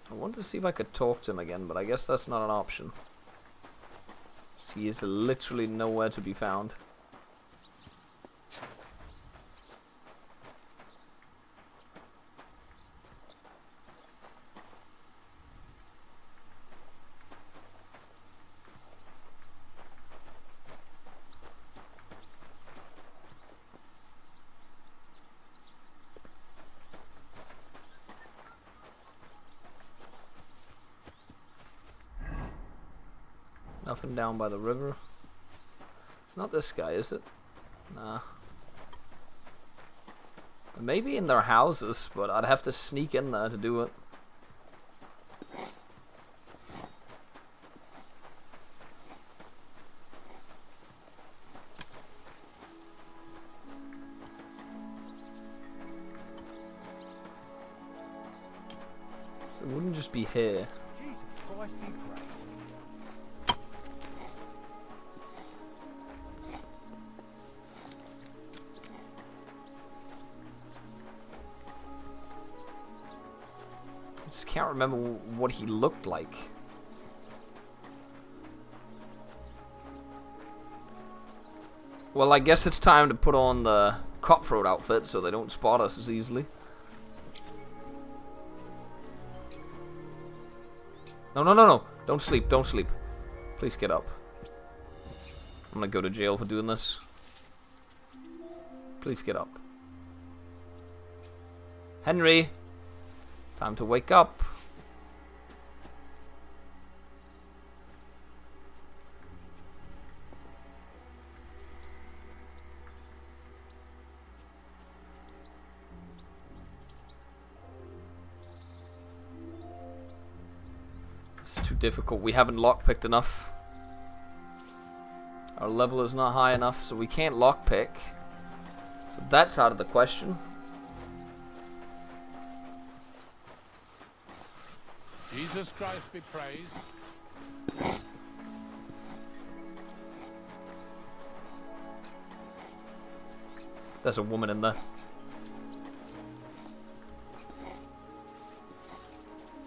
I wanted to see if I could talk to him again, but I guess that's not an option. He is literally nowhere to be found. Nothing down by the river. It's not this guy, is it? Nah. Maybe in their houses, but I'd have to sneak in there to do it. It wouldn't just be here. Jesus Christ be praised. I just can't remember what he looked like. Well, I guess it's time to put on the cutthroat outfit so they don't spot us as easily. No, no, no, no. Don't sleep, don't sleep. Please get up. I'm gonna go to jail for doing this. Please get up. Henry! Time to wake up. It's too difficult. We haven't lockpicked enough. Our level is not high enough, so we can't lockpick. So that's out of the question. Jesus Christ be praised. There's a woman in there.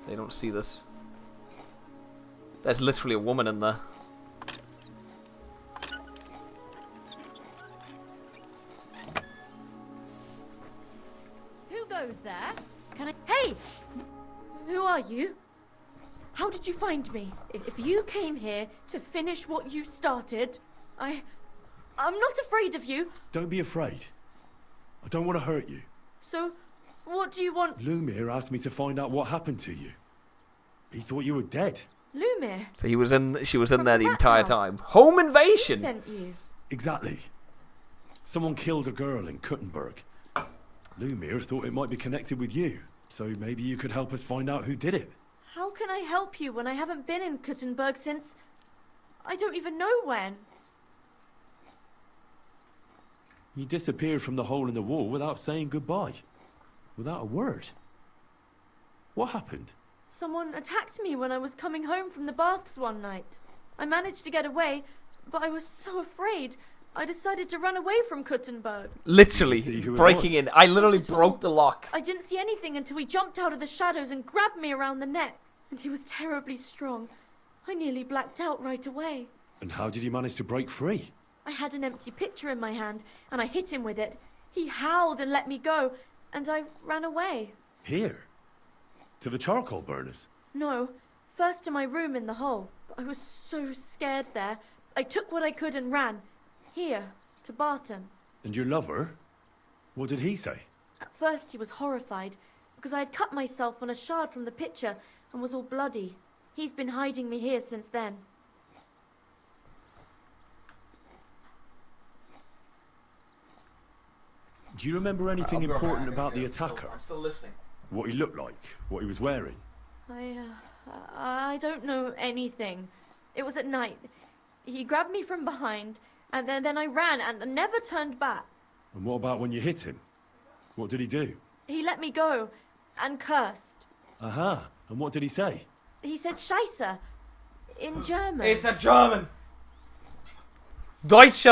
They don't see this. There's literally a woman in there. Who goes there? Can I? Hey! Who are you? How did you find me? If you came here to finish what you started, I'm not afraid of you. Don't be afraid. I don't want to hurt you. So, what do you want? Lumir asked me to find out what happened to you. He thought you were dead. Lumir? So she was in there the Rat entire House. time. Home Who invasion! sent you? Exactly. Someone killed a girl in Kuttenberg. Lumir thought it might be connected with you, so maybe you could help us find out who did it. How can I help you when I haven't been in Kuttenberg since... I don't even know when. You disappeared from the hole in the wall without saying goodbye. Without a word. What happened? Someone attacked me when I was coming home from the baths one night. I managed to get away, but I was so afraid. I decided to run away from Kuttenberg. Literally breaking in. I literally broke the lock. I didn't see anything until he jumped out of the shadows and grabbed me around the neck. And he was terribly strong. I nearly blacked out right away. And how did you manage to break free? I had an empty pitcher in my hand, and I hit him with it. He howled and let me go, and I ran away. Here? To the charcoal burners? No, first to my room in the hole. I was so scared there. I took what I could and ran. Here, to Barton. And your lover? What did he say? At first he was horrified, because I had cut myself on a shard from the pitcher and was all bloody. He's been hiding me here since then. Do you remember anything important about the attacker? I'm still listening. What he looked like? What he was wearing? I don't know anything. It was at night. He grabbed me from behind, and then I ran and never turned back. And what about when you hit him? What did he do? He let me go, and cursed. Aha, and what did he say? He said Scheisse, in German. It's a German! Deutsche!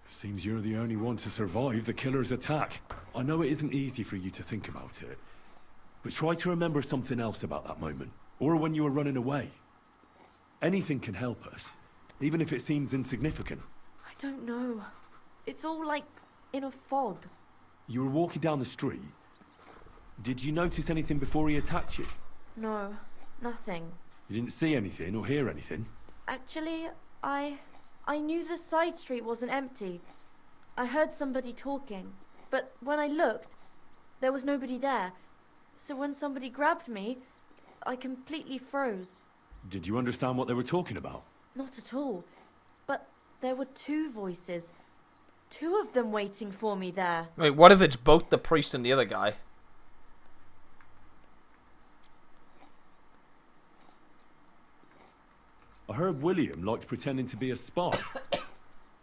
Seems you're the only one to survive the killer's attack. I know it isn't easy for you to think about it, but try to remember something else about that moment, or when you were running away. Anything can help us, even if it seems insignificant. I don't know. It's all like in a fog. You were walking down the street. Did you notice anything before he attacked you? No, nothing. You didn't see anything or hear anything? Actually, I knew the side street wasn't empty. I heard somebody talking, but when I looked, there was nobody there. So when somebody grabbed me, I completely froze. Did you understand what they were talking about? Not at all. But there were two voices. Two of them waiting for me there. Wait, what if it's both the priest and the other guy? I heard William liked pretending to be a spy. Do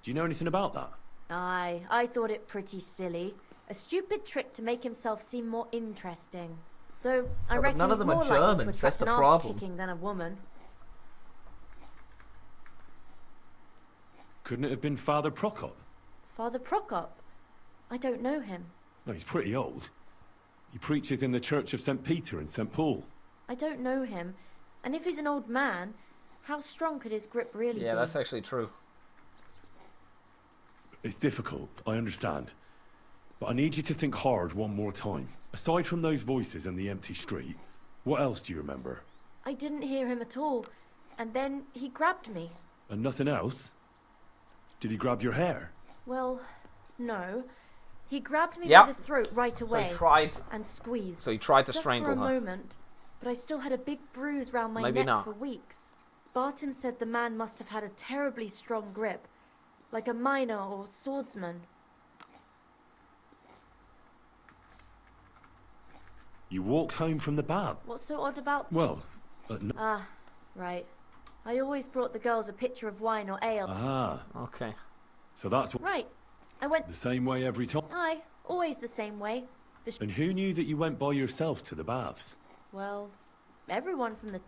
you know anything about that? Aye, I thought it pretty silly. A stupid trick to make himself seem more interesting. Though I reckon none of he's them are more likely to Germans, attract that's the an problem. ass-kicking than a woman. Couldn't it have been Father Prokop? Father Prokop? I don't know him. No, he's pretty old. He preaches in the Church of St. Peter and St. Paul. I don't know him. And if he's an old man, how strong could his grip really be? Yeah, that's actually true. It's difficult, I understand. But I need you to think hard one more time. Aside from those voices and the empty street, what else do you remember? I didn't hear him at all. And then he grabbed me. And nothing else? Did he grab your hair? Well, no. He grabbed me Yep. by the throat right away and squeezed. So he tried to just strangle for a her. moment, but I still had a big bruise round my Maybe neck not. for weeks. Barton said the man must have had a terribly strong grip, like a miner or swordsman. You walked home from the bath. What's so odd about... Well, Ah, right. I always brought the girls a pitcher of wine or ale. Ah. Okay. So that's Right. I went... the same way every time. Aye, always the same way. And who knew that you went by yourself to the baths? Well, everyone from the...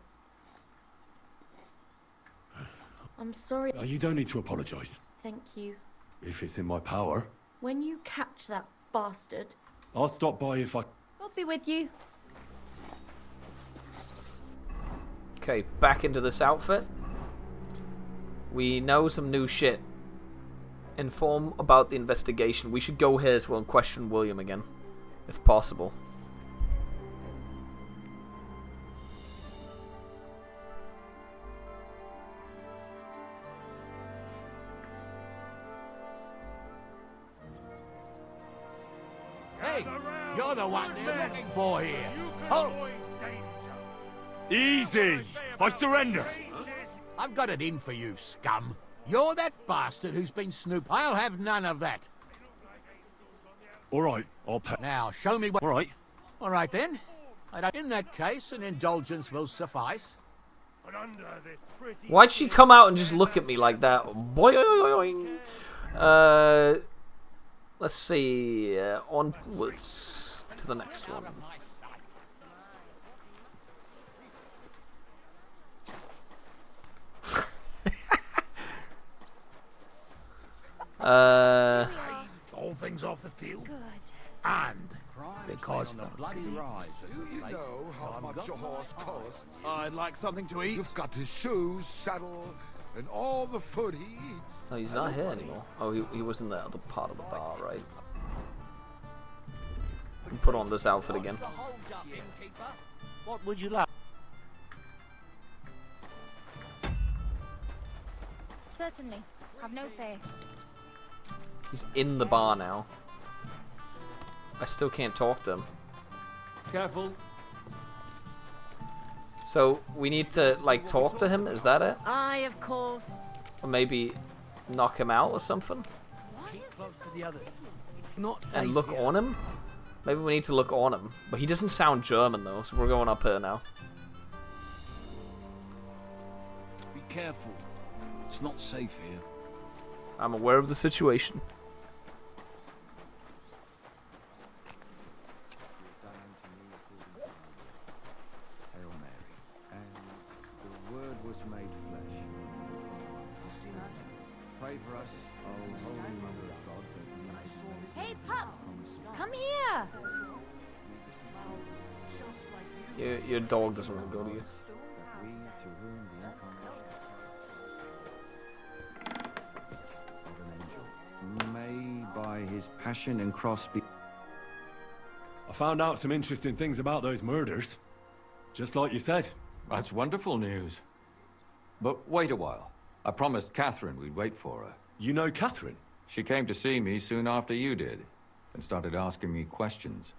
I'm sorry. You don't need to apologise. Thank you. If it's in my power. When you catch that bastard, I'll stop by if I... I'll be with you. Okay, back into this outfit. We know some new shit. Inform about the investigation. We should go here as well and question William again, if possible. Hey, you're the one they're looking for here. Oh, easy! I surrender! I've got it in for you, scum. You're that bastard who's been snooping. I'll have none of that. All right, I'll pay. Now, show me what... All right. All right, then. In that case, an indulgence will suffice. Why'd she come out and just look at me like that? Boing. Let's see. Onwards to the next one. All things off the field. And because the bloody rise. Do you know how much a horse costs? I'd like something to eat. You've got his shoes, saddle, and all the food he eats. Oh, he's not here anymore. Oh, he was in the other part of the bar, right? And put on this outfit again. What would you like? Certainly. Have no fear. He's in the bar now. I still can't talk to him. Careful. So we need to like talk to him. Is that it? Aye, of course. Or maybe knock him out or something? Keep close to the others. It's not safe. And look here. on him? Maybe we need to look on him. But he doesn't sound German though, so we're going up here now. Be careful. It's not safe here. I'm aware of the situation. Hail Mary, and the Word was made flesh. Pray for us, O Holy Mother of God, that we may Hey, pup! Come here! Your dog doesn't want to go to you. that we to whom the incarnation of an angel may by his passion and cross be... I found out some interesting things about those murders. Just like you said. That's wonderful news. But wait a while. I promised Catherine we'd wait for her. You know Catherine? She came to see me soon after you did, and started asking me questions.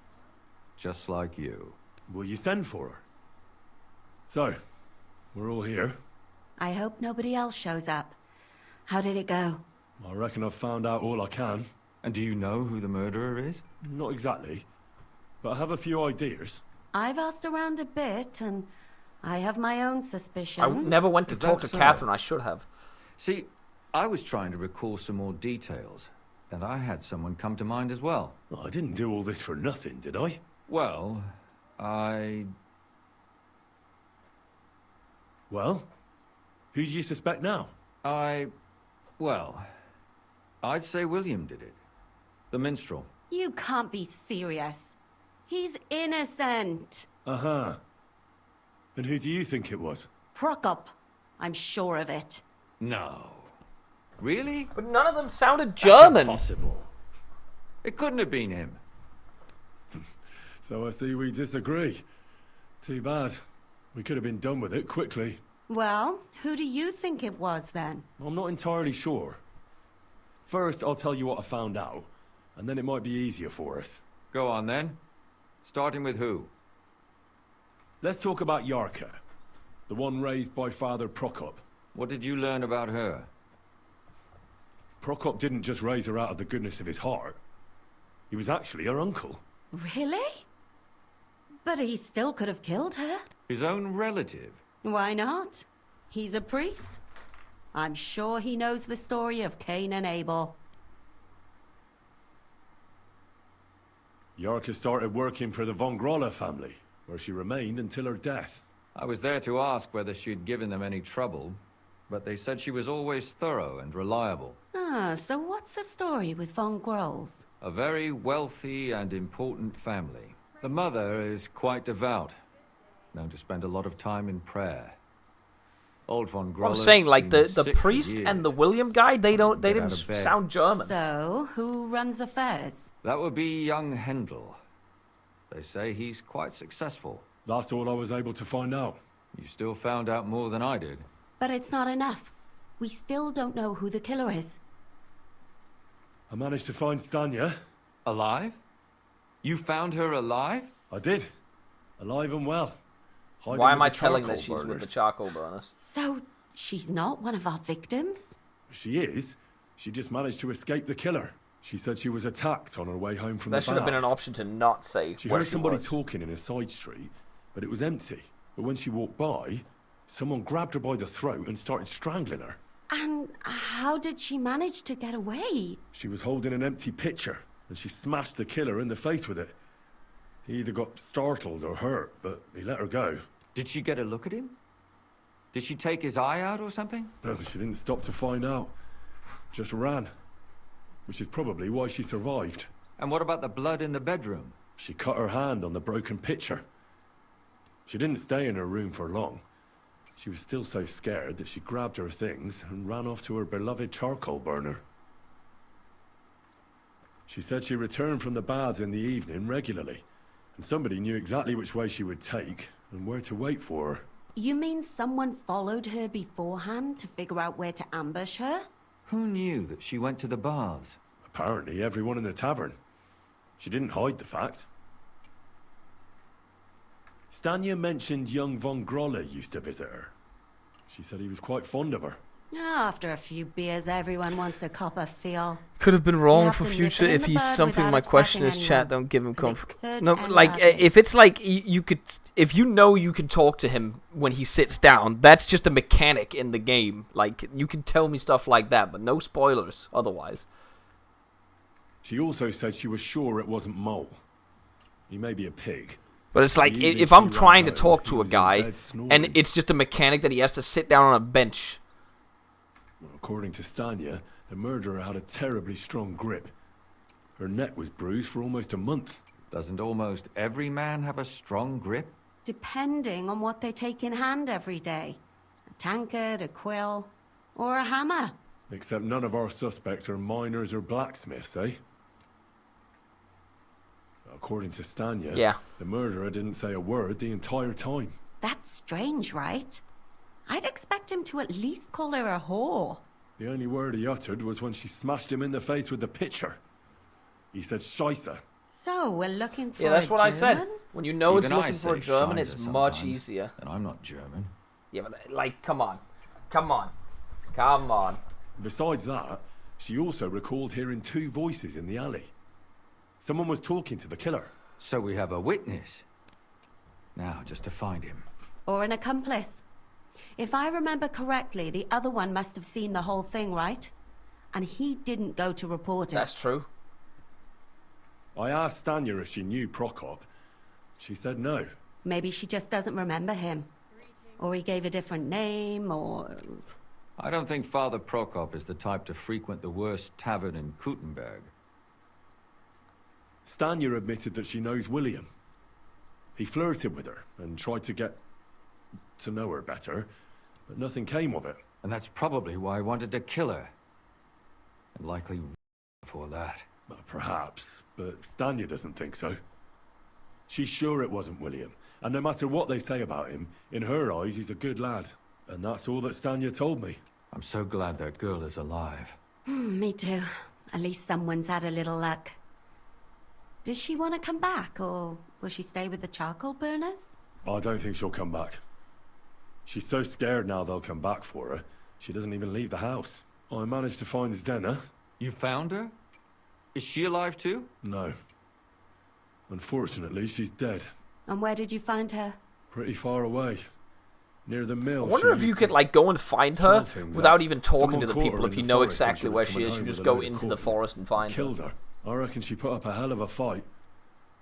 Just like you. Will you send for her? So, we're all here. I hope nobody else shows up. How did it go? I reckon I've found out all I can. And do you know who the murderer is? Not exactly, but I have a few ideas. I've asked around a bit, and I have my own suspicions. I never went to talk to Catherine. I should have. See, I was trying to recall some more details, and I had someone come to mind as well. I didn't do all this for nothing, did I? Well, Well? Who do you suspect now? Well, I'd say William did it. The minstrel. You can't be serious. He's innocent. Uh-huh. And who do you think it was? Prokop. I'm sure of it. No. Really? But none of them sounded German. Impossible. It couldn't have been him. So I see we disagree. Too bad. We could have been done with it quickly. Well, who do you think it was then? I'm not entirely sure. First, I'll tell you what I found out, and then it might be easier for us. Go on then. Starting with who? Let's talk about Yarka, the one raised by Father Prokop. What did you learn about her? Prokop didn't just raise her out of the goodness of his heart. He was actually her uncle. Really? But he still could have killed her. His own relative? Why not? He's a priest. I'm sure he knows the story of Cain and Abel. Yarka started working for the von Grolle family, where she remained until her death. I was there to ask whether she'd given them any trouble, but they said she was always thorough and reliable. Ah, so what's the story with von Grolls? A very wealthy and important family. The mother is quite devout, known to spend a lot of time in prayer. Old von Grolle. I'm saying, like, the priest and the William guy, they didn't sound German. So, who runs affairs? That would be young Hendel. They say he's quite successful. That's all I was able to find out. You still found out more than I did. But it's not enough. We still don't know who the killer is. I managed to find Stanya. Alive? You found her alive? I did. Alive and well. Why am I telling that she's with the charcoal burners? So, she's not one of our victims? She is. She just managed to escape the killer. She said she was attacked on her way home from the baths. There should have been an option to not say She heard somebody talking in a side street, but it was empty. But when she walked by, someone grabbed her by the throat and started strangling her. And how did she manage to get away? She was holding an empty pitcher, and she smashed the killer in the face with it. He either got startled or hurt, but he let her go. Did she get a look at him? Did she take his eye out or something? No, she didn't stop to find out. Just ran. Which is probably why she survived. And what about the blood in the bedroom? She cut her hand on the broken pitcher. She didn't stay in her room for long. She was still so scared that she grabbed her things and ran off to her beloved charcoal burner. She said she returned from the baths in the evening regularly, and somebody knew exactly which way she would take and where to wait for her. You mean someone followed her beforehand to figure out where to ambush her? Who knew that she went to the baths? Apparently everyone in the tavern. She didn't hide the fact. Stanya mentioned young von Grolle used to visit her. She said he was quite fond of her. After a few beers, everyone wants a cup of feel. Could have been wrong have for to nip future it in if the he's bud something. without My question is, upsetting chat, anyone, don't give him 'cause it comfort. could No, end like badly. if it's like you could, if you know you can talk to him when he sits down, that's just a mechanic in the game. Like you can tell me stuff like that, but no spoilers otherwise. She also said she was sure it wasn't Mole. He may be a pig. But it's like if I'm trying to talk to a guy and it's just a mechanic that he has to sit down on a bench. According to Stanya, the murderer had a terribly strong grip. Her neck was bruised for almost a month. Doesn't almost every man have a strong grip? Depending on what they take in hand every day. A tankard, a quill, or a hammer. Except none of our suspects are miners or blacksmiths, eh? According to Stanya, the murderer didn't say a word the entire time. That's strange, right? I'd expect him to at least call her a whore. The only word he uttered was when she smashed him in the face with the pitcher. He said, "Scheisse." So, we're looking for Yeah, that's a what German? I said. When you know Even it's looking for a say German, Scheiße it's much sometimes, easier. And I'm not German. Yeah, but like, come on. Come on. Come on. Besides that, she also recalled hearing 2 voices in the alley. Someone was talking to the killer. So we have a witness. Now, just to find him. Or an accomplice. If I remember correctly, the other one must have seen the whole thing, right? And he didn't go to report it. That's true. I asked Stanya if she knew Prokop. She said no. Maybe she just doesn't remember him. Or he gave a different name, or... I don't think Father Prokop is the type to frequent the worst tavern in Kuttenberg. Stanya admitted that she knows William. He flirted with her and tried to get to know her better, but nothing came of it. And that's probably why I wanted to kill her. And likely before that. Well, perhaps, but Stanya doesn't think so. She's sure it wasn't William, and no matter what they say about him, in her eyes he's a good lad. And that's all that Stanya told me. I'm so glad that girl is alive. Me too. At least someone's had a little luck. Does she want to come back, or will she stay with the charcoal burners? I don't think she'll come back. She's so scared now they'll come back for her, she doesn't even leave the house. I managed to find Zdena. You found her? Is she alive too? No. Unfortunately, she's dead. And where did you find her? Pretty far away. Near the mill. I wonder if you could, like, go and find her without even talking Someone to the caught her people. in If you the know forest when exactly she was where she coming is, you home just with a go load of into the corpses. forest and find her. Killed her. I reckon she put up a hell of a fight.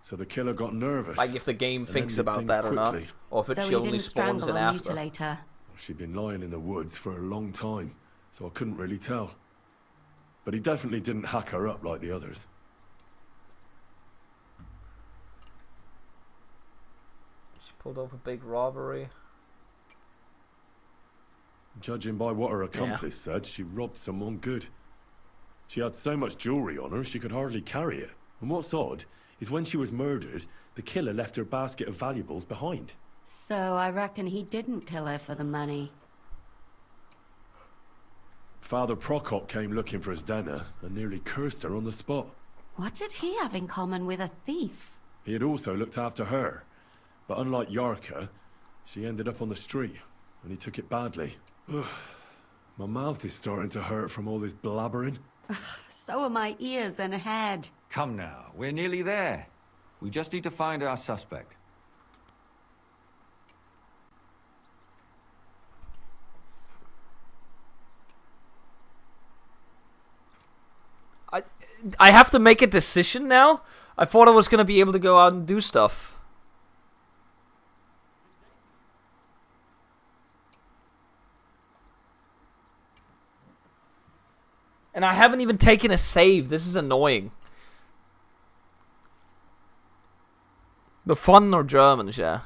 So the killer got nervous. Like, if the game and thinks ended about things that or not. quickly. Or if it So he she only didn't spawns strangle in or after. mutilate her. She'd been lying in the woods for a long time, so I couldn't really tell. But he definitely didn't hack her up like the others. She pulled off a big robbery. Judging by what her accomplice said, she robbed someone good. She had so much jewelry on her, she could hardly carry it. And what's odd is when she was murdered, the killer left her basket of valuables behind. So I reckon he didn't kill her for the money. Father Prokop came looking for Zdena and nearly cursed her on the spot. What did he have in common with a thief? He had also looked after her, but unlike Yarka, she ended up on the street, and he took it badly. Ugh. My mouth is starting to hurt from all this blabbering. So are my ears and head. Come now, we're nearly there. We just need to find our suspect. I have to make a decision now? I thought I was going to be able to go out and do stuff. And I haven't even taken a save. This is annoying. The fun or Germans, yeah.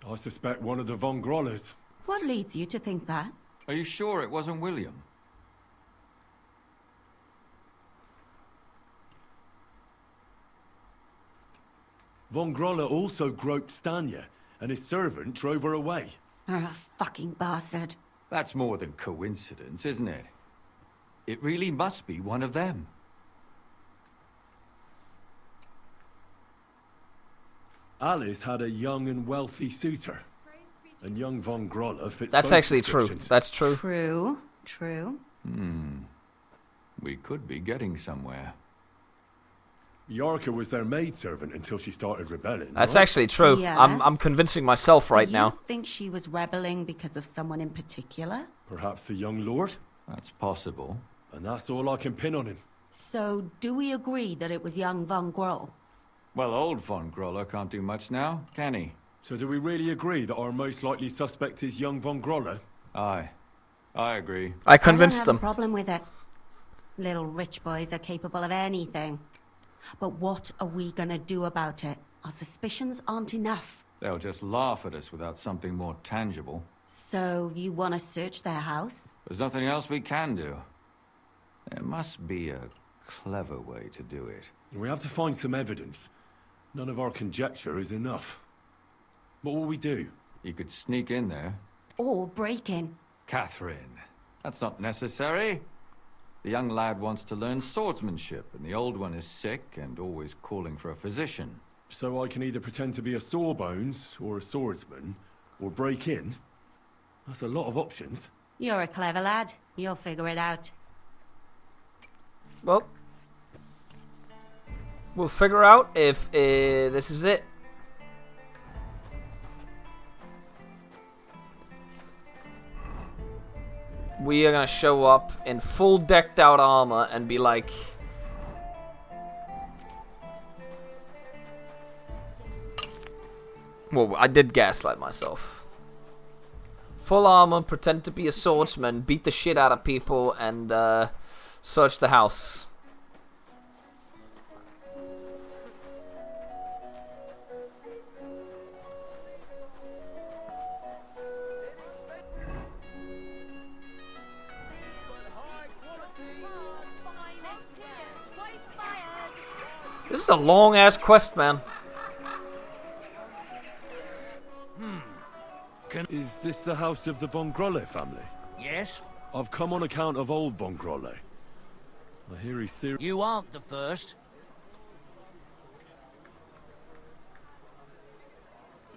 I suspect one of the Von Grollers. What leads you to think that? Are you sure it wasn't William? Von Groller also groped Stanya, and his servant drove her away. Oh, fucking bastard. That's more than coincidence, isn't it? It really must be one of them. Alice had a young and wealthy suitor, and young Von Groller fits That's both actually true. descriptions. That's true. True. We could be getting somewhere. Yarka was their maidservant until she started rebelling. That's right? actually true. Yes. I'm convincing myself right Do you now. think she was rebelling because of someone in particular? Perhaps the young lord? That's possible. And that's all I can pin on him. So, do we agree that it was young Von Groll? Well, old Von Groller can't do much now, can he? So do we really agree that our most likely suspect is young Von Groller? Aye. I agree. I convinced I don't them. have a problem with it. Little rich boys are capable of anything. But what are we gonna do about it? Our suspicions aren't enough. They'll just laugh at us without something more tangible. So, you wanna search their house? There's nothing else we can do. There must be a clever way to do it. We have to find some evidence. None of our conjecture is enough. What will we do? You could sneak in there. Or break in. Catherine, that's not necessary. The young lad wants to learn swordsmanship, and the old one is sick and always calling for a physician. So I can either pretend to be a sawbones, or a swordsman, or break in? That's a lot of options. You're a clever lad. You'll figure it out. Well, we'll figure out if this is it. We are gonna show up in full decked out armor and be like... Well, I did gaslight myself. Full armor, pretend to be a swordsman, beat the shit out of people, and search the house. This is a long-ass quest, man. Is this the house of the Von Grolle family? Yes? I've come on account of old Von Grolle. I hear he's serious. You aren't the first.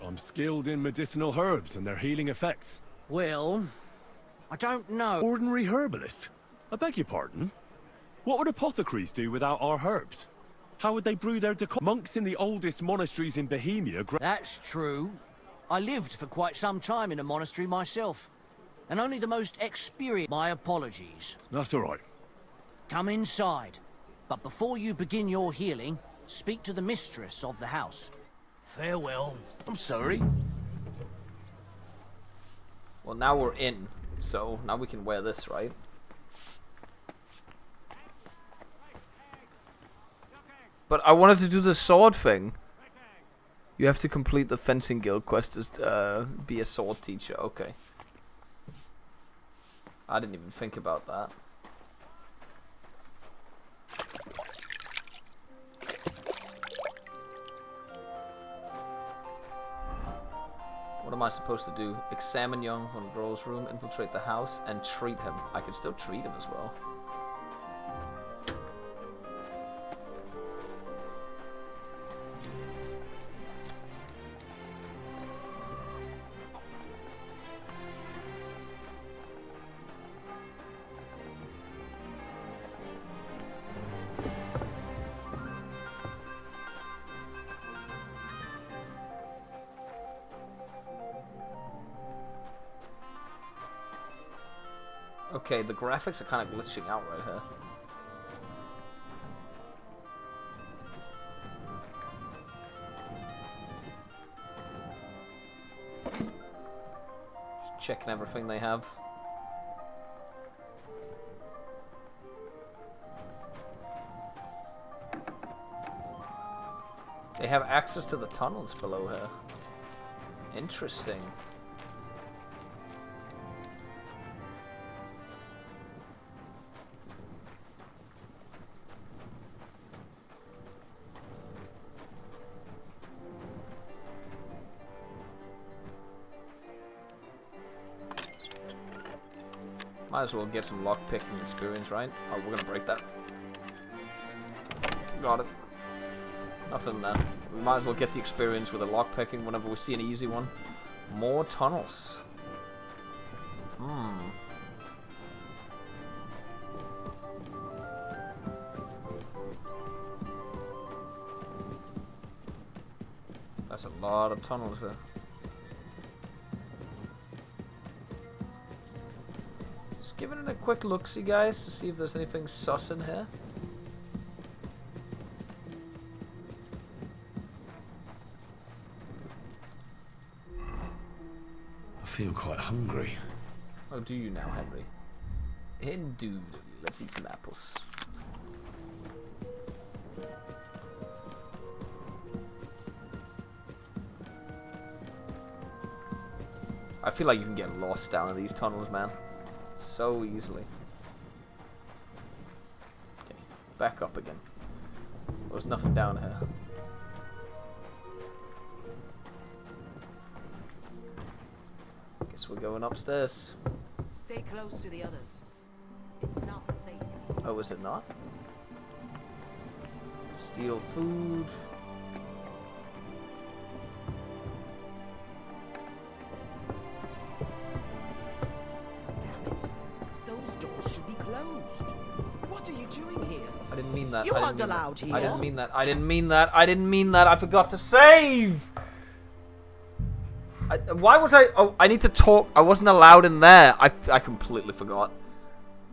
I'm skilled in medicinal herbs and their healing effects. Well, I don't know. Ordinary herbalist? I beg your pardon? What would apothecaries do without our herbs? How would they brew their monks in the oldest monasteries in Bohemia? That's true. I lived for quite some time in a monastery myself, and only the most experienced. My apologies. That's all right. Come inside, but before you begin your healing, speak to the mistress of the house. Farewell. I'm sorry. Well, now we're in, so now we can wear this, right? But I wanted to do the sword thing. You have to complete the fencing guild quest to be a sword teacher. Okay. I didn't even think about that. What am I supposed to do? Examine young Von Grolle's room, infiltrate the house, and treat him. I can still treat him as well. Okay, the graphics are kind of glitching out right here. Just checking everything they have. They have access to the tunnels below here. Interesting. Might as well get some lockpicking experience, right? Oh, we're gonna break that. Got it. Nothing there. We might as well get the experience with the lockpicking whenever we see an easy one. More tunnels. That's a lot of tunnels there. Giving it a quick look-see, guys, to see if there's anything sus in here. I feel quite hungry. Oh, do you now, Henry? Indubitably. Let's eat some apples. I feel like you can get lost down in these tunnels, man. So easily. Okay, back up again. There's nothing down here. Guess we're going upstairs. Stay close to the others. It's not safe. Oh, is it not? Steal food. Damn it. Those doors should be closed. What are you doing here? I didn't mean that. You I didn't aren't mean allowed that. here. I didn't mean that. I didn't mean that. I didn't mean that. I forgot to save! Why was I... Oh, I need to talk. I wasn't allowed in there. I completely forgot.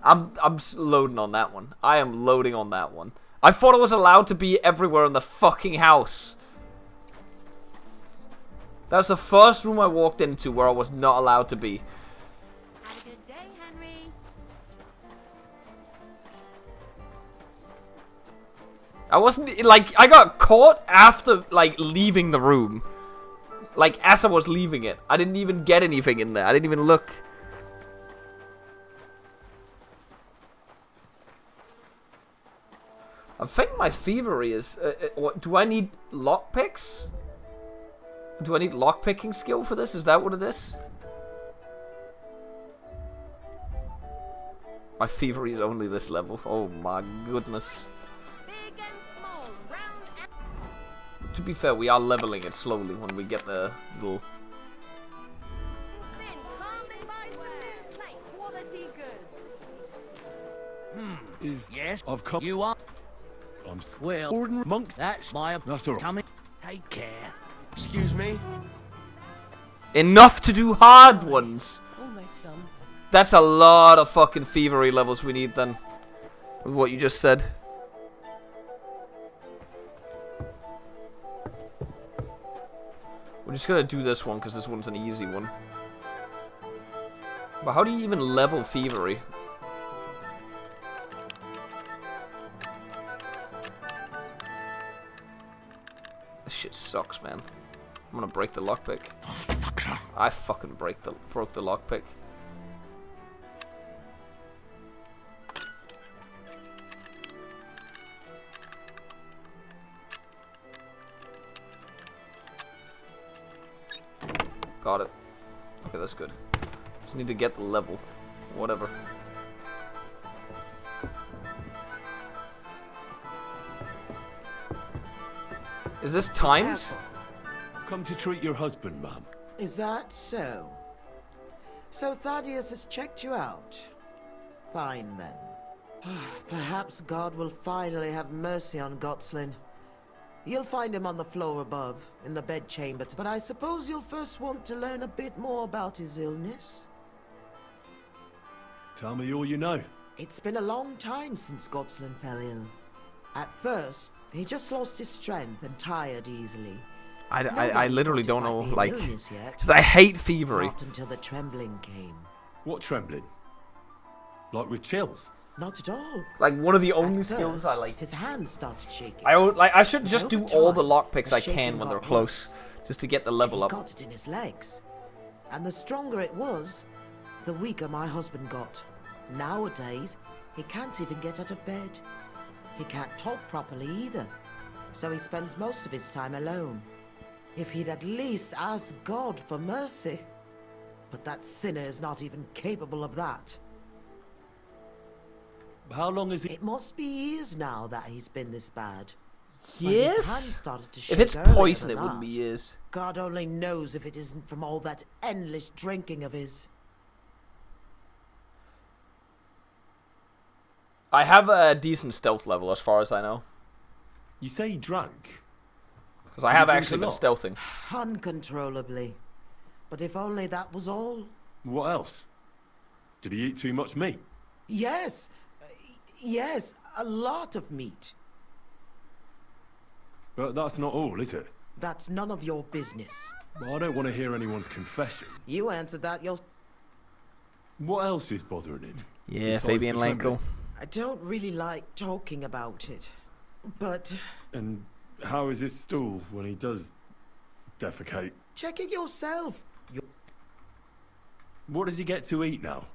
I'm loading on that one. I am loading on that one. I thought I was allowed to be everywhere in the fucking house. That was the first room I walked into where I was not allowed to be. Have a good day, Henry. I wasn't... Like, I got caught after, like, leaving the room. Like, as I was leaving it. I didn't even get anything in there. I didn't even look. I think my thievery is... do I need lockpicks? Do I need lockpicking skill for this? Is that what it is? My thievery is only this level. Oh my goodness. To be fair, we are leveling it slowly when we get the little... Is Yes, I've come. you are. I'm Well, ordinary monks. that's my That's all right. coming. Take care. Excuse me? Enough to do hard ones! Almost done. That's a lot of fucking thievery levels we need then. With what you just said. We're just gonna do this one because this one's an easy one. But how do you even level thievery? This shit sucks, man. I'm gonna break the lockpick. I fucking broke the lockpick. Got it. Okay, that's good. Just need to get the level. Whatever. Is this timed? Come to treat your husband, ma'am. Is that so? So Thaddeus has checked you out? Fine then. Perhaps God will finally have mercy on Gotslin. You'll find him on the floor above, in the bedchamber, but I suppose you'll first want to learn a bit more about his illness. Tell me all you know. It's been a long time since Gotslin fell ill. At first, he just lost his strength and tired easily. I literally don't know, like, because because I hate thievery. Not until the trembling came. What trembling? Like with chills? Not at all. Like one of the only At skills first, I like. His hands started shaking. I should But just do over all the time, lockpicks the I shaking can when they're got close, just to get the level He up. got it in his legs. And the stronger it was, the weaker my husband got. Nowadays, he can't even get out of bed. He can't talk properly either. So he spends most of his time alone. If he'd at least ask God for mercy. But that sinner is not even capable of that. How long is it? It must be years now that he's been this bad. But Years? his hands started to If shake it's earlier poison, than it wouldn't that. be years. God only knows if it isn't from all that endless drinking of his. I have a decent stealth level as far as I know. You say he drank? Because I have actually been stealthing. Uncontrollably. But if only that was all. What else? Did he eat too much meat? Yes. Yes, a lot of meat. But that's not all, is it? That's none of your business. Well, I don't want to hear anyone's confession. You answered that yourself. What else is bothering him? Yeah, besides Fabian the trembling? Lanko. I don't really like talking about it. But And how is his stool when he does defecate? check it yourself. What does he get to eat now?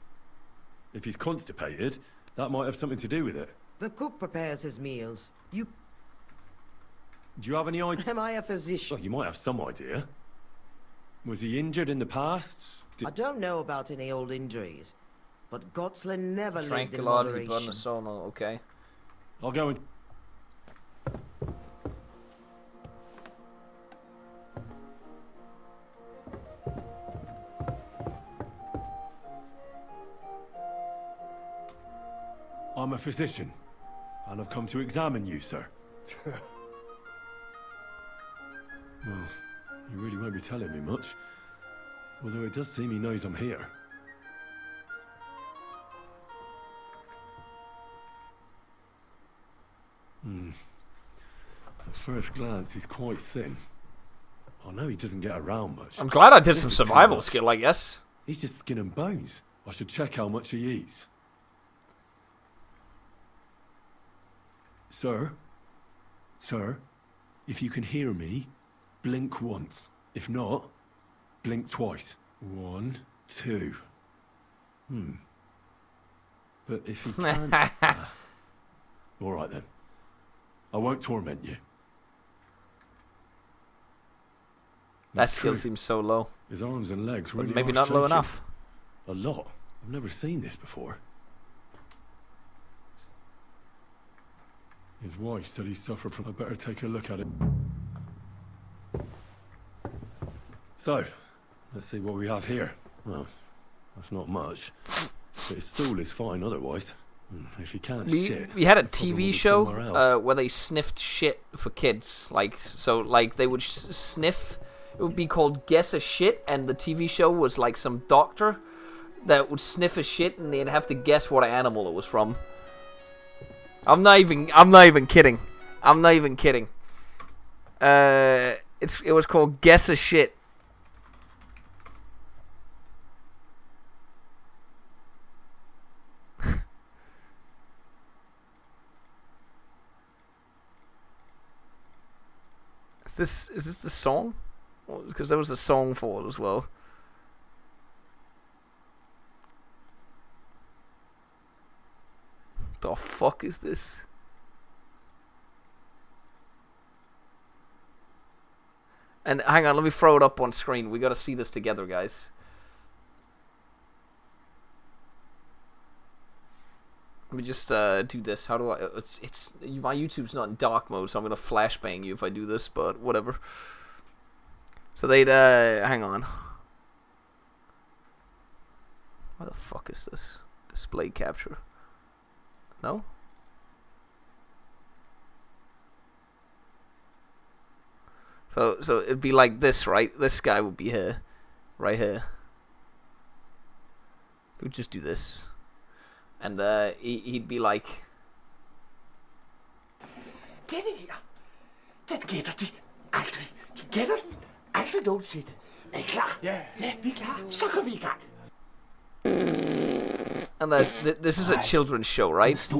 If he's constipated, that might have something to do with it. The cook prepares his meals. You... Do you have any idea? Am I a physician? Well, you might have some idea. Was he injured in the past? I don't know about any old injuries, but Gotslin never lived in Tranquilod, he moderation. burned a soul. No, okay. I'll go and... I'm a physician, and I've come to examine you, sir. Well, you really won't be telling me much. Although it does seem he knows I'm here. At first glance, he's quite thin. I know he doesn't get around much. I'm glad I did some survival skill, I guess. He's just skin and bones. I should check how much he eats. Sir? Sir? If you can hear me, blink once. If not, blink twice. 1, 2. But if he can't... All right then. I won't torment you. That skill seems so low. His arms and legs really maybe are not low shaking. enough. A lot. I've never seen this before. His wife said he suffered from... I better take a look at it. So, let's see what we have here. Well, that's not much. But his stool is fine otherwise. If he can't shit... We had a probably TV be show somewhere else. where they sniffed shit for kids. Like, so, like, they would sniff... It would be called Guess a Shit, and the TV show was like some doctor that would sniff a shit, and they'd have to guess what animal it was from. I'm not even kidding. I'm not even kidding. It was called Guess a Shit. Is this the song? Because there was a song for it as well. The fuck is this? And hang on, let me throw it up on screen. We gotta see this together, guys. Let me just do this. How do I? It's my YouTube's not in dark mode, so I'm gonna flashbang you if I do this. But whatever. So they'd hang on. What the fuck is this? Display capture. No? So it'd be like this, right? This guy would be here. Right here. We'd just do this. And he'd be like... Denne her, den gætter de aldrig. De gætter den aldrig nogensinde. Er I klar? Ja, vi er klar. Så går vi i gang. And this is a children's show, right?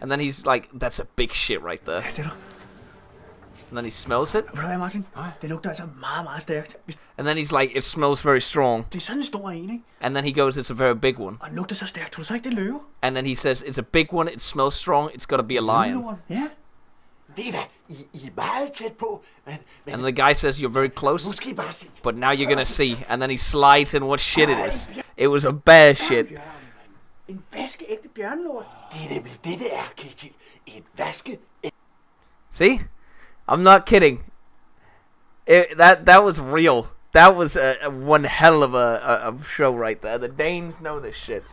And then he's like, that's a big shit right there. And then he smells it. Ved du hvad, Martin? Det lugter altså meget, meget stærkt. And then he's like, it smells very strong. Det er sådan en stor en, ikke? And then he goes, it's a very big one. Og den lugter så stærkt. Tror du så ikke, det er løve? And then he says, it's a big one, it smells strong, it's gotta be a lion. Ja. Ved I hvad? I er meget tæt på. And the guy says, you're very close. Nu skal I bare se. But now you're gonna see. And then he slides in what shit it is. It was a bear shit. En vaskeægte bjørnelort. Det er nemlig det er, Ketil. En vaskeægte... See? I'm not kidding. That was real. That was a one hell of a show right there. The Danes know this shit.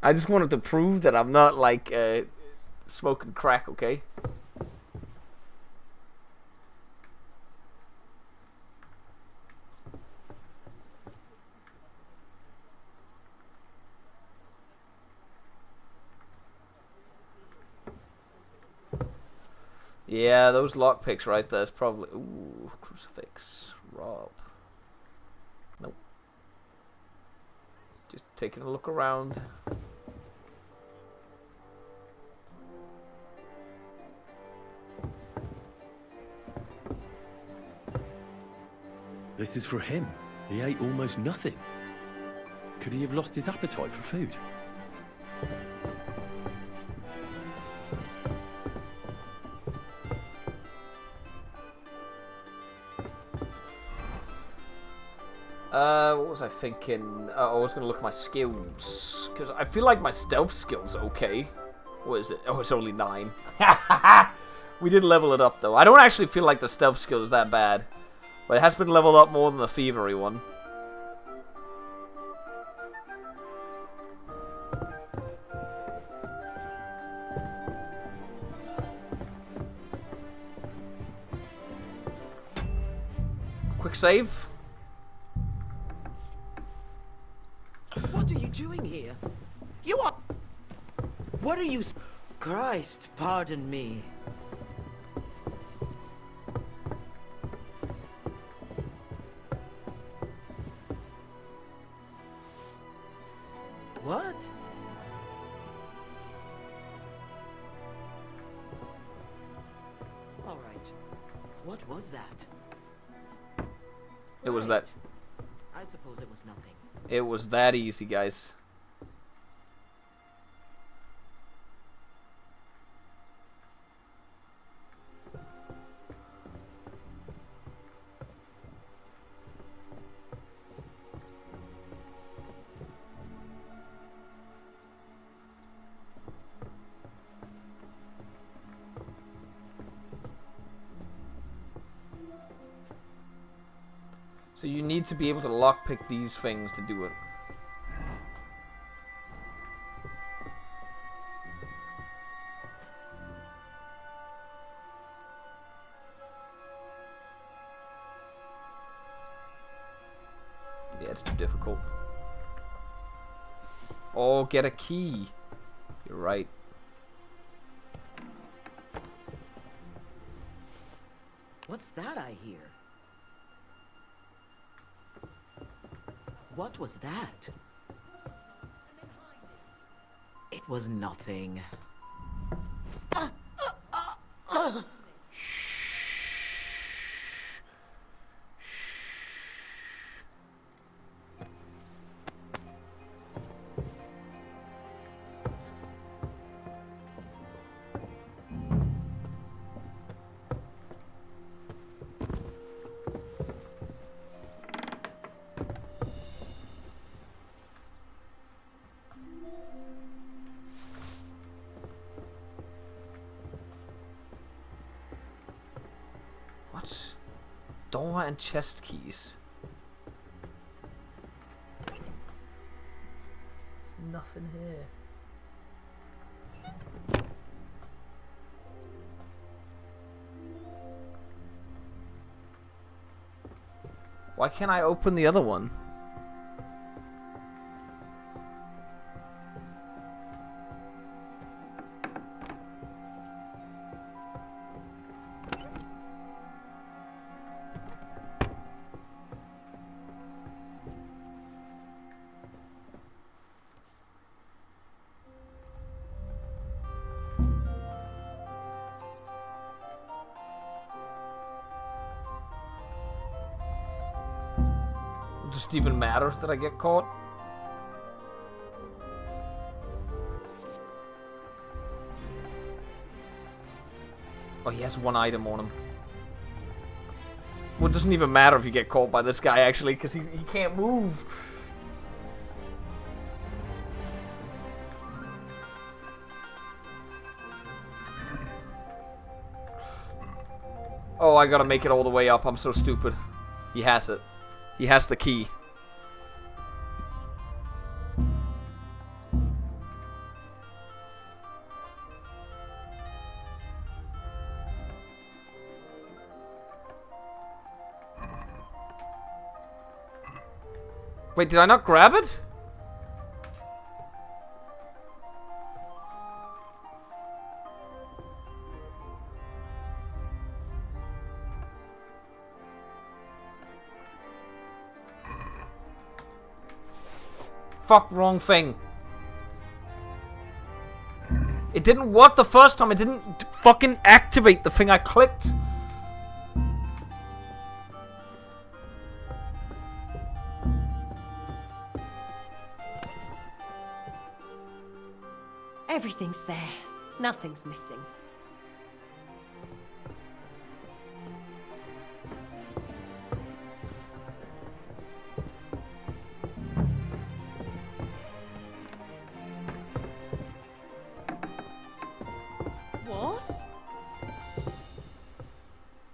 I just wanted to prove that I'm not like smoking crack, okay? Yeah, those lockpicks right there is probably... Ooh, crucifix. Rob. Nope. Just taking a look around. This is for him. He ate almost nothing. Could he have lost his appetite for food? What was I thinking? I was gonna look at my skills because I feel like my stealth skills are okay. What is it? Oh, it's only 9. We did level it up though. I don't actually feel like the stealth skill is that bad, but it has been leveled up more than the thievery one. Quick save. What are you doing here? You are... What are you... Christ, pardon me. What? All right. What was that? It was that. I suppose it was nothing. It was that easy, guys. So you need to be able to lockpick these things to do it. Yeah, it's too difficult. Oh, get a key. You're right. What's that I hear? What was that? It was nothing. What? Door and chest keys. There's nothing here. Why can't I open the other one? Does it even matter that I get caught? Oh, he has 1 item on him. Well, it doesn't even matter if you get caught by this guy, actually, because he can't move. Oh, I gotta make it all the way up. I'm so stupid. He has it. He has the key. Wait, did I not grab it? Fuck, wrong thing. It didn't work the first time. It didn't fucking activate the thing I clicked. Everything's there. Nothing's missing.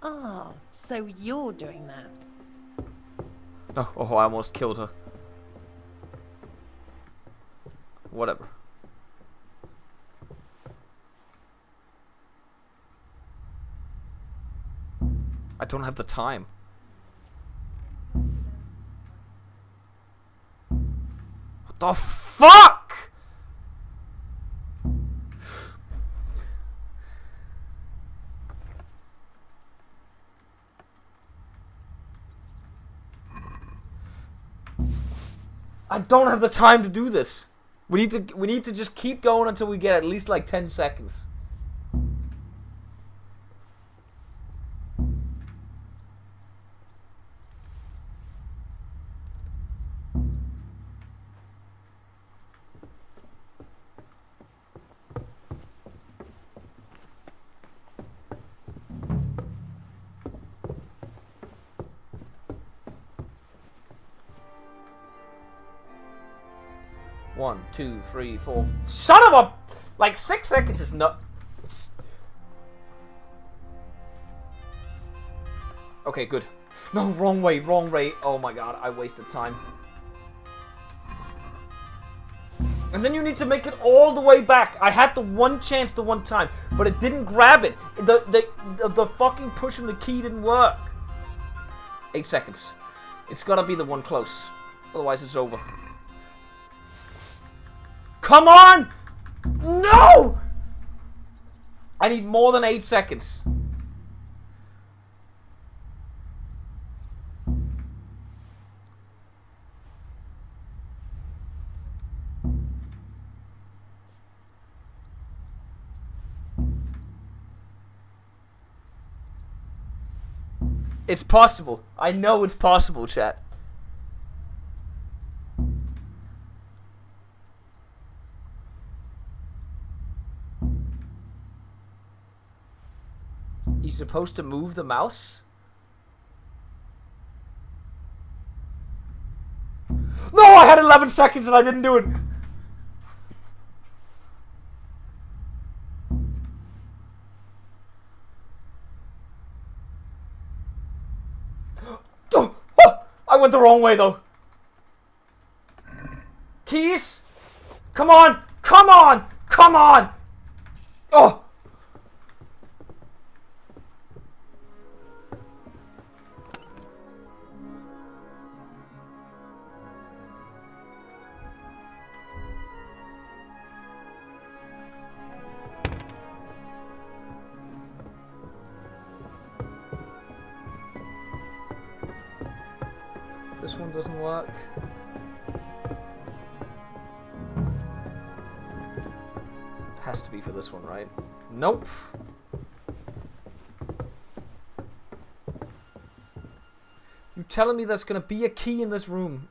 Ah, so you're doing that. No, oh, I almost killed her. Whatever. I don't have the time. What the fuck? I don't have the time to do this. We need to just keep going until we get at least like 10 seconds. One, 2, 3, 4. Son of a! Like 6 seconds is not. Okay, good. No, wrong way, wrong way. Oh my god, I wasted time. And then you need to make it all the way back. I had the one chance the one time, but it didn't grab it. The fucking pushing the key didn't work. 8 seconds. It's gotta be the one close. Otherwise it's over. Come on! No! I need more than 8 seconds. It's possible. I know it's possible, chat. You're supposed to move the mouse? No, I had 11 seconds and I didn't do it. Oh, I went the wrong way though. Keys? Come on! Come on! Come on! Oh! This one doesn't work. It has to be for this one, right? Nope. You telling me there's gonna be a key in this room?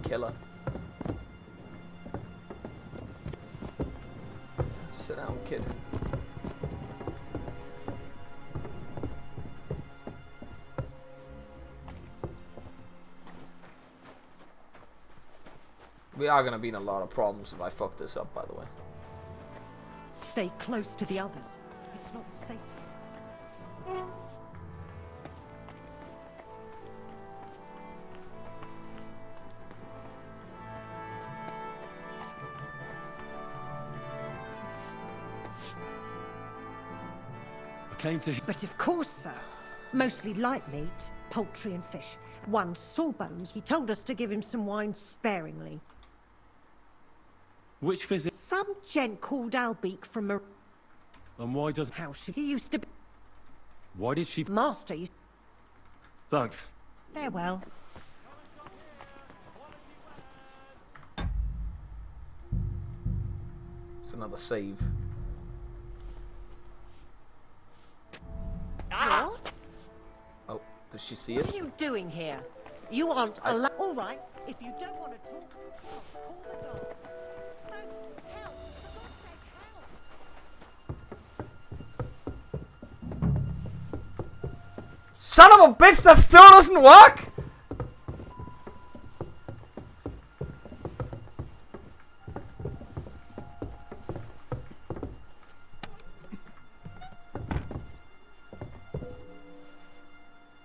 Killer. Sit down, kid. We are gonna be in a lot of problems if I fuck this up, by the way. Stay close to the others. It's not safe. But of course, sir. Mostly light meat, poultry and fish. One sawbones. He told us to give him some wine sparingly. Which visit? Some gent called Albeek from Mar... And why does... How she used to be... Why did she... Master used... Thanks. Farewell. It's another save. Does she see What it? are you doing here? You aren't allowed. All right, if you don't want to talk, call the guard. Folks, help! For God's sake, help! Son of a bitch, that still doesn't work!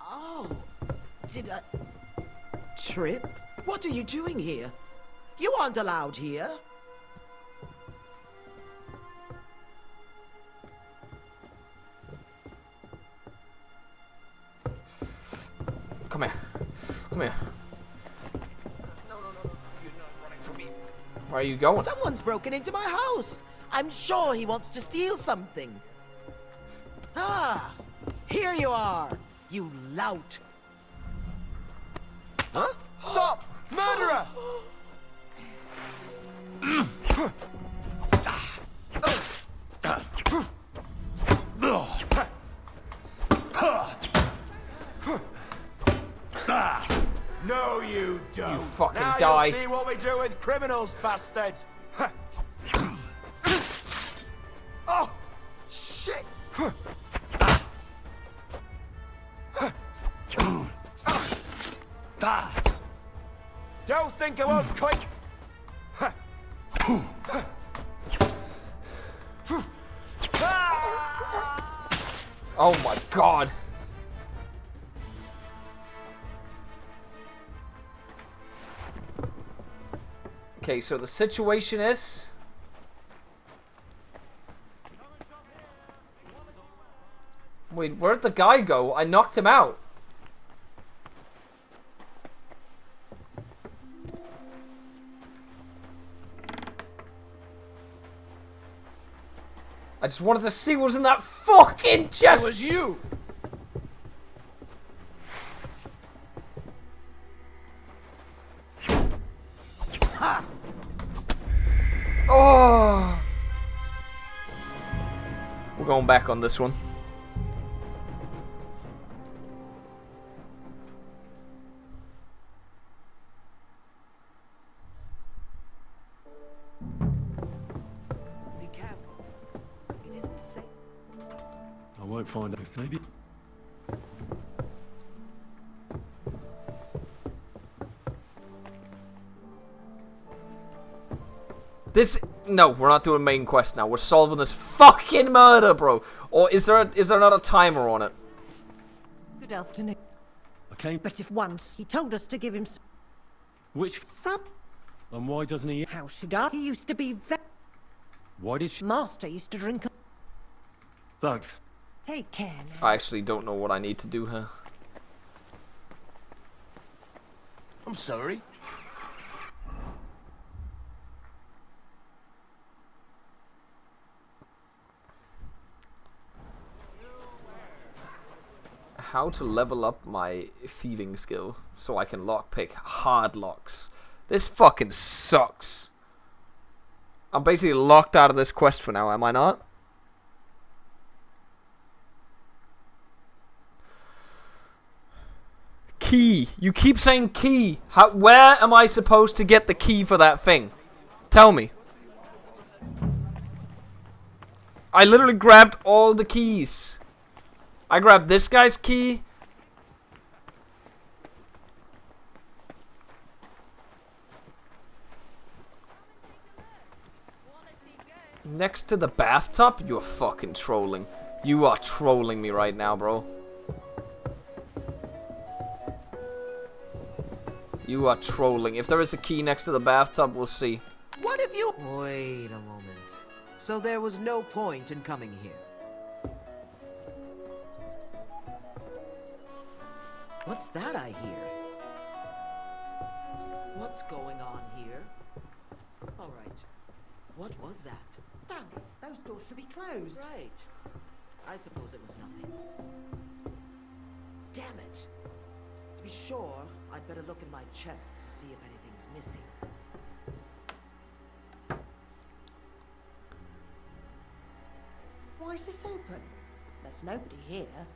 Oh, did I... Trip? What are you doing here? You aren't allowed here. Come here. Come here. No, you're not running from me. Where are you going? Someone's broken into my house. I'm sure he wants to steal something. Ah, here you are, you lout. Huh? Stop! Murderer! No, you don't. You fucking now die. You'll see what we do with criminals, bastard. Oh, shit! Don't think I won't quit. Oh my god. Okay, so the situation is... Wait, where'd the guy go? I knocked him out. I just wanted to see what was in that fucking chest. It was you. Ha! Oh. We're going back on this one. Be careful. It isn't safe. I won't find out. Maybe. This... No, we're not doing main quest now. We're solving this fucking murder, bro. Or is there not a timer on it? Good afternoon. Okay. But if once he told us to give him Which? some... And why doesn't he? How should I? He used to be very... Why did she? Master used to drink... Thanks. Take care now. I actually don't know what I need to do here. I'm sorry. How to level up my thieving skill so I can lockpick hard locks. This fucking sucks. I'm basically locked out of this quest for now, am I not? Key. You keep saying key. Where am I supposed to get the key for that thing? Tell me. I literally grabbed all the keys. I grabbed this guy's key. Next to the bathtub? You're fucking trolling. You are trolling me right now, bro. You are trolling. If there is a key next to the bathtub, we'll see. What if you... Wait a moment. So there was no point in coming here? What's that I hear? What's going on here? All right. What was that? Damn it, those doors should be closed. Right. I suppose it was nothing. Damn it. To be sure, I'd better look in my chests to see if anything's missing. Why is this open? There's nobody here.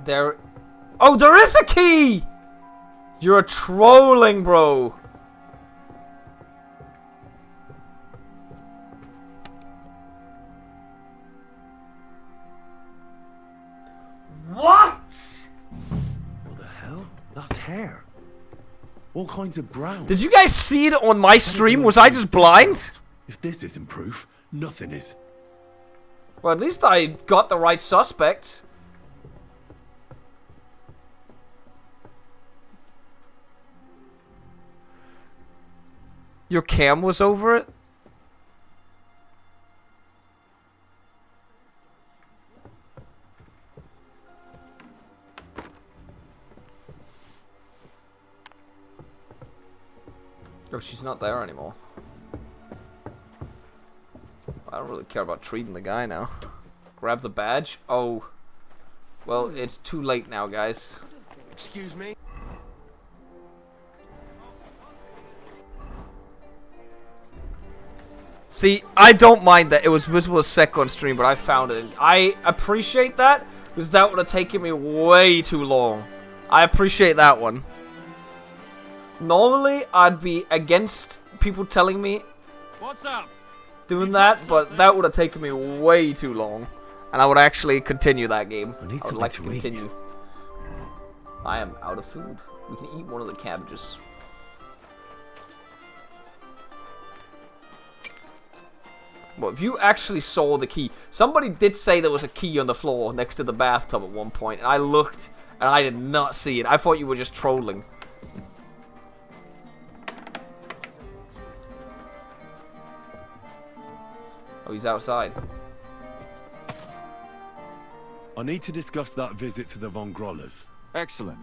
There... Oh, there is a key! You're trolling, bro. What? What the hell? That's hair. All kinds of brown. Did you guys see it on my stream? Was I just blind? If this isn't proof, nothing is. Well, at least I got the right suspect. Your cam was over it? Oh, she's not there anymore. I don't really care about treating the guy now. Grab the badge? Oh. Well, it's too late now, guys. Excuse me? See, I don't mind that it was visible a sec on stream, but I found it. I appreciate that, because that would have taken me way too long. I appreciate that one. Normally, I'd be against people telling me What's up? doing that, but that would have taken me way too long. And I would actually continue that game. I would like to continue. I am out of food. We can eat one of the cabbages. Well, if you actually saw the key, somebody did say there was a key on the floor next to the bathtub at one point, and I looked, and I did not see it. I thought you were just trolling. Oh, he's outside. I need to discuss that visit to the Von Grollers. Excellent.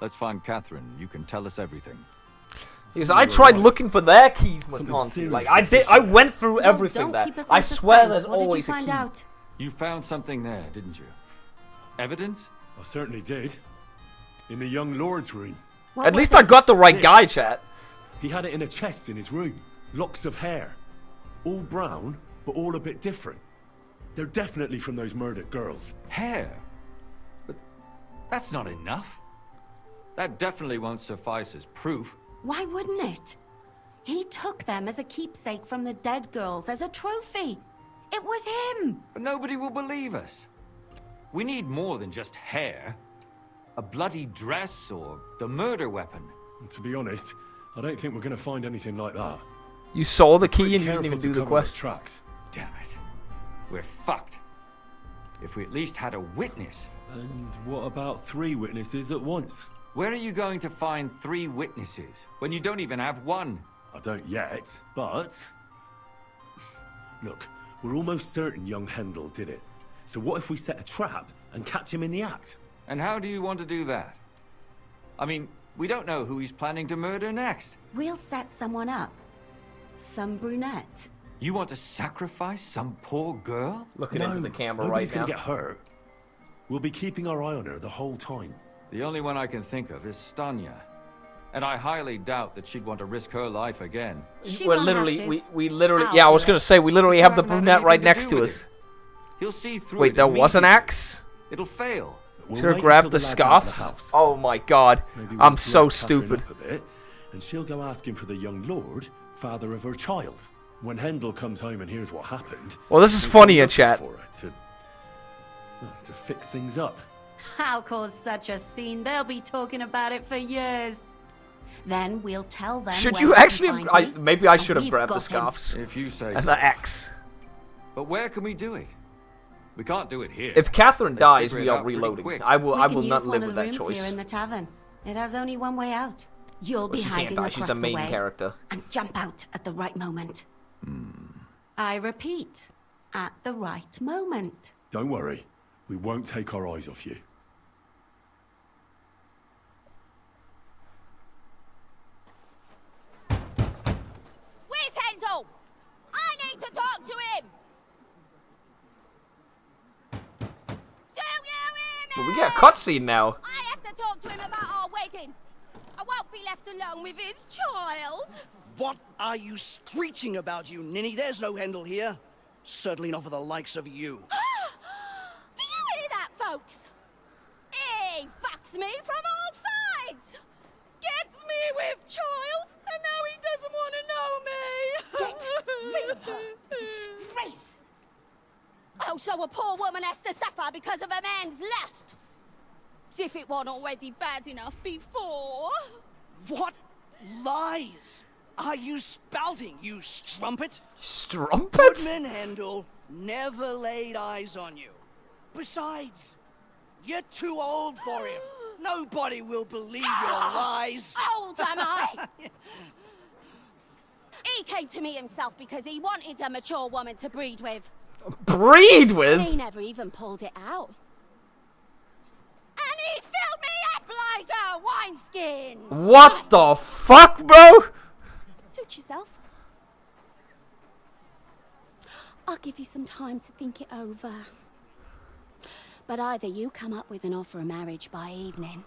Let's find Catherine. You can tell us everything. Because I tried looking for their keys, Monty. Like I went through everything there. I swear there's always a key. You found something there, didn't you? Evidence? I certainly did. In the young lord's room. At least I got the right guy, chat. He had it in a chest in his room. Locks of hair. All brown, but all a bit different. They're definitely from those murdered girls. Hair? But that's not enough. That definitely won't suffice as proof. Why wouldn't it? He took them as a keepsake from the dead girls, as a trophy. It was him! But nobody will believe us. We need more than just hair. A bloody dress or the murder weapon. And to be honest, I don't think we're going to find anything like that. You saw the key and you didn't even do the quest. Tracks. Damn it. We're fucked. If we at least had a witness. And what about 3 witnesses at once? Where are you going to find 3 witnesses when you don't even have one? I don't yet, but... Look, we're almost certain young Hendel did it. So what if we set a trap and catch him in the act? And how do you want to do that? I mean, we don't know who he's planning to murder next. We'll set someone up. Some brunette. You want to sacrifice some poor girl? Looking into the camera nobody's right now. Gonna get hurt. We'll be keeping our eye on her the whole time. The only one I can think of is Stanya. And I highly doubt that she'd want to risk her life again. We're literally, we literally, yeah, I was gonna say, we literally have the brunette right next to us. He'll see through Wait, it there was an axe? It'll fail. Should have grabbed the scarves? Oh my god, I'm so stupid. And she'll go asking for the young lord, father of her child. When Hendel comes home and hears what happened... Well, this is funny in chat. To fix things up. I'll cause such a scene, they'll be talking about it for years. Then we'll tell them. Should you actually? Maybe I should have grabbed the scarves. If you say and so. the axe. But where can we do it? We can't do it here. If Catherine They'd dies, figure we it are out pretty reloading. quick. I will not use live one of with the that rooms choice. here in the tavern. It has only one way out. You'll Well, be she can't hiding die. across She's a main the way character. and jump out at the right moment. I repeat, at the right moment. Don't worry. We won't take our eyes off you. Where's Hendel? I need to talk to him! Do you hear me? Well, we get a cutscene now. I have to talk to him about our wedding. I won't be left alone with his child. What are you screeching about, you ninny? There's no Hendel here. Certainly not for the likes of you. Do you hear that, folks? me from all sides. Gets me with child, and now he doesn't want to know me. Get rid of her. Disgrace. Oh, so a poor woman has to suffer because of a man's lust. As if it wasn't already bad enough before. What lies are you spouting, you strumpet? Strumpet? Goodman Handel never laid eyes on you. Besides, you're too old for him. Nobody will believe your lies. Old am I? He came to me himself because he wanted a mature woman to breed with. Breed with? And he never even pulled it out. And he filled me up like a wineskin. What the fuck, bro? Suit yourself. I'll give you some time to think it over. But either you come up with an offer of marriage by evening,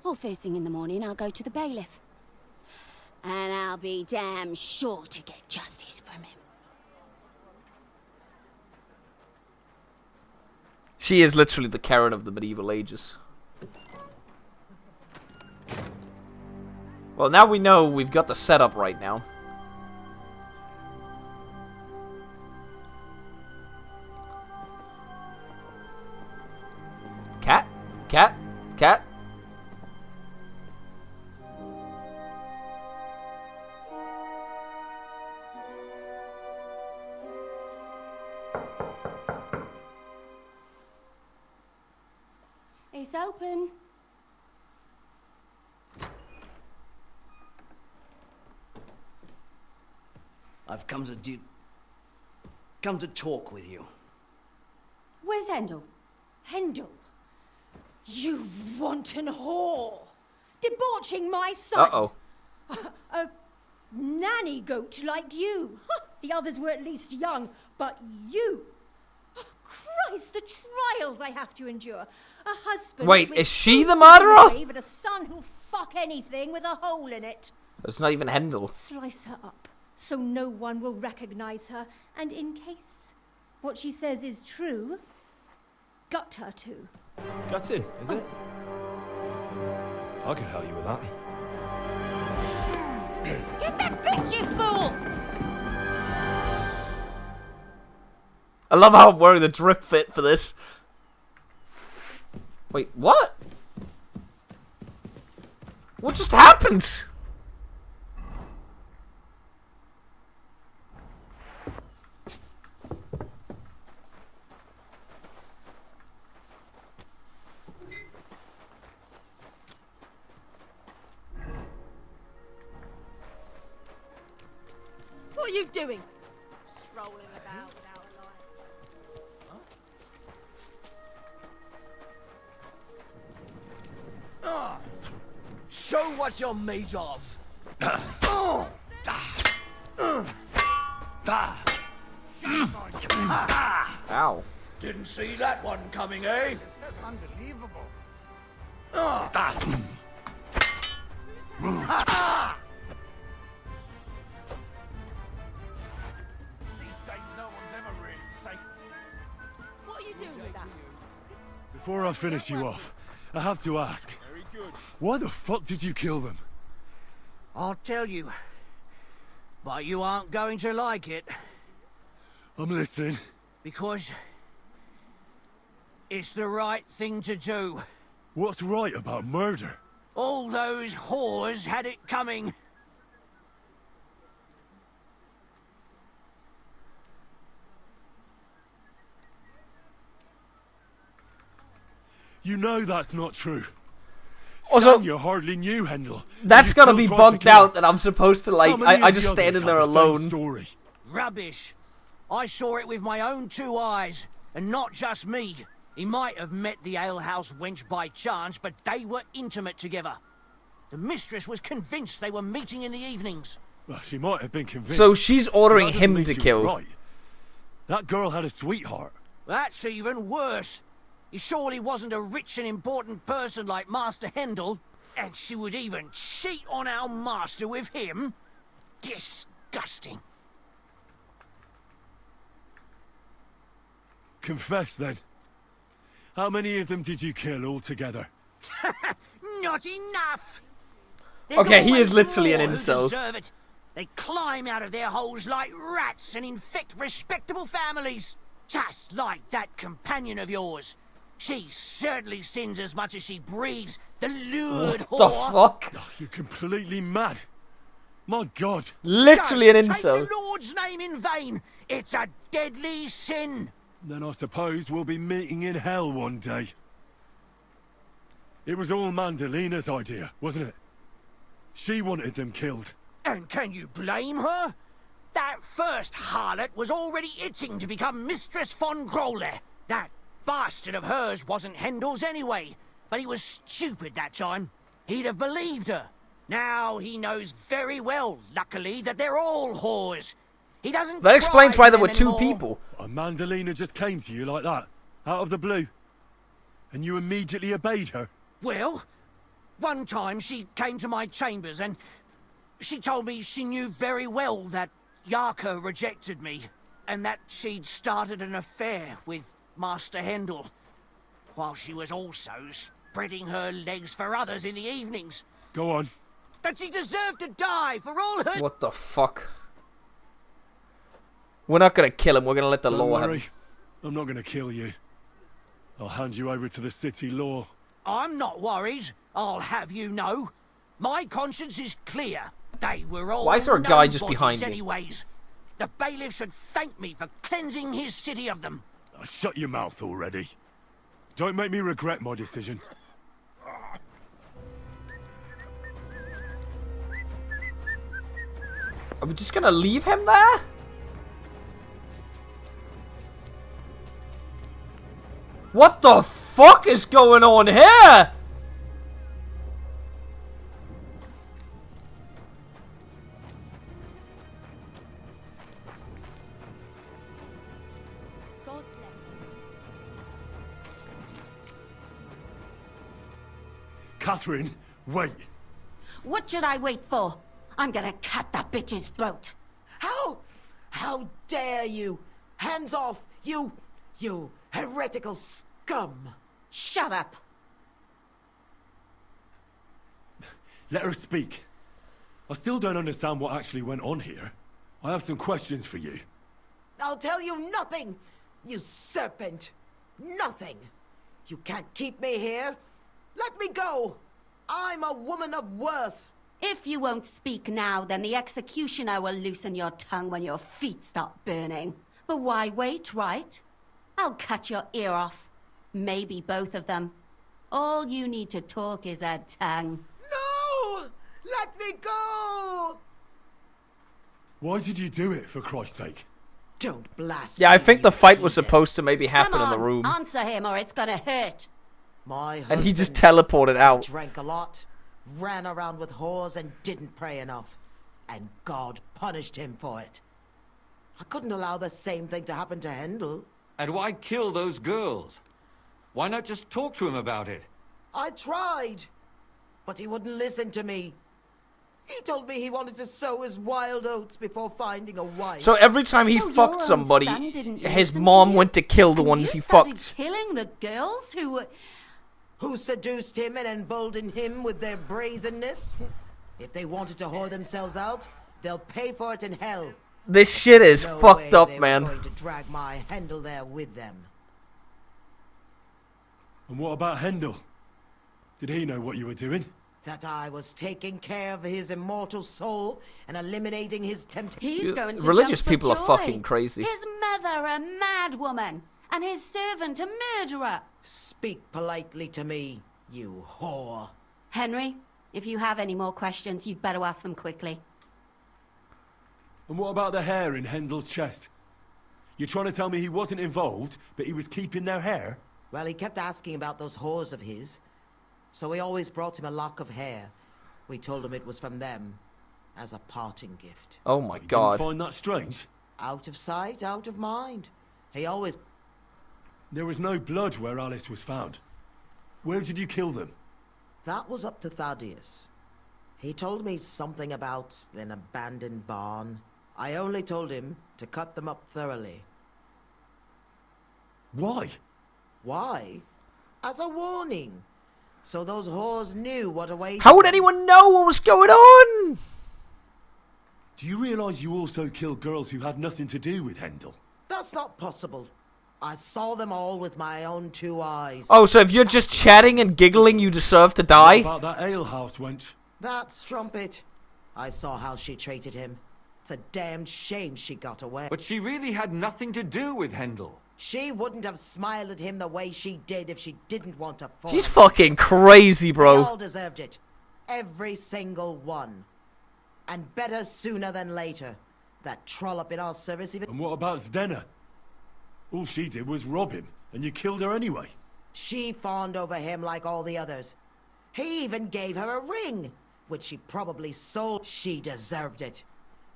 or first thing in the morning I'll go to the bailiff. And I'll be damn sure to get justice from him. She is literally the Karen of the medieval ages. Well, now we know we've got the setup right now. Cat? Cat? Cat? It's open. I've come to talk with you. Where's Hendel? Hendel? You wanton whore! Debauching my son! Uh-oh. A nanny goat like you. The others were at least young, but you... Christ, the trials I have to endure. A husband... Wait, with is she the two murderer? grave and a son who'll fuck anything with a hole in it. It's not even Hendel. Slice her up, so no one will recognize her, and in case what she says is true, gut her too. Gutting, is it? I can help you with that. Get that bitch, you fool! I love how I'm wearing the drip fit for this. Wait, what? What just happened? What are you doing? Strolling about without a light. Show what you're made of. Ow. Didn't see that one coming, eh? Unbelievable. These days, no one's ever really safe. What are you doing with that? Before I finish you off, I have to ask. Why the fuck did you kill them? I'll tell you. But you aren't going to like it. I'm listening. Because it's the right thing to do. What's right about murder? All those whores had it coming. You know that's not true. Also, Stan, you hardly knew Hendel. That's You gotta still be tried to bugged kill out him. that I'm supposed to, like, How many I of just the standing others there have the same alone. Story? Rubbish. I saw it with my own 2 eyes. And not just me. He might have met the alehouse wench by chance, but they were intimate together. The mistress was convinced they were meeting in the evenings. Well, she might have been convinced. So she's ordering That doesn't him mean to she was kill. Right. That girl had a sweetheart. That's even worse. He surely wasn't a rich and important person like Master Hendel. And she would even cheat on our master with him? Disgusting. Confess then. How many of them did you kill altogether? Not enough! Okay, he is literally an more who incel. deserve it. They climb out of their holes like rats and infect respectable families. Just like that companion of yours. She certainly sins as much as she breathes. The lured What the whore. fuck? Oh, you're completely mad. My God. Literally an Don't incel. Take the Lord's name in vain. It's a deadly sin. Then I suppose we'll be meeting in hell one day. It was all Mandalina's idea, wasn't it? She wanted them killed. And can you blame her? That first harlot was already itching to become Mistress von Grole. That bastard of hers wasn't Hendel's anyway, but he was stupid that time. He'd have believed her. Now he knows very well, luckily, that they're all whores. He doesn't. That explains why there were two anymore. people. And Mandalina just came to you like that, out of the blue. And you immediately obeyed her. Well, one time she came to my chambers and she told me she knew very well that Yarka rejected me and that she'd started an affair with Master Hendel, while she was also spreading her legs for others in the evenings. Go on. That she deserved to die for all her... What the fuck? We're not gonna kill him, we're gonna let the Don't law have worry. him. I'm not gonna kill you. I'll hand you over to the city law. I'm not worried, I'll have you know. My conscience is clear. They were all Why is there a guy just nobodies behind me? anyways. The bailiff should thank me for cleansing his city of them. Oh, shut your mouth already. Don't make me regret my decision. Are we just gonna leave him there? What the fuck is going on here? Catherine, wait. What should I wait for? I'm gonna cut that bitch's throat. How dare you? Hands off, you heretical scum. Shut up. Let her speak. I still don't understand what actually went on here. I have some questions for you. I'll tell you nothing, you serpent. Nothing. You can't keep me here. Let me go. I'm a woman of worth. If you won't speak now, then the executioner will loosen your tongue when your feet start burning. But why wait, right? I'll cut your ear off. Maybe both of them. All you need to talk is a tongue. No! Let me go! Why did you do it, for Christ's sake? Don't blast Yeah, I me, think the you fight was heathen. supposed to maybe happen Come in the on, room. answer him or it's gonna hurt. My And he just husband teleported out. drank a lot, ran around with whores and didn't pray enough. And God punished him for it. I couldn't allow the same thing to happen to Hendel. And why kill those girls? Why not just talk to him about it? I tried, but he wouldn't listen to me. He told me he wanted to sow his wild oats before finding a wife. So every time he So your fucked own somebody, son didn't his listen to mom you? went to kill the And ones you he started fucked. killing the girls who seduced him and emboldened him with their brazenness. If they wanted to whore themselves out, they'll pay for it in hell. This shit is No fucked way up, they were man. going to drag my Hendel there with them. And what about Hendel? Did he know what you were doing? That I was taking care of his immortal soul and eliminating his temptation. he's going to Religious jump for people are joy. fucking crazy. His mother a mad woman, and his servant a murderer. Speak politely to me, you whore. Henry, if you have any more questions, you'd better ask them quickly. And what about the hair in Hendel's chest? You're trying to tell me he wasn't involved, but he was keeping their hair? Well, he kept asking about those whores of his, so we always brought him a lock of hair. We told him it was from them, as a parting gift. Oh my You god. didn't find that strange? Out of sight, out of mind. He always... There was no blood where Alice was found. Where did you kill them? That was up to Thaddeus. He told me something about an abandoned barn. I only told him to cut them up thoroughly. Why? Why? As a warning. So those whores knew what awaited How would anyone know what was going on? Do you realise you also killed girls who had nothing to do with Hendel? That's not possible. I saw them all with my own 2 eyes. Oh, so if you're just chatting and giggling, you deserve to die? What about that alehouse wench? That strumpet. I saw how she treated him. It's a damned shame she got away. But she really had nothing to do with Hendel. She wouldn't have smiled at him the way she did if she didn't want to fall. She's fucking crazy, They bro. all deserved it. Every single one. And better sooner than later. That trollop in our service even... And what about Zdena? All she did was rob him, and you killed her anyway. She fawned over him like all the others. He even gave her a ring, which she probably sold. She deserved it.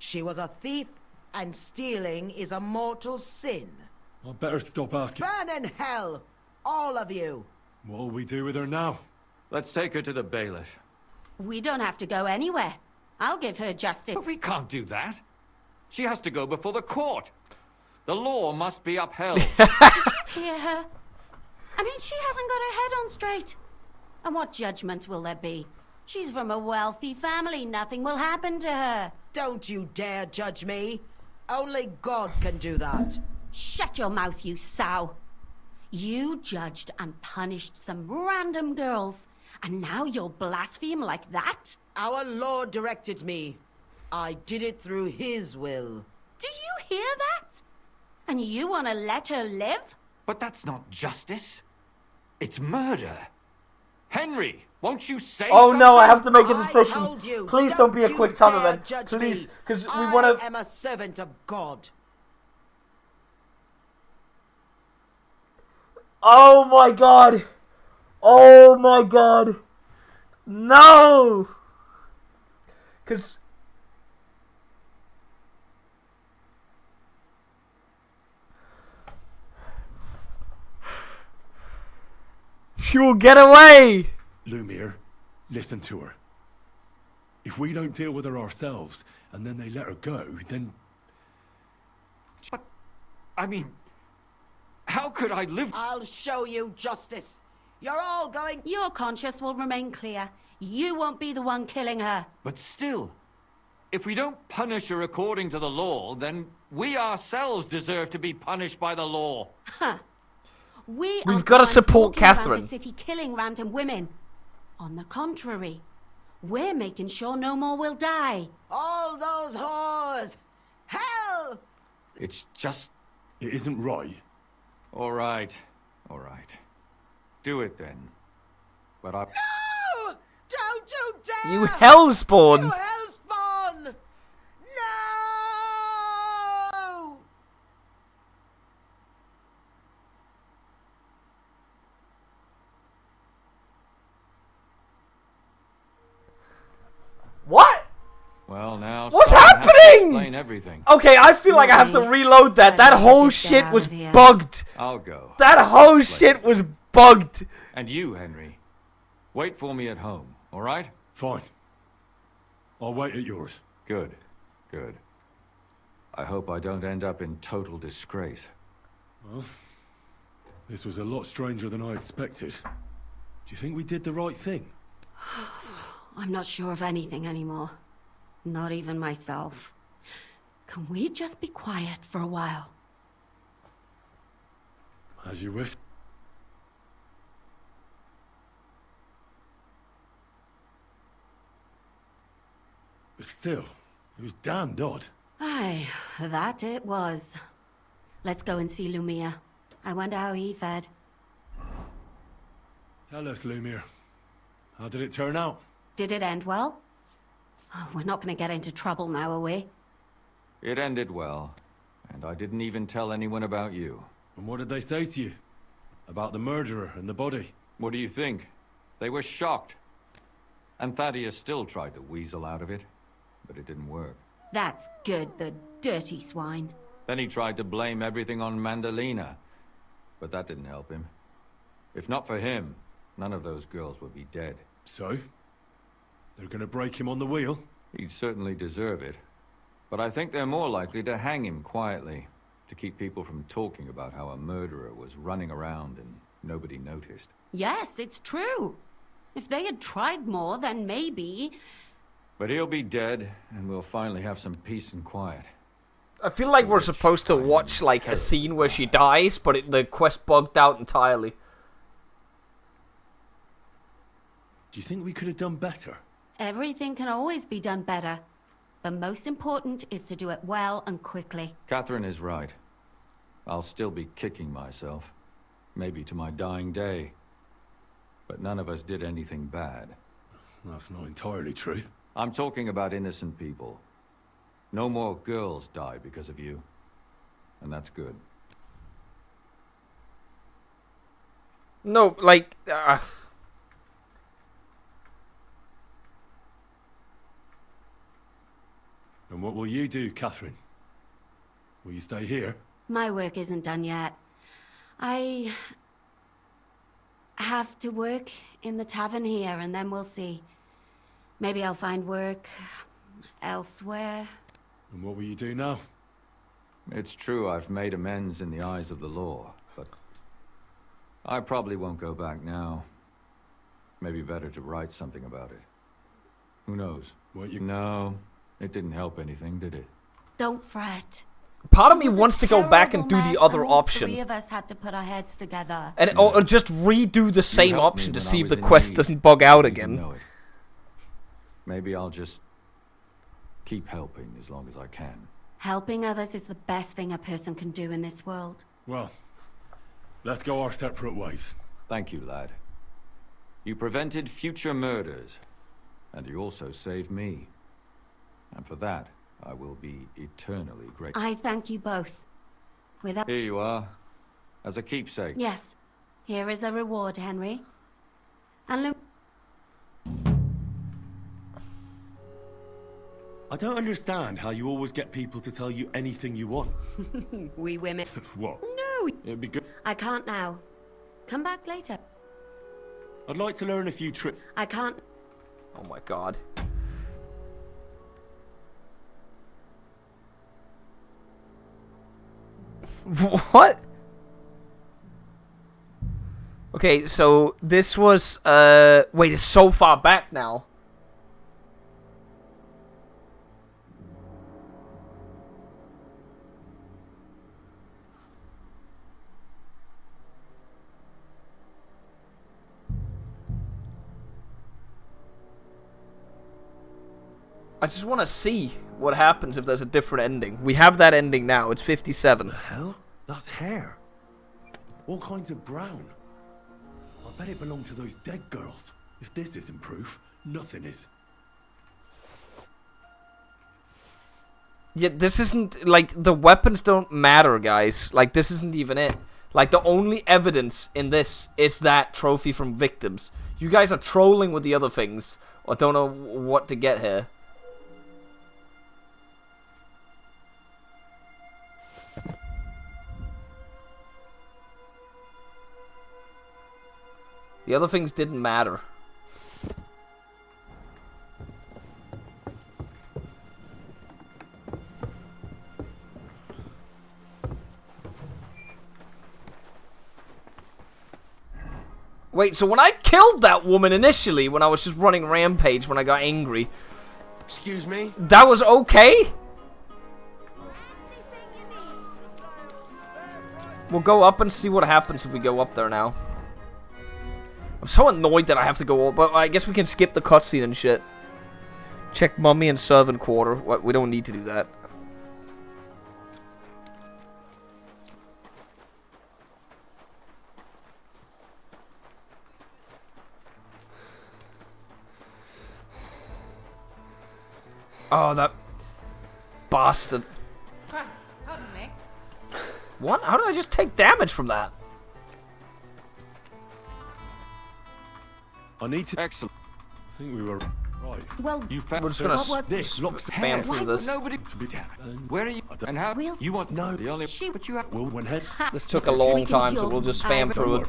She was a thief, and stealing is a mortal sin. I better stop asking. Burn in hell, all of you. What'll we do with her now? Let's take her to the bailiff. We don't have to go anywhere. I'll give her justice. But we can't do that. She has to go before the court. The law must be upheld. Hear her? I mean, she hasn't got her head on straight. And what judgment will there be? She's from a wealthy family. Nothing will happen to her. Don't you dare judge me. Only God can do that. Shut your mouth, you sow. You judged and punished some random girls, and now you'll blaspheme like that? Our Lord directed me. I did it through His will. Do you hear that? And you want to let her live? But that's not justice. It's murder. Henry, won't you say Oh something? no, I have to make a decision. Told you, Please don't be a you quick dare timer, man. judge Please, me. because we I want to... am a servant of God. Oh my god. Oh my god. No. Because... she will get away. Lumiere, listen to her. If we don't deal with her ourselves, and then they let her go, then... But, I mean, how could I live... I'll show you justice. You're all going... Your conscience will remain clear. You won't be the one killing her. But still, if we don't punish her according to the law, then we ourselves deserve to be punished by the law. Huh. We've got to support walking around Catherine. the city killing random women. On the contrary, we're making sure no more will die. All those whores! Hell! It's just... It isn't right. All right. All right. Do it then. But I... No! Don't you dare! You hellspawn! You hellspawn! No! What? Well, now... What's someone has to happening? Explain everything. Okay, I feel like I have to reload that. That whole shit was bugged. I'll go. That whole shit was bugged. And you, Henry, wait for me at home, all right? Fine. I'll wait at yours. Good. Good. I hope I don't end up in total disgrace. Well, this was a lot stranger than I expected. Do you think we did the right thing? I'm not sure of anything anymore. Not even myself. Can we just be quiet for a while? As you wish. But still, it was damned odd. Aye, that it was. Let's go and see Lumiere. I wonder how he fared. Tell us, Lumiere. How did it turn out? Did it end well? Oh, we're not going to get into trouble now, are we? It ended well, and I didn't even tell anyone about you. And what did they say to you? About the murderer and the body? What do you think? They were shocked. And Thaddeus still tried to weasel out of it, but it didn't work. That's good, the dirty swine. Then he tried to blame everything on Mandalina, but that didn't help him. If not for him, none of those girls would be dead. So? They're gonna break him on the wheel? He'd certainly deserve it. But I think they're more likely to hang him quietly, to keep people from talking about how a murderer was running around and nobody noticed. Yes, it's true. If they had tried more, then maybe... But he'll be dead, and we'll finally have some peace and quiet. I feel like we're supposed to watch, like, a scene where she dies, but the quest bugged out entirely. Do you think we could have done better? Everything can always be done better. But most important is to do it well and quickly. Catherine is right. I'll still be kicking myself. Maybe to my dying day. But none of us did anything bad. That's not entirely true. I'm talking about innocent people. No more girls die because of you. And that's good. No, like... And what will you do, Catherine? Will you stay here? My work isn't done yet. I have to work in the tavern here, and then we'll see. Maybe I'll find work elsewhere. And what will you do now? It's true I've made amends in the eyes of the law, but I probably won't go back now. Maybe better to write something about it. Who knows? No, it didn't help anything, did it? Don't fret. Part of me wants to go back and do the other option. Three of us had to put our heads together. And or just redo the same option to see if the quest doesn't bug out again. Maybe I'll just keep helping as long as I can. Helping others is the best thing a person can do in this world. Well, let's go our separate ways. Thank you, lad. You prevented future murders, and you also saved me. And for that, I will be eternally grateful. I thank you both. Without... Here you are, as a keepsake. Yes. Here is a reward, Henry. And I don't understand how you always get people to tell you anything you want. we women... What? No! It'd be good. I can't now. Come back later. I'd like to learn a few tricks. I can't... Oh my god. What? Okay, so this was, wait, it's so far back now. I just want to see what happens if there's a different ending. We have that ending now. It's 57. The hell? That's hair. All kinds of brown. I bet it belonged to those dead girls. If this isn't proof, nothing is. Yeah, this isn't, like, the weapons don't matter, guys. Like, this isn't even it. Like, the only evidence in this is that trophy from victims. You guys are trolling with the other things, or don't know what to get here. The other things didn't matter. Wait, so when I killed that woman initially, when I was just running rampage, when I got angry... Excuse me? That was okay? We'll go up and see what happens if we go up there now. I'm so annoyed that I have to go up, but I guess we can skip the cutscene and shit. Check mummy and servant quarter. What? We don't need to do that. Oh, that bastard. Christ, pardon me. What? How did I just take damage from that? I need to... Excellent. I think we were right. Well, You found... We're just gonna This looks... spam through this. Nobody... Where are you? And how... We'll... You want... No. The only... Shoot. But you have... Will went ahead. This took a long time, so we'll just spam through it.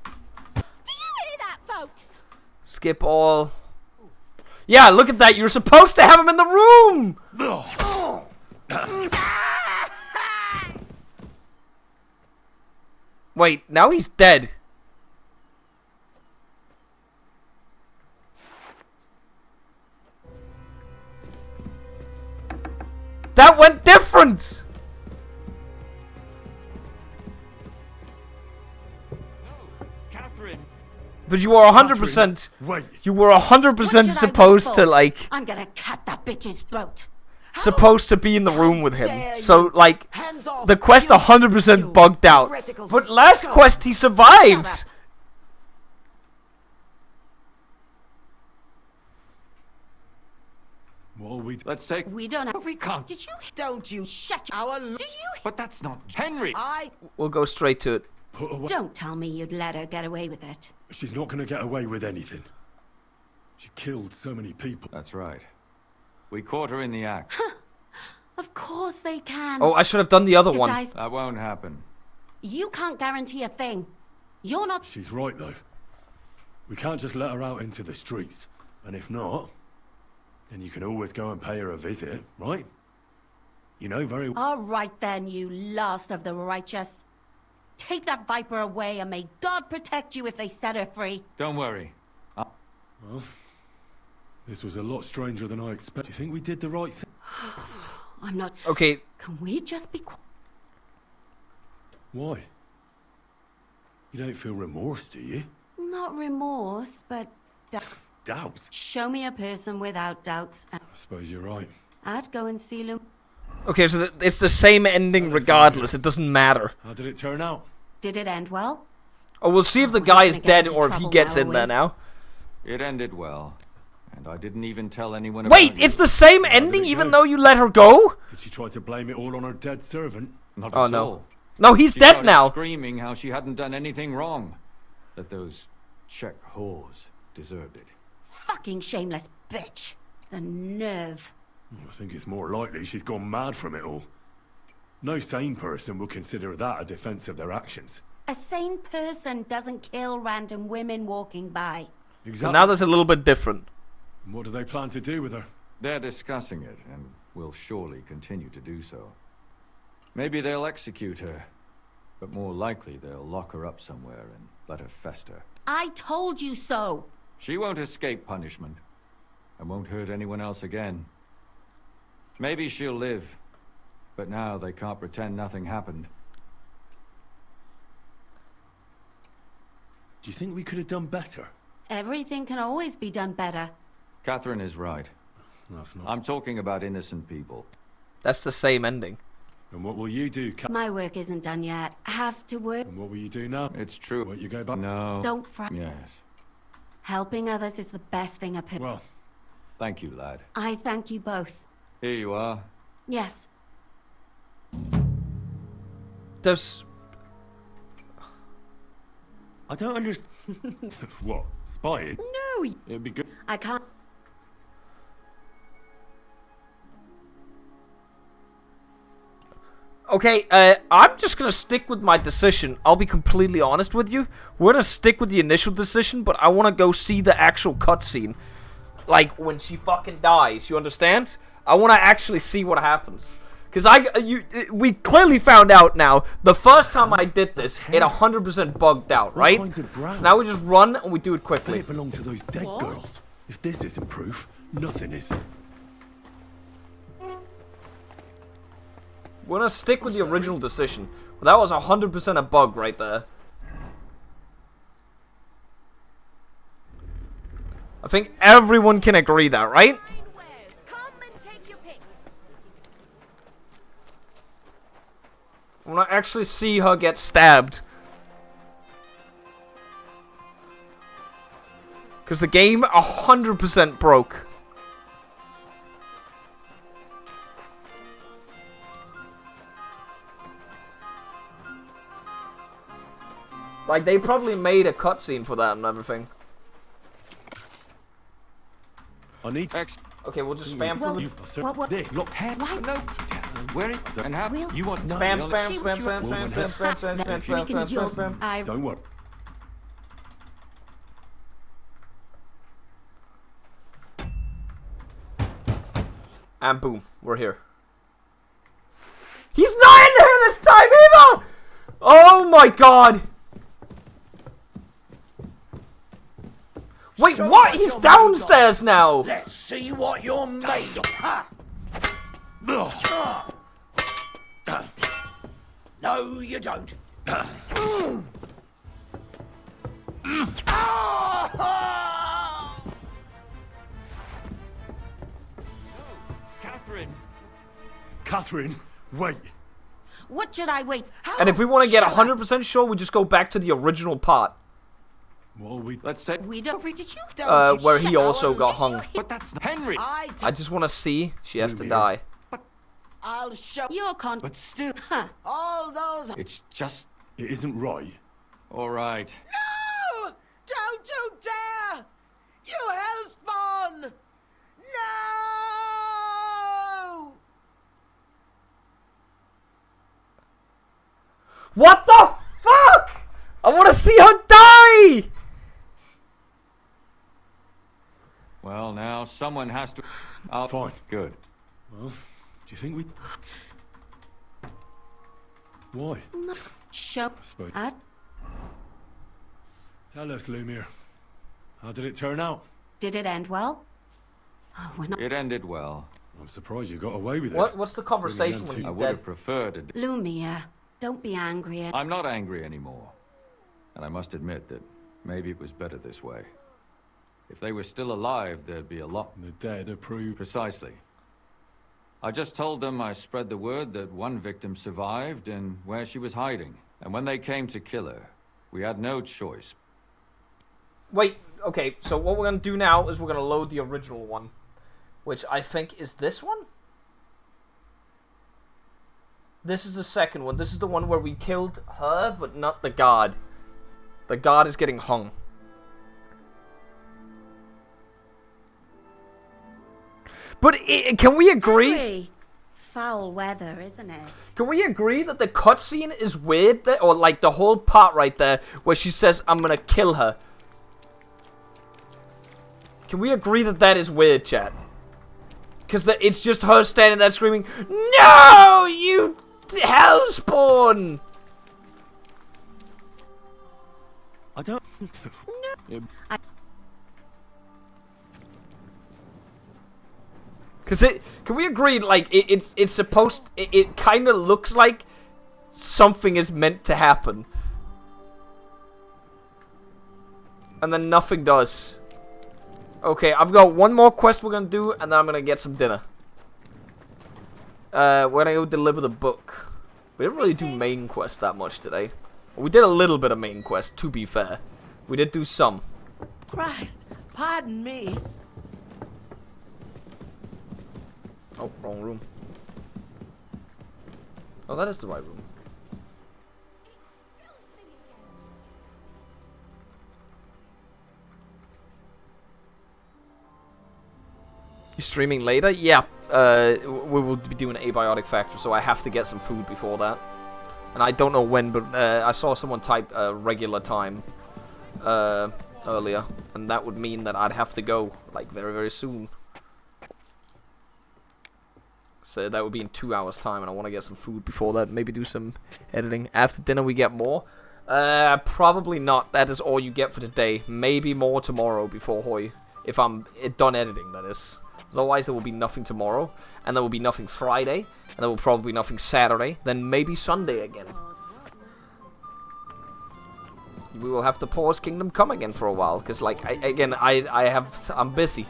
Do you hear that, folks? Skip all. Yeah, look at that. You're supposed to have him in the room. Wait, now he's dead. That went different! Catherine! But you were 100%. Wait. You were 100% supposed to, like. I'm gonna cut that bitch's throat. Supposed to be in the room with him. So, like, the quest 100% bugged out. But last quest, he survived! Well, Let's take... We don't have... We can't. Did you... Don't you shut our... Do you... But that's not... Henry! We'll go straight to it. Don't tell me you'd let her get away with it. She's not gonna get away with anything. She killed so many people. That's right. We caught her in the act. Of course they can. Oh, I should have done the other It's one. That won't happen. You can't guarantee a thing. You're not... She's right, though. We can't just let her out into the streets. And if not, then you can always go and pay her a visit, right? You know very well. All right then, you last of the righteous. Take that viper away and may God protect you if they set her free. Don't worry. Well, this was a lot stranger than I expected. Do you think we did the right thing? I'm not... Okay. Can we just be quiet? Why? You don't feel remorse, do you? Not remorse, but... Doubts? Show me a person without doubts. And I suppose you're right. I'd go and see Lum... Okay, so it's the same ending regardless. It doesn't matter. How did it turn out? Did it end well? Oh, we'll see if the We're guy not is gonna get dead into or if he trouble gets now, in are there we? now. It ended well. And I didn't even tell anyone Wait, about it's you. the same ending even though you let her go? Did she try to blame it all on her dead servant? Not Oh, at no. all. No, he's She dead started now. Screaming how she hadn't done anything wrong. That those Czech whores deserved it. Fucking shameless bitch. The nerve. I think it's more likely she's gone mad from it all. No sane person will consider that a defense of their actions. A sane person doesn't kill random women walking by. Exactly. So now there's a little bit different. And what do they plan to do with her? They're discussing it, and will surely continue to do so. Maybe they'll execute her, but more likely they'll lock her up somewhere and let her fester. I told you so. She won't escape punishment, and won't hurt anyone else again. Maybe she'll live, but now they can't pretend nothing happened. Do you think we could have done better? Everything can always be done better. Catherine is right. That's not. I'm talking about innocent people. That's the same ending. And what will you do, My work isn't done yet. I have to work. And what will you do now? It's true. Won't you go back? No. Don't fret. Yes. Helping others is the best thing a person. Well, thank you, lad. I thank you both. Here you are. Yes. There's... I don't understand. What? Spying? No. It'd be good. I can't. Okay, I'm just gonna stick with my decision. I'll be completely honest with you. We're gonna stick with the initial decision, but I wanna go see the actual cutscene. Like, when she fucking dies, you understand? I wanna actually see what happens. Because we clearly found out now, the first time I did this, it 100% bugged out, right? So now we just run and we do it quickly. It belonged to those dead girls. If this isn't proof, nothing is. We're gonna stick with the original decision. Well, that was 100% a bug right there. I think everyone can agree that, right? I wanna actually see her get stabbed. Because the game 100% broke. Like, they probably made a cutscene for that and everything. I need Okay, we'll just spam through What? This, look, Why? No. Where it and how you want spam, no, spam, spam, spam, spam, spam, spam, spam, spam, spam, spam, spam. Don't worry. And boom, we're here. He's not in here this time either! Oh my god! Wait, Show what? what He's you're downstairs now! Let's see what you're made of. Ha! No, you don't. Catherine! Catherine, wait. What should I wait? And if we want to get 100% sure, we just go back to the original part. Well, Let's take... We don't read it, you Where he also got hung. But that's Henry! I just want to see. She has to die. I'll show Your con. But still... all those. It's just... It isn't right. All right. No! Don't you dare! You hellspawn! No! What the fuck? I want to see her die! Well, now someone has to... Fine. Good. Well, do you think we... Why? Show. suppose. At Tell us, Lumir. How did it turn out? Did it end well? Oh, we're not. It ended well. I'm surprised you got away with it. What's the conversation when he's I would dead? have preferred it. Lumia, don't be angry. I'm not angry anymore. And I must admit that maybe it was better this way. If they were still alive, there'd be a lot... The dead approve. Precisely. I just told them I spread the word that one victim survived and where she was hiding. And when they came to kill her, we had no choice. Wait, okay, so what we're going to do now is we're going to load the original one. Which I think is this one? This is the second one. This is the one where we killed her, but not the guard. The guard is getting hung. But can we agree? Henry. Foul weather, isn't it? Can we agree that the cutscene is weird? Or like the whole part right there where she says, I'm gonna kill her. Can we agree that that is weird, chat? Because it's just her standing there screaming, no, you hellspawn! I don't... No. Because can we agree, like, it's supposed, it kind of looks like something is meant to happen. And then nothing does. Okay, I've got one more quest we're gonna do, and then I'm gonna get some dinner. We're gonna go deliver the book. We didn't really do main quest that much today. We did a little bit of main quest, to be fair. We did do some. Christ, pardon me. Oh, wrong room. Oh, that is the right room. You streaming later? Yeah. We will be doing an abiotic factor, so I have to get some food before that. And I don't know when, but I saw someone type regular time earlier, and that would mean that I'd have to go like very, very soon. So that would be in 2 hours time, and I want to get some food before that. Maybe do some editing. After dinner we get more. Probably not. That is all you get for today. Maybe more tomorrow before Hoy. If I'm done editing, that is. Otherwise there will be nothing tomorrow. And there will be nothing Friday. And there will probably be nothing Saturday. Then maybe Sunday again. We will have to pause Kingdom Come again for a while. Because, like, I'm busy.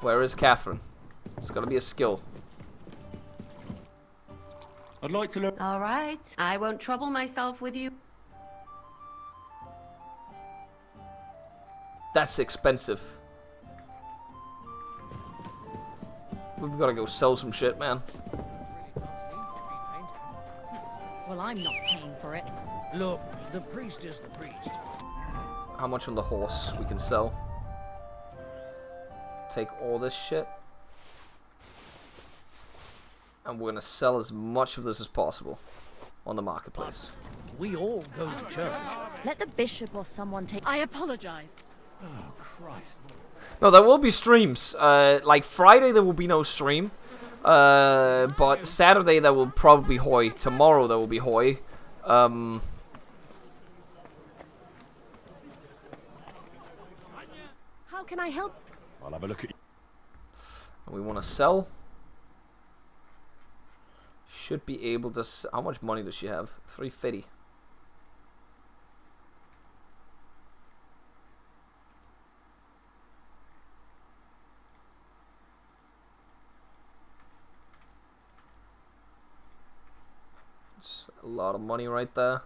Where is Catherine? It's gotta be a skill. I'd like to learn... Alright, I won't trouble myself with you. That's expensive. We've gotta go sell some shit, man. Well, I'm not paying for it. Look, the priest is the priest. How much on the horse we can sell? Take all this shit. And we're gonna sell as much of this as possible on the marketplace. We all go to church. Let the bishop or someone take... I apologize. Oh, Christ. No, there will be streams. Like Friday there will be no stream. But Saturday there will probably be Hoy. Tomorrow there will be Hoy. How can I help? I'll have a look at you. And we want to sell. Should be able to. How much money does she have? 350. It's a lot of money right there.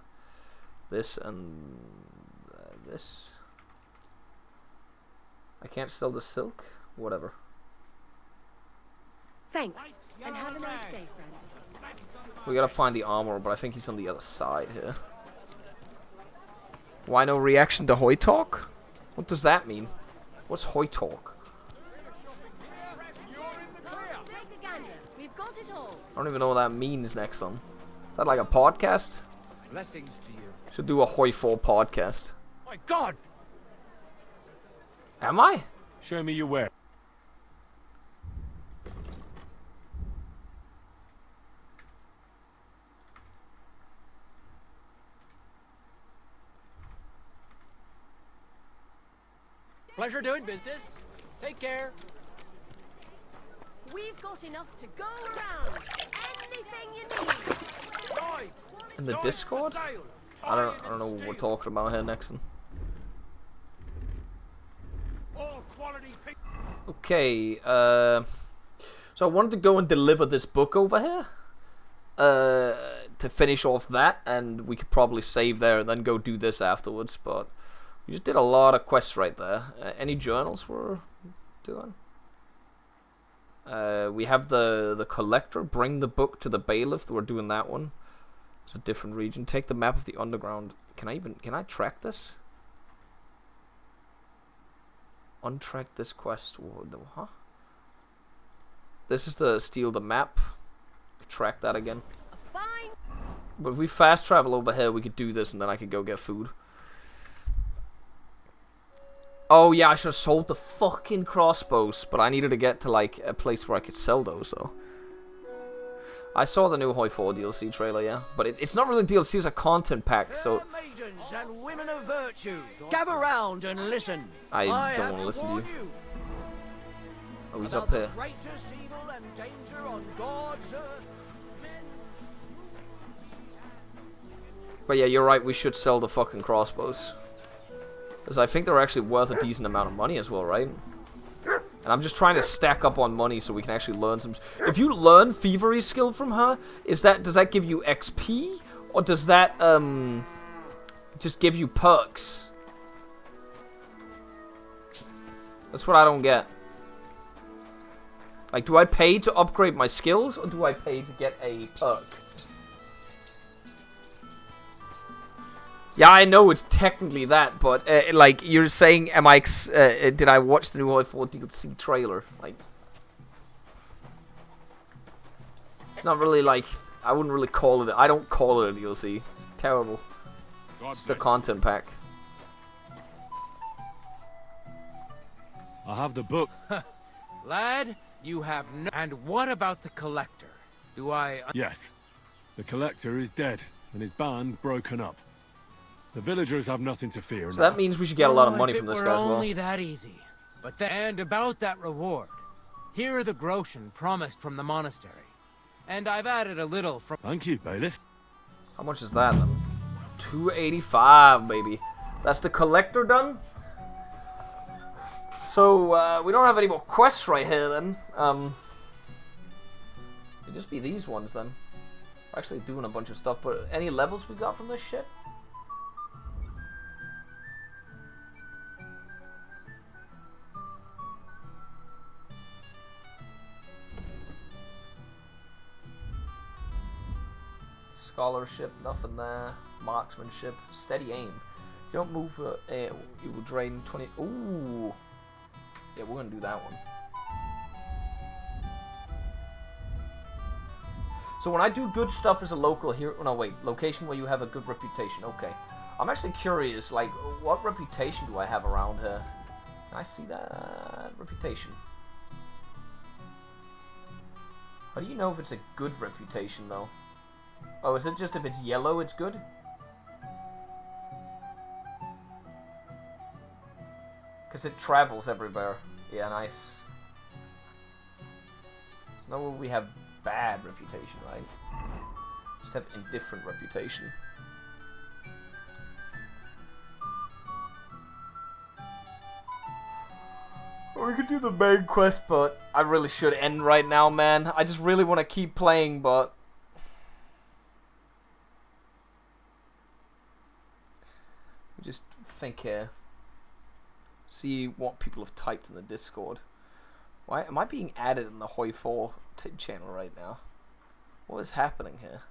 This and this. I can't sell the silk. Whatever. Thanks, and have a nice day, friend. We gotta find the armor, but I think he's on the other side here. Why no reaction to Hoy talk? What does that mean? What's Hoy talk? We've got it all. I don't even know what that means next one. Is that like a podcast? Blessings to you. Should do a Hoy 4 podcast. My God! Am I? Show me your where. Pleasure doing business. Take care. We've got enough to go around. Anything you need. In the Discord? I don't know what we're talking about here, Nexon. Okay, so I wanted to go and deliver this book over here. To finish off that, and we could probably save there and then go do this afterwards, but we just did a lot of quests right there. Any journals we're doing? We have the collector. Bring the book to the bailiff. We're doing that one. It's a different region. Take the map of the underground. Can I track this? Untrack this quest. Huh? This is the steal the map. Track that again. But if we fast travel over here, we could do this, and then I could go get food. Oh yeah, I should have sold the fucking crossbows, but I needed to get to like a place where I could sell those. So I saw the new Hoy 4 DLC trailer, yeah, but it's not really DLC; it's a content pack. So Maidens and women of virtue, gather round and listen. I don't want to listen to you. Oh, he's up here. Greatest evil and danger on God's earth. But yeah, you're right. We should sell the fucking crossbows. Because I think they're actually worth a decent amount of money as well, right? And I'm just trying to stack up on money so we can actually learn some... If you learn Thievery skill from her, does that give you XP? Or does that, just give you perks? That's what I don't get. Like, do I pay to upgrade my skills, or do I pay to get a perk? Yeah, I know it's technically that, but like you're saying, am I? Did I watch the new Hoy 4 DLC trailer? Like, it's not really like I wouldn't really call it. I don't call it a DLC. It's terrible. It's the content pack. I have the book. Lad, you have no... And what about the collector? Do I... Yes. The collector is dead, and his band broken up. The villagers have nothing to fear. So that means we should get a lot of money from this guy as well. Only that easy. But and about that reward. Here are the groschen promised from the monastery. And I've added a little from... Thank you, bailiff. How much is that then? 285, baby. That's the collector done? So, we don't have any more quests right here then. It'd just be these ones then. We're actually doing a bunch of stuff, but any levels we got from this shit? Scholarship, nothing there. Marksmanship, steady aim. You don't move, you will drain 20. Ooh. Yeah, we're gonna do that one. So when I do good stuff as a local hero, no wait, location where you have a good reputation. Okay, I'm actually curious. Like, what reputation do I have around here? Can I see that reputation? How do you know if it's a good reputation, though? Oh, is it just if it's yellow, it's good? Because it travels everywhere. Yeah, nice. So now we have bad reputation, right? Just have indifferent reputation. Or we could do the main quest, but I really should end right now, man. I just really want to keep playing, but... just think here. See what people have typed in the Discord. Why am I being added in the Hoi 4 channel right now? What is happening here?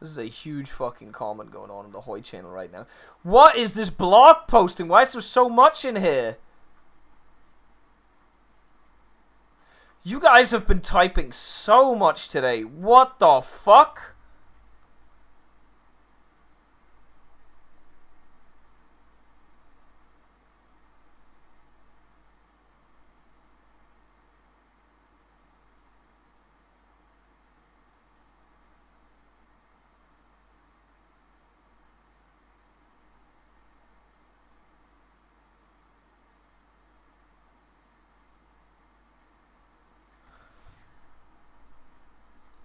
This is a huge fucking comment going on in the Hoi channel right now. What is this blog posting? Why is there so much in here? You guys have been typing so much today. What the fuck?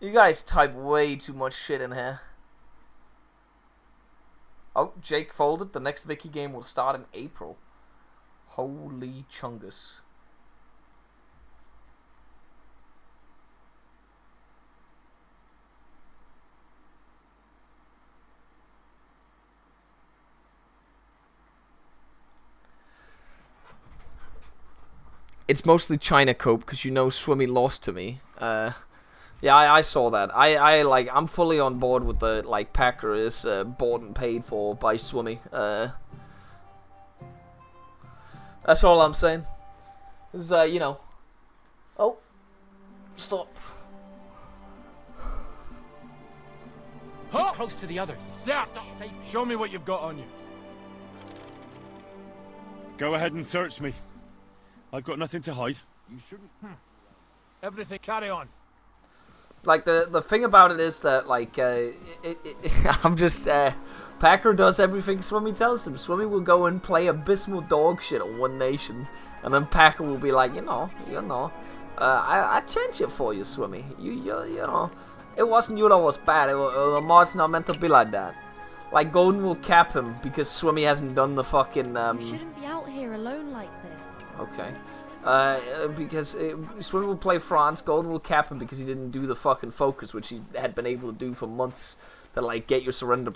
You guys type way too much shit in here. Oh, Jake folded. The next Vicky game will start in April. Holy chungus. It's mostly China Cope, because you know Swimmy lost to me. Yeah, I saw that. I'm fully on board with the, like, Packer is bought and paid for by Swimmy. That's all I'm saying. Is, you know. Oh. Stop. Keep close to the others. Zach! Show me what you've got on you. Go ahead and search me. I've got nothing to hide. You shouldn't. Everything, carry on. Like, the thing about it is that, like, I'm just, Packer does everything Swimmy tells him. Swimmy will go and play abysmal dog shit on One Nation, and then Packer will be like, you know, I change it for you, Swimmy. You know, it wasn't you that was bad. The mod's not meant to be like that. Like, Golden will cap him because Swimmy hasn't done the fucking, You shouldn't be out here alone like this. Okay. Because Swimmy will play France, Golden will cap him because he didn't do the fucking focus, which he had been able to do for months, to like get your surrender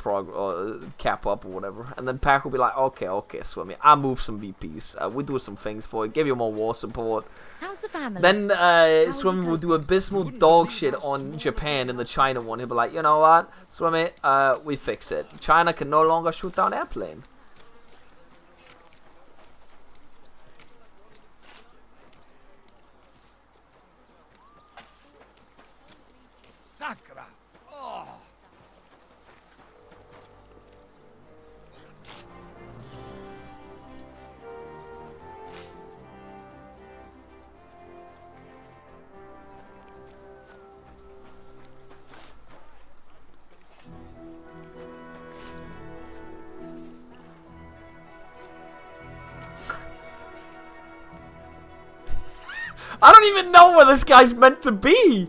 cap up or whatever. And then Pack will be like, okay, Swimmy, I'll move some VPs. We'll do some things for you, give you more war support. How's the family? Then Swimmy will do abysmal dog shit on Japan in the China one. He'll be like, you know what, Swimmy, we fix it. China can no longer shoot down airplane. Sakra. Oh. I don't even know where this guy's meant to be.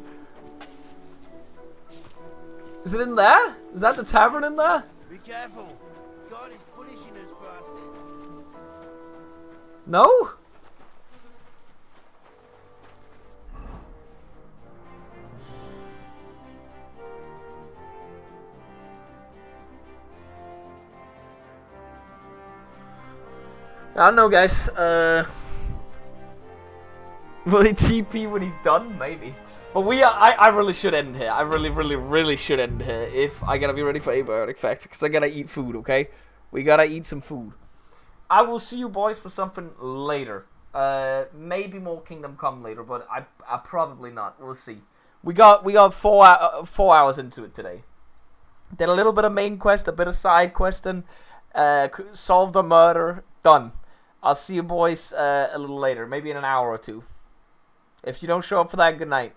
Is it in there? Is that the tavern in there? Be careful. God is punishing us for our sins. No? I don't know, guys. Will he TP when he's done? Maybe. But I really should end here. I really should end here if I gotta be ready for Abiotic Factor, because I gotta eat food, okay? We gotta eat some food. I will see you boys for something later. Maybe more Kingdom Come later, but I probably not. We'll see. We got 4 hours into it today. Did a little bit of main quest, a bit of side questing, solved the murder, done. I'll see you boys a little later, maybe in an hour or two. If you don't show up for that, good night.